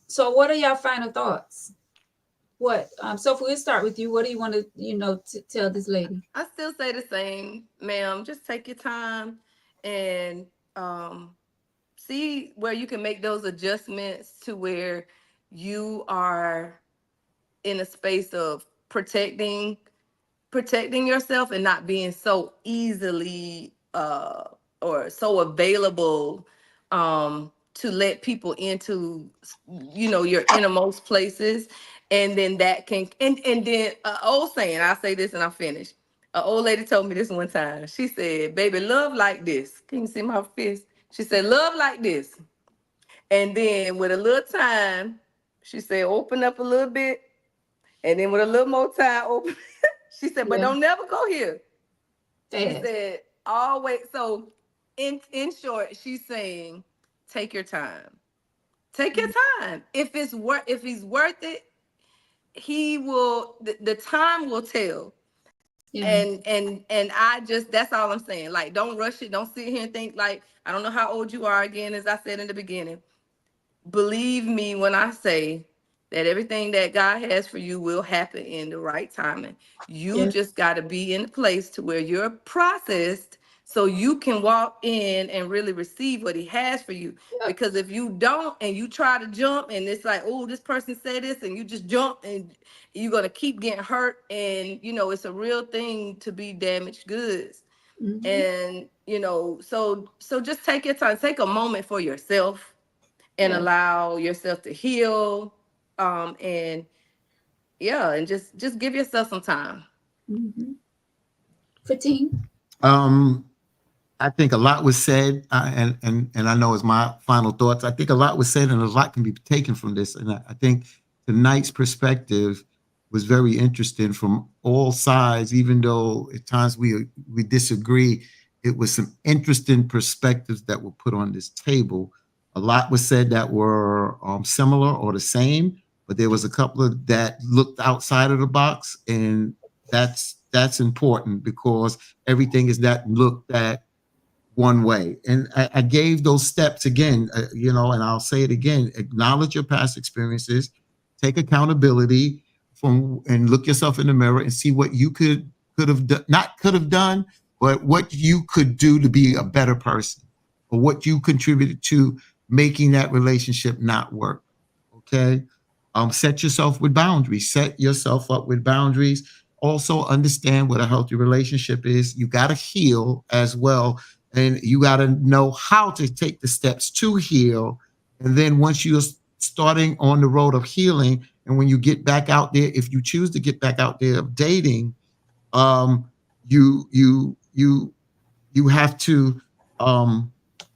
So what are y'all final thoughts? What Sophie, we'll start with you. What do you want to, tell this lady? I still say the same, ma'am. Just take your time and see where you can make those adjustments to where you are in a space of protecting yourself and not being so easily or so available to let people into your innermost places. And then that can and then old saying, I'll say this and I'll finish. An old lady told me this one time. She said, baby, love like this. Can you see my fist? She said, love like this. And then with a little time, she said, open up a little bit. And then with a little more time, open. She said, but Yeah, don't never go here. She fast. said, always. So in short, she's saying, take your time. Take your time. If he's worth it, he will the time will tell. Yeah. And that's all I'm saying. Like, don't rush it. Don't sit here and think like, I don't know how old you are again, as I said in the beginning. Believe me when I say that everything that God has for you will happen in the right timing. You Yeah. just got to be in a place to where you're processed so you can walk in and really receive what he has for you. Yep. Because if you don't and you try to jump and it's like, oh, this person said this, and you just jump and you're gonna keep getting hurt, and it's a real thing to be damaged goods. Mhm. And so just take your time, take a moment for yourself and Yeah. allow yourself to heal. And just give yourself some time. Mhm. Fatine? I think a lot was said, and I know it's my final thoughts. I think a lot was said, and a lot can be taken from this. And I think tonight's perspective was very interesting from all sides, even though at times we disagree. It was some interesting perspectives that were put on this table. A lot was said that were similar or the same, but there was a couple of that looked outside of the box, and that's important because everything is that looked at one way. And I gave those steps again, and I'll say it again: acknowledge your past experiences, take accountability and look yourself in the mirror and see what you could have done, not could have done, but what you could do to be a better person, or what you contributed to making that relationship not work. Okay. Set yourself with boundaries. Set yourself up with boundaries. Also understand what a healthy relationship is. You got to heal as well. And you got to know how to take the steps to heal. And then once you're starting on the road of healing, and when you get back out there, if you choose to get back out there of dating, you have to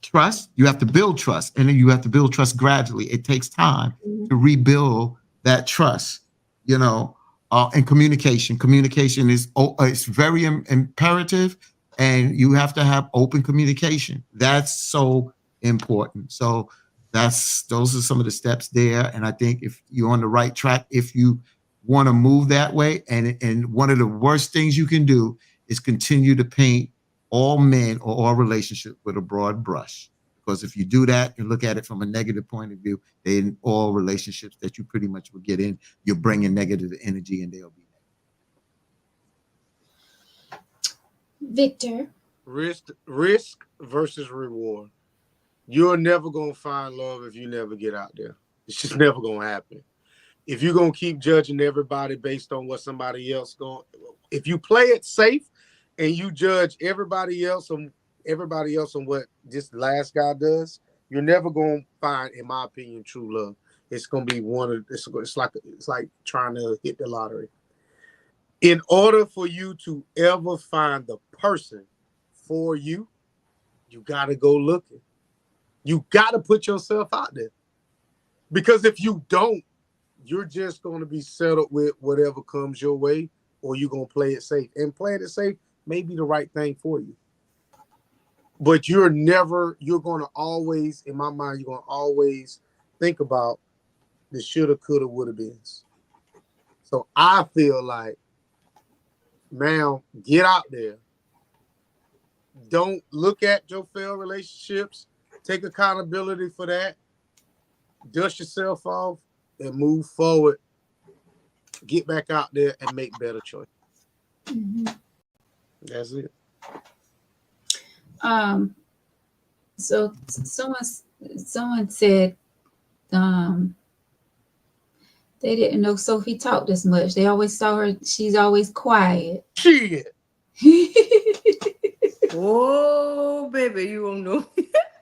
trust. You have to build trust, and then you have to build trust gradually. It takes time to rebuild that trust. And communication. Communication is it's very imperative, and you have to have open communication. That's so important. So those are some of the steps there. And I think if you're on the right track, if you want to move that way, and one of the worst things you can do is continue to paint all men or all relationships with a broad brush. Because if you do that and look at it from a negative point of view, then all relationships that you pretty much will get in, you're bringing negative energy, and they'll be Victor? Risk versus reward. You're never gonna find love if you never get out there. It's just never gonna happen. If you're gonna keep judging everybody based on what somebody else going, if you play it safe and you judge everybody else on what this last guy does, you're never gonna find, in my opinion, true love. It's gonna be it's like trying to hit the lottery. In order for you to ever find the person for you, you gotta go looking. You gotta put yourself out there. Because if you don't, you're just gonna be settled with whatever comes your way, or you're gonna play it safe. And playing it safe may be the right thing for you. But you're gonna always, in my mind, you're gonna always think about the shoulda, coulda, woulda beens. So I feel like, man, get out there. Don't look at your failed relationships. Take accountability for that. Dust yourself off and move forward. Get back out there and make better choices. Mm-hmm. That's it. So someone said they didn't know Sophie talked this much. They always saw her, she's always quiet. Shit. Oh, baby, you don't know.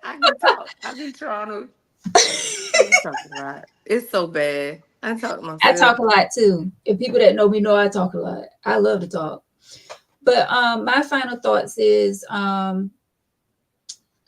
I can talk. I've been trying to. I talk a lot. It's so bad. I talk to myself. I talk a lot too. If people that know me know I talk a lot. I love to talk. But my final thoughts is I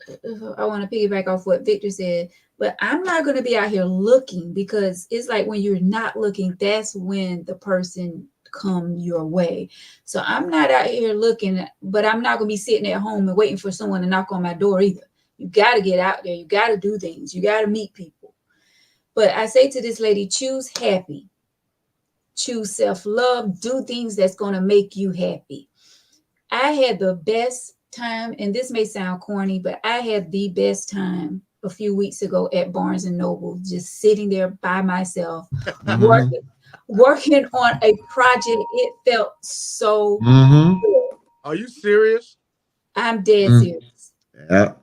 want to piggyback off what Victor said, but I'm not going to be out here looking, because it's like when you're not looking, that's when the person come your way. So I'm not out here looking, but I'm not going to be sitting at home and waiting for someone to knock on my door either. You got to get out there. You got to do things. You got to meet people. But I say to this lady, choose happy, choose self-love, do things that's going to make you happy. I had the best time, and this may sound corny, but I had the best time a few weeks ago at Barnes and Noble, just sitting there by myself, working on a project. It felt so good. Are you serious? I'm dead Mm. serious. Yeah.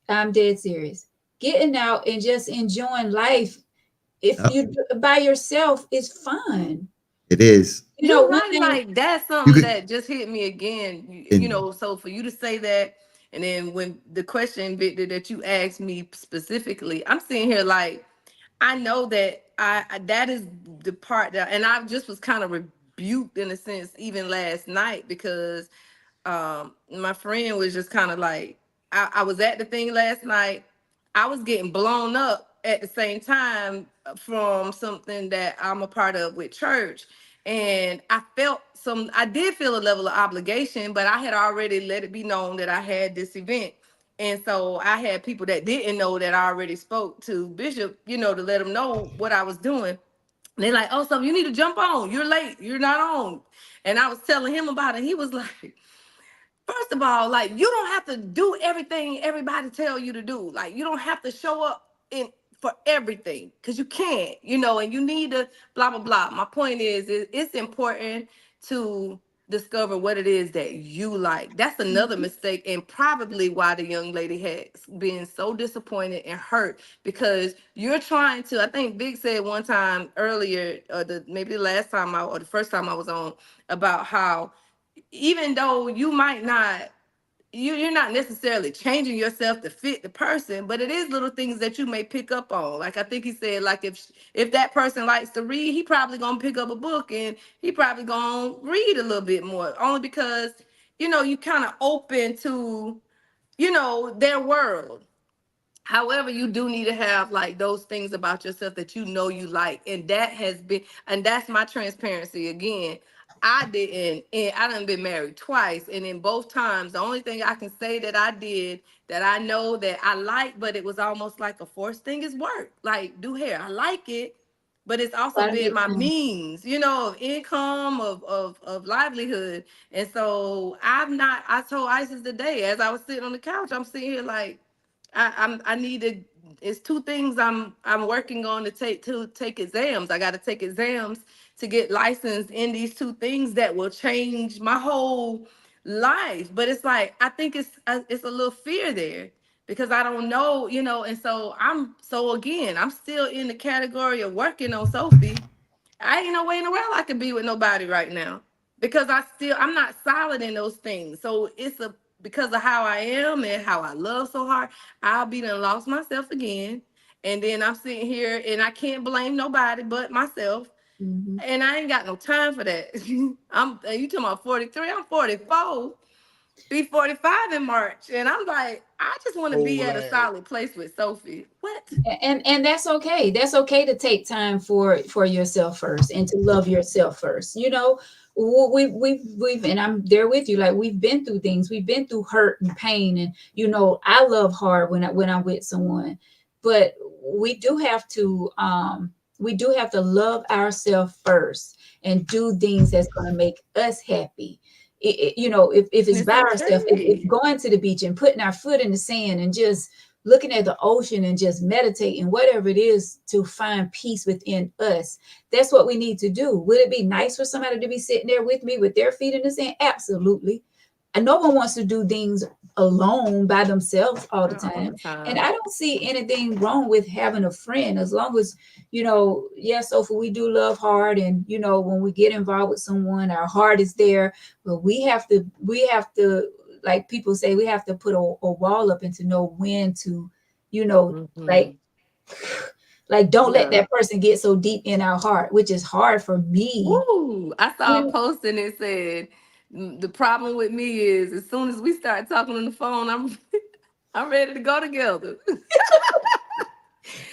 I'm dead serious. Getting out and just enjoying life. If Yeah. you by yourself is fun. It is. You know, You're one right. thing. Like that's You something could. that just hit me again. And So for you to say that, and then when the question, Victor, that you asked me specifically, I'm sitting here like I know that that is the part that, and I just was kind of rebuked in a sense even last night because my friend was just kind of like, I was at the thing last night. I was getting blown up at the same time from something that I'm a part of with church. And I did feel a level of obligation, but I had already let it be known that I had this event. And so I had people that didn't know that I already spoke to Bishop, to let them know what I was doing. And they're like, oh, so you need to jump on. You're late. You're not on. And I was telling him about it. He was like, first of all, like you don't have to do everything everybody tell you to do. Like you don't have to show up in for everything because you can't, and you need to blah blah blah. My point is, it's important to discover what it is that you like. That's another mistake, and probably why the young lady has been so disappointed and hurt because you're trying to. I think Big said one time earlier, or maybe the last time or the first time I was on about how even though you might not you're not necessarily changing yourself to fit the person, but it is little things that you may pick up on. Like I think he said, like if that person likes to read, he probably gonna pick up a book and he probably gonna read a little bit more, only because you kind of open to their world. However, you do need to have like those things about yourself that you like. And that's my transparency again. I done been married twice. And in both times, the only thing I can say that I did that I know that I like, but it was almost like a forced thing is work. Like do hair. I like it, but it's also Gotta been make my time. means, of income, of livelihood. And so I told Isis today, as I was sitting on the couch, I'm sitting here like, I need to. It's two things I'm working on to take exams. I got to take exams to get licensed in these two things that will change my whole life. But it's like I think it's a little fear there because I don't know, And so again, I'm still in the category of working on Sophie. I ain't no way in the world I could be with nobody right now because I'm not solid in those things. So because of how I am and how I love so hard, I'll be done lost myself again. And then I'm sitting here and I can't blame nobody but myself. Mm-hmm. And I ain't got no time for that. You talking about 43, I'm 44, be 45 in March. And I'm like, I just want to be Whole at a ass. solid place with Sophie. What? And that's okay. That's okay to take time for yourself first and to love yourself first. We've and I'm there with you. Like we've been through things. We've been through hurt and pain, and I love hard when I'm with someone, but we do have to love ourselves first and do things that's going to make us happy. If And it's it's by ourselves, if okay. going to the beach and putting our foot in the sand and just looking at the ocean and just meditating, whatever it is to find peace within us. That's what we need to do. Would it be nice for somebody to be sitting there with me with their feet in the sand? Absolutely. And no one wants to do things alone by themselves all the Not all time. the And time. I don't see anything wrong with having a friend as long as, yes, Sophie, we do love hard. And, when we get involved with someone, our heart is there. But we have to, like people say, we have to put a wall up and to know when to, you know, like Hmm. don't let Yeah. that person get so deep in our heart, which is hard for me. Woo! I saw a You post and it said, The problem with me is as soon as we start talking on the phone, I'm I'm ready to go together."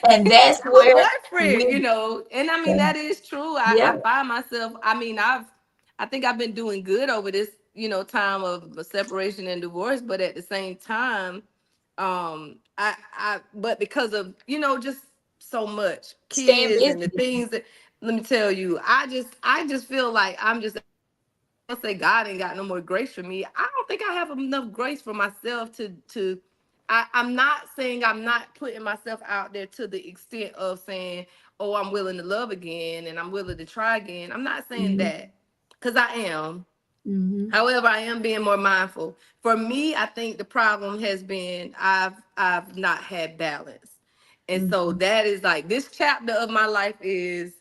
and that's I'm a where we boyfriend, and I mean that is true. yeah, I find myself. I mean, I think I've been doing good over this, time of separation and divorce. But at the same time, but because of just so much staying kids and the busy. things that. Let me tell you, I just feel like I'm just say God ain't got no more grace for me. I don't think I have enough grace for myself to I'm not saying I'm not putting myself out there to the extent of saying, oh, I'm willing to love again and I'm willing to try again. I'm not saying Mhm, that because I am. Mhm. However, I am being more mindful. For me, I think the problem has been I've not had balance. And so that is like this chapter of my life is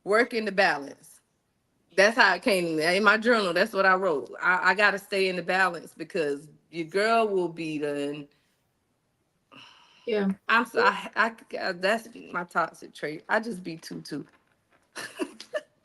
working the balance. That's how it came in my journal. That's what I wrote. I got to stay in the balance because your girl will be done. Yeah. I'm so that's my toxic trait. I just be too.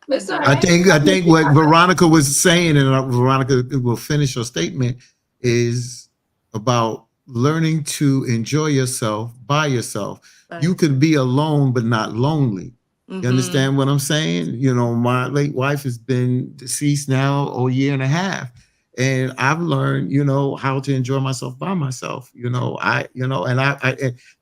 It's all I right. think what Veronica was saying, and Veronica will finish her statement, is about learning to enjoy yourself by yourself. You could be alone but not lonely. You understand what I'm saying? You know, my late wife has been deceased now a year and a half. And I've learned, you know, how to enjoy myself by myself. You know, and I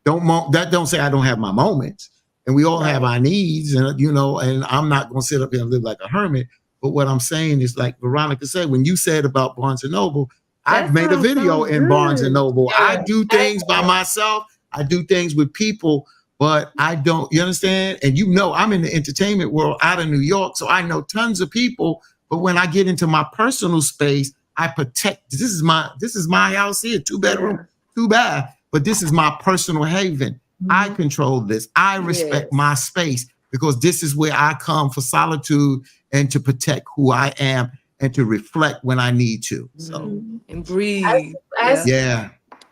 don't say I don't have my moments. And we all have our needs, and you know, and I'm not gonna sit up here and live like a hermit. But what I'm saying is, like Veronica said, when you said about Barnes and Noble, I've made a video in Barnes and Noble. I do things by myself, I do things with people, but I don't, you understand? And you know, I'm in the entertainment world out of New York, so I know tons of people. But when I get into my personal space, I protect. This is my house here, 2-bedroom, 2 bath. But this is my personal haven. I control this. I respect my space because this is where I come for solitude and to protect who I am and to reflect when I need to. So and breathe.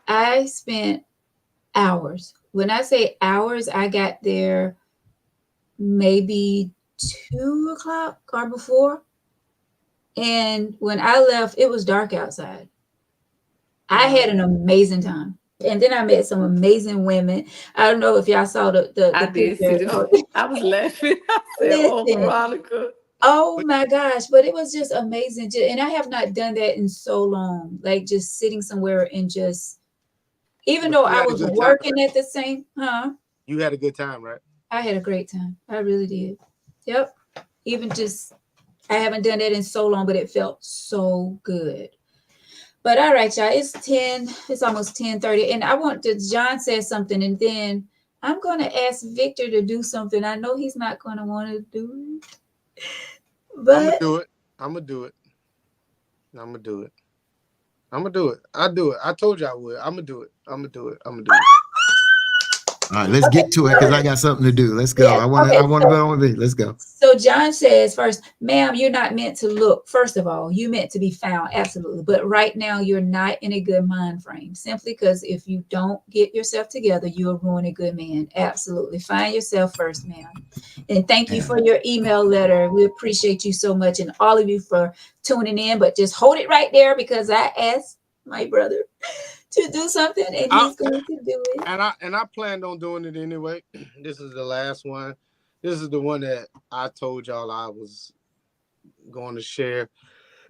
I spent hours. When I say hours, I got there maybe 2 o'clock or before. And when I left, it was dark outside. I had an amazing time. And then I met some amazing women. I don't know if y'all saw the I did see picture. I was laughing. I said, "Oh, Veronica." Oh my gosh, but it was just amazing. And I have not done that in so long. Like just sitting somewhere and just, even though I was working at the same, You had a good time, right? I had a great time. I really did. Yep. Even just, I haven't done that in so long, but it felt so good. But all right, y'all, it's almost 10:30. And I want to, John said something, and then I'm going to ask Victor to do something. I know he's not going to want to do it. But I'm going to do it. I'm going to do it. I'm going to do it. I'm going to do it. I'll do it. I told you I would. I'm going to do it. I'm going to do it. I'm going to do it. All right, let's get to it because I got something to do. Let's go. Yes. I want to go on with it. Let's go. So John says first, ma'am, you're not meant to look. First of all, you meant to be found. Absolutely. But right now you're not in a good mind frame simply because if you don't get yourself together, you'll ruin a good man. Absolutely. Find yourself first, ma'am. And thank you for your email letter. We appreciate you so much and all of you for tuning in, but just hold it right there because I asked my brother to do something and he's going to do it. And I planned on doing it anyway. This is the last one. This is the one that I told y'all I was going to share.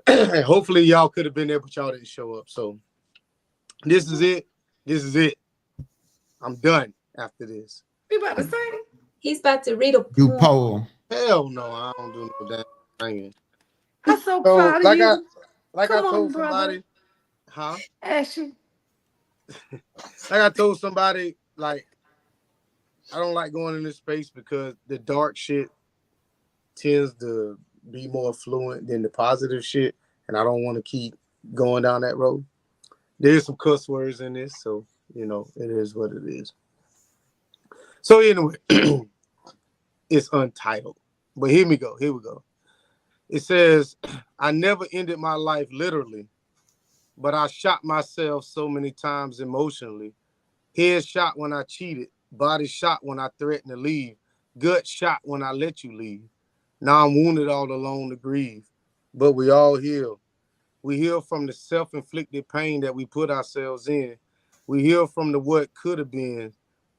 And hopefully y'all could have been there, but y'all didn't show up. So this is it. This is it. I'm done after this. You about to sing? He's about to read a poem. Hell no, I don't do no damn singing. I'm so proud of you. I told somebody, Ashley. Like I told somebody, like, I don't like going in this space because the dark shit tends to be more fluent than the positive shit, and I don't want to keep going down that road. There's some cuss words in this, so, you know, it is what it is. So anyway, it's untitled, but here we go. It says, I never ended my life literally, but I shot myself so many times emotionally. Head shot when I cheated, body shot when I threatened to leave, gut shot when I let you leave. Now I'm wounded all alone to grieve, but we all heal. We heal from the self-inflicted pain that we put ourselves in. We heal from the what could have been,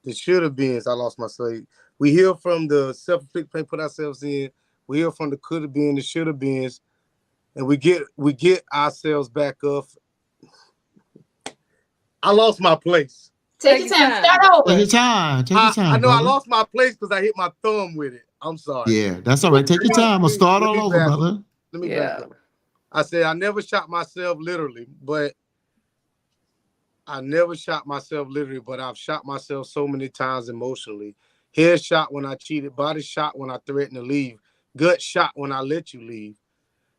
the should have been. I lost my slate. We heal from the self-inflicted pain put ourselves in. We heal from the could have been, the should have been, and we get ourselves back up. I lost my place. Take your time. Start over. Take your time. I know brother. I lost my place because I hit my thumb with it. I'm sorry. Yeah, that's all right. Take your time. I'll start all over, brother. Let me back up. I said I never shot myself literally, but I've shot myself so many times emotionally. Head shot when I cheated, body shot when I threatened to leave, gut shot when I let you leave.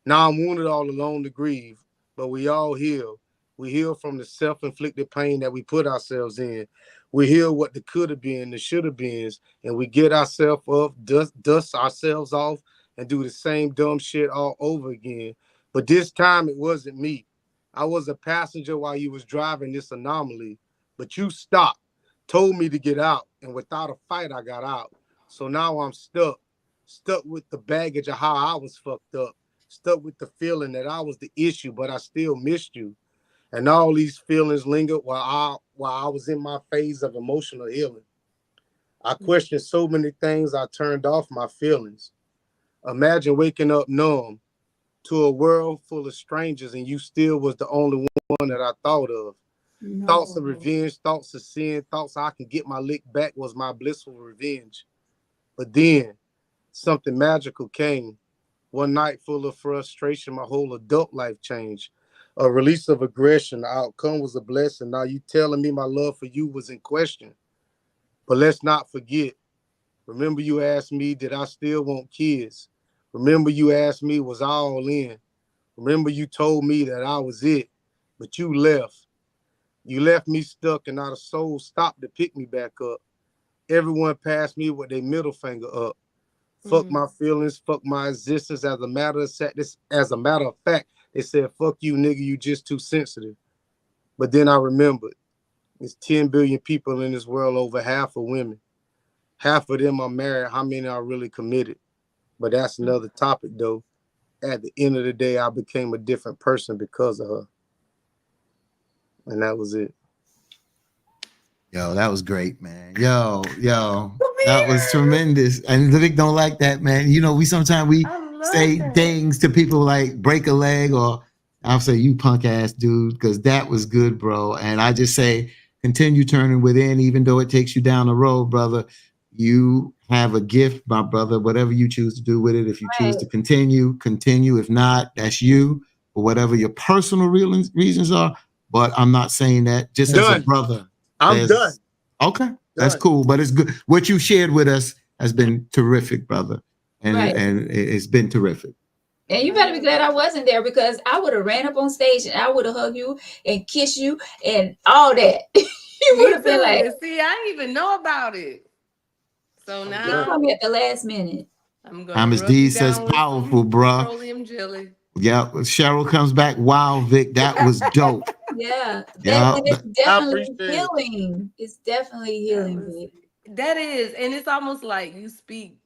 Now I'm wounded all alone to grieve, but we all heal. We heal from the self-inflicted pain that we put ourselves in. We heal what the could have been, the should have been, and we get ourselves up, dust ourselves off, and do the same dumb shit all over again. But this time it wasn't me. I was a passenger while you was driving this anomaly, but you stopped, told me to get out, and without a fight, I got out. So now I'm stuck with the baggage of how I was fucked up, stuck with the feeling that I was the issue, but I still missed you. And all these feelings lingered while I was in my phase of emotional healing. I questioned so many things, I turned off my feelings. Imagine waking up numb to a world full of strangers and you still was the only one that I thought of. No. Thoughts of revenge, thoughts of sin, thoughts I can get my lick back was my blissful revenge. But then something magical came. One night full of frustration, my whole adult life changed. A release of aggression, the outcome was a blessing. Now you telling me my love for you was in question. But let's not forget, remember you asked me, did I still want kids? Remember you asked me, was I all in? Remember you told me that I was it, but you left. You left me stuck and not a soul stopped to pick me back up. Everyone passed me with their middle finger up. Fuck my feelings, fuck my existence. As a matter of fact, they said, fuck you, nigga, you just too sensitive. But then I remembered, there's 10 billion people in this world, over half are women. Half of them are married. How many are really committed? But that's another topic, though. At the end of the day, I became a different person because of her. And that was it. Yo, that was great, man. Yo, that was tremendous. And Vic don't like that, man. You know, we sometimes say things to people like break a leg, or I'll say you punk ass dude, because that was good, bro. And I just say continue turning within, even though it takes you down the road, brother. You have a gift, my brother. Whatever you choose to do with it, if you choose to continue. If not, that's you, or whatever your personal reasons are. But I'm not saying that just as a brother. I'm done. Okay, that's cool. But it's good. What you shared with us has been terrific, brother. And it's been terrific. And you better be glad I wasn't there, because I would have ran up on stage and I would have hugged you and kissed you and all that. You would have been like, see, I didn't even know about it. So now you come at the last minute. I'm gonna Miss D says powerful, bro. Petroleum jelly. Yeah, Cheryl comes back. Wow, Vic, that was dope. Yeah, Yeah, and it's definitely healing. It's definitely healing, Vic. That is, and it's almost like you speak.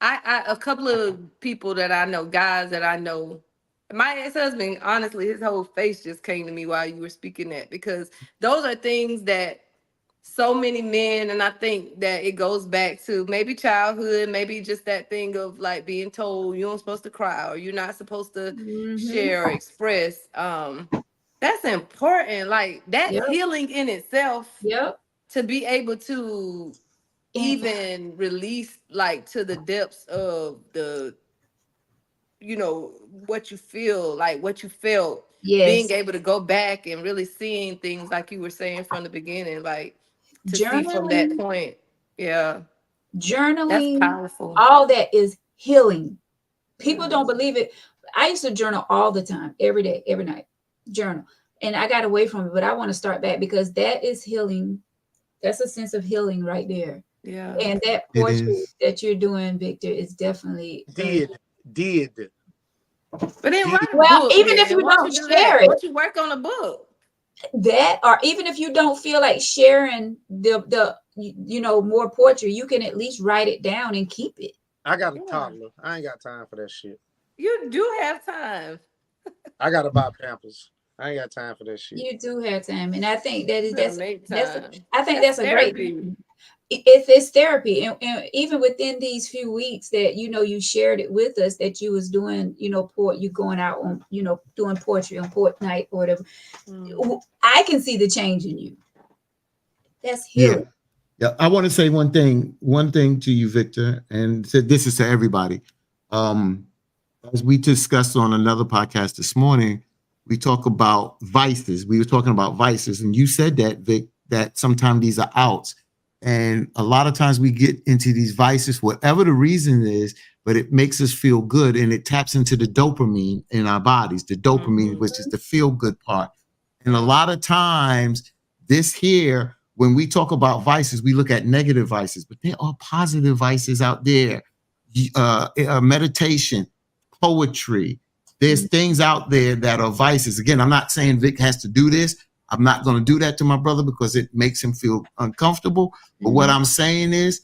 I a couple of people that I know, guys that I know, my ex-husband, honestly, his whole face just came to me while you were speaking that, because those are things that so many men, and I think that it goes back to maybe childhood, maybe just that thing of like being told you're not supposed to cry or you're not supposed to share or express. That's important. Like that's healing in itself. Yep. To be able to even release like to the depths of the, you know, what you feel, like what you felt. Being able to go back and really seeing things like you were saying from the beginning, like to see from that point. Yeah. Journaling, that's powerful. All that is healing. People don't believe it. I used to journal all the time, every day, every night, journal. And I got away from it, but I want to start back, because that is healing. That's a sense of healing right there. Yeah. And that portrait that you're doing, Victor, is definitely did. But then write a well, book, even man. if you Once don't you do share that, it, once you work on a book, that, or even if you don't feel like sharing the you know, more poetry, you can at least write it down and keep it. I got a toddler. I ain't got time for that shit. You do have time. I gotta buy Pampers. I ain't got time for that shit. You do have time, and I think that is that's a great thing. It's therapy, and even within these few weeks that, you know, you shared it with us that you was doing, you know, you going out on, you know, doing poetry on port night or whatever. I can see the change in you. That's healing. Yeah, I want to say one thing to you, Victor, and this is to everybody. As we discussed on another podcast this morning, we talk about vices. We were talking about vices, and you said that, Vic, that sometimes these are outs. And a lot of times we get into these vices, whatever the reason is, but it makes us feel good and it taps into the dopamine in our bodies, the dopamine, which is the feel good part. And a lot of times this here, when we talk about vices, we look at negative vices, but there are positive vices out there. Meditation, poetry. There's things out there that are vices. Again, I'm not saying Vic has to do this. I'm not going to do that to my brother because it makes him feel uncomfortable. But what I'm saying is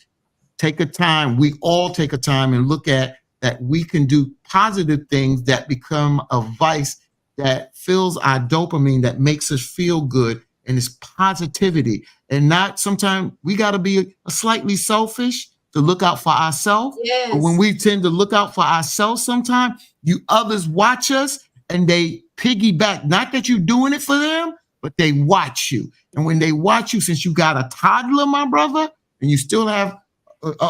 take a time. We all take a time and look at that we can do positive things that become a vice that fills our dopamine, that makes us feel good. And it's positivity. And not sometimes we got to be a slightly selfish to look out for ourselves. Yes. But when we tend to look out for ourselves sometimes, you others watch us and they piggyback. Not that you're doing it for them, but they watch you. And when they watch you, since you got a toddler, my brother, and you still have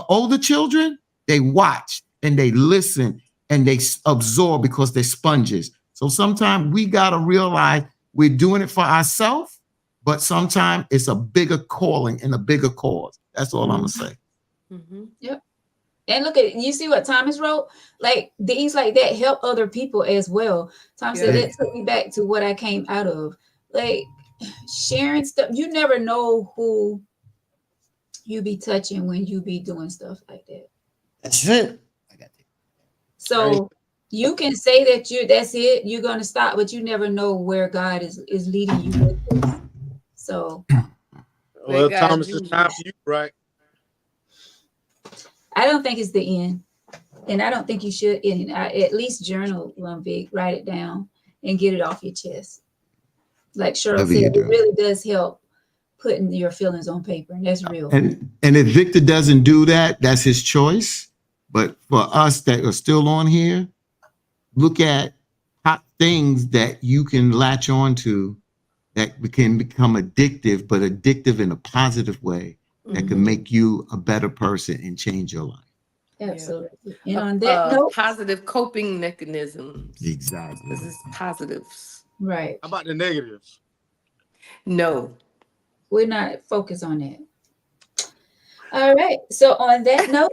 older children, they watch and they listen and they absorb because they're sponges. So sometimes we got to realize we're doing it for ourselves, but sometimes it's a bigger calling and a bigger cause. That's all I'm going to say. Yep. And look at, you see what Thomas wrote? Like things like that help other people as well. Thomas said that took me back to what I came out of. Like sharing stuff. You never know who you be touching when you be doing stuff like that. That's it. I got it. So you can say that that's it, you're gonna stop, but you never know where God is leading you with this. So well, Thomas, it's time for you, right? I don't think it's the end. And I don't think you should end it. At least journal, Vic, write it down and get it off your chest. Like Cheryl said, it really does help putting your feelings on paper. And that's real. And if Victor doesn't do that, that's his choice. But for us that are still on here, look at hot things that you can latch on to that can become addictive, but addictive in a positive way that can make you a better person and change your life. Absolutely. And on that note, positive coping mechanisms. Exactly. This is positives. Right. How about the negatives? No. We're not focused on that. All right. So on that note,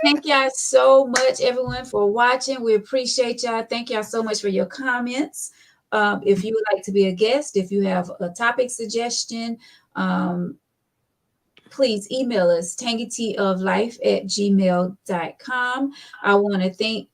thank y'all so much, everyone, for watching. We appreciate y'all. Thank y'all so much for your comments. If you would like to be a guest, if you have a topic suggestion, please email us, tangyteaoflife@gmail.com. I want to thank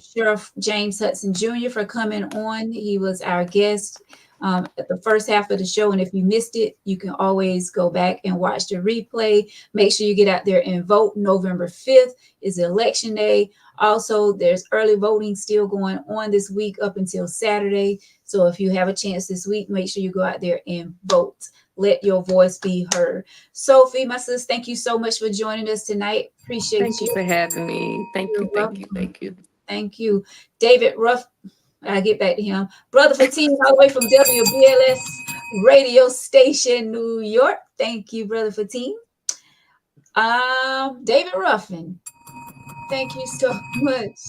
Sheriff James Hudson Jr. for coming on. He was our guest at the first half of the show. And if you missed it, you can always go back and watch the replay. Make sure you get out there and vote. November 5th is election day. Also, there's early voting still going on this week up until Saturday. So if you have a chance this week, make sure you go out there and vote. Let your voice be heard. Sophie, my sis, thank you so much for joining us tonight. Appreciate you. Thank you for having me. Thank you. Thank you. David Ruff, I'll get back to him. Brother Fatima, all the way from WBLS radio station, New York. Thank you, Brother Fatima. David Ruffin, thank you so much.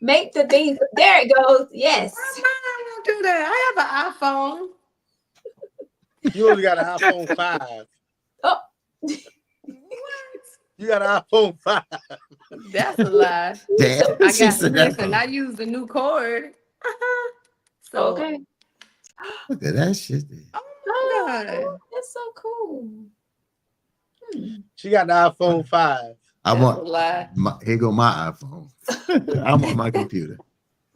Make the thing, there it goes. Yes. I don't do that. I have an iPhone. You only got an iPhone 5. Oh. You got an iPhone 5. That's a lie. I use the new cord. So, okay. Look at that shit. Oh my God. That's so cool. She got the iPhone 5. Here go my iPhone. I want my computer.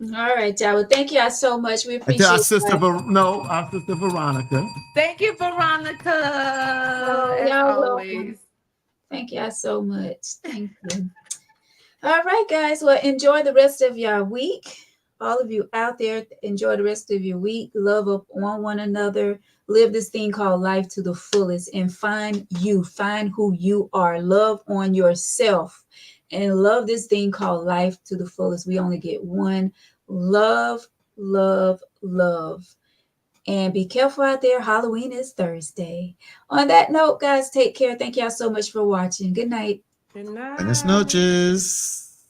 All right, y'all. Well, thank y'all so much. We appreciate our sister Veronica. Thank you, Veronica. As always. Thank y'all so much. Thank you. All right, guys. Well, enjoy the rest of your week. All of you out there, enjoy the rest of your week. Love up on one another. Live this thing called life to the fullest and find who you are. Love on yourself and love this thing called life to the fullest. We only get one. Love, love, love. And be careful out there. Halloween is Thursday. On that note, guys, take care. Thank y'all so much for watching. Good night. Good night. Buenas noches.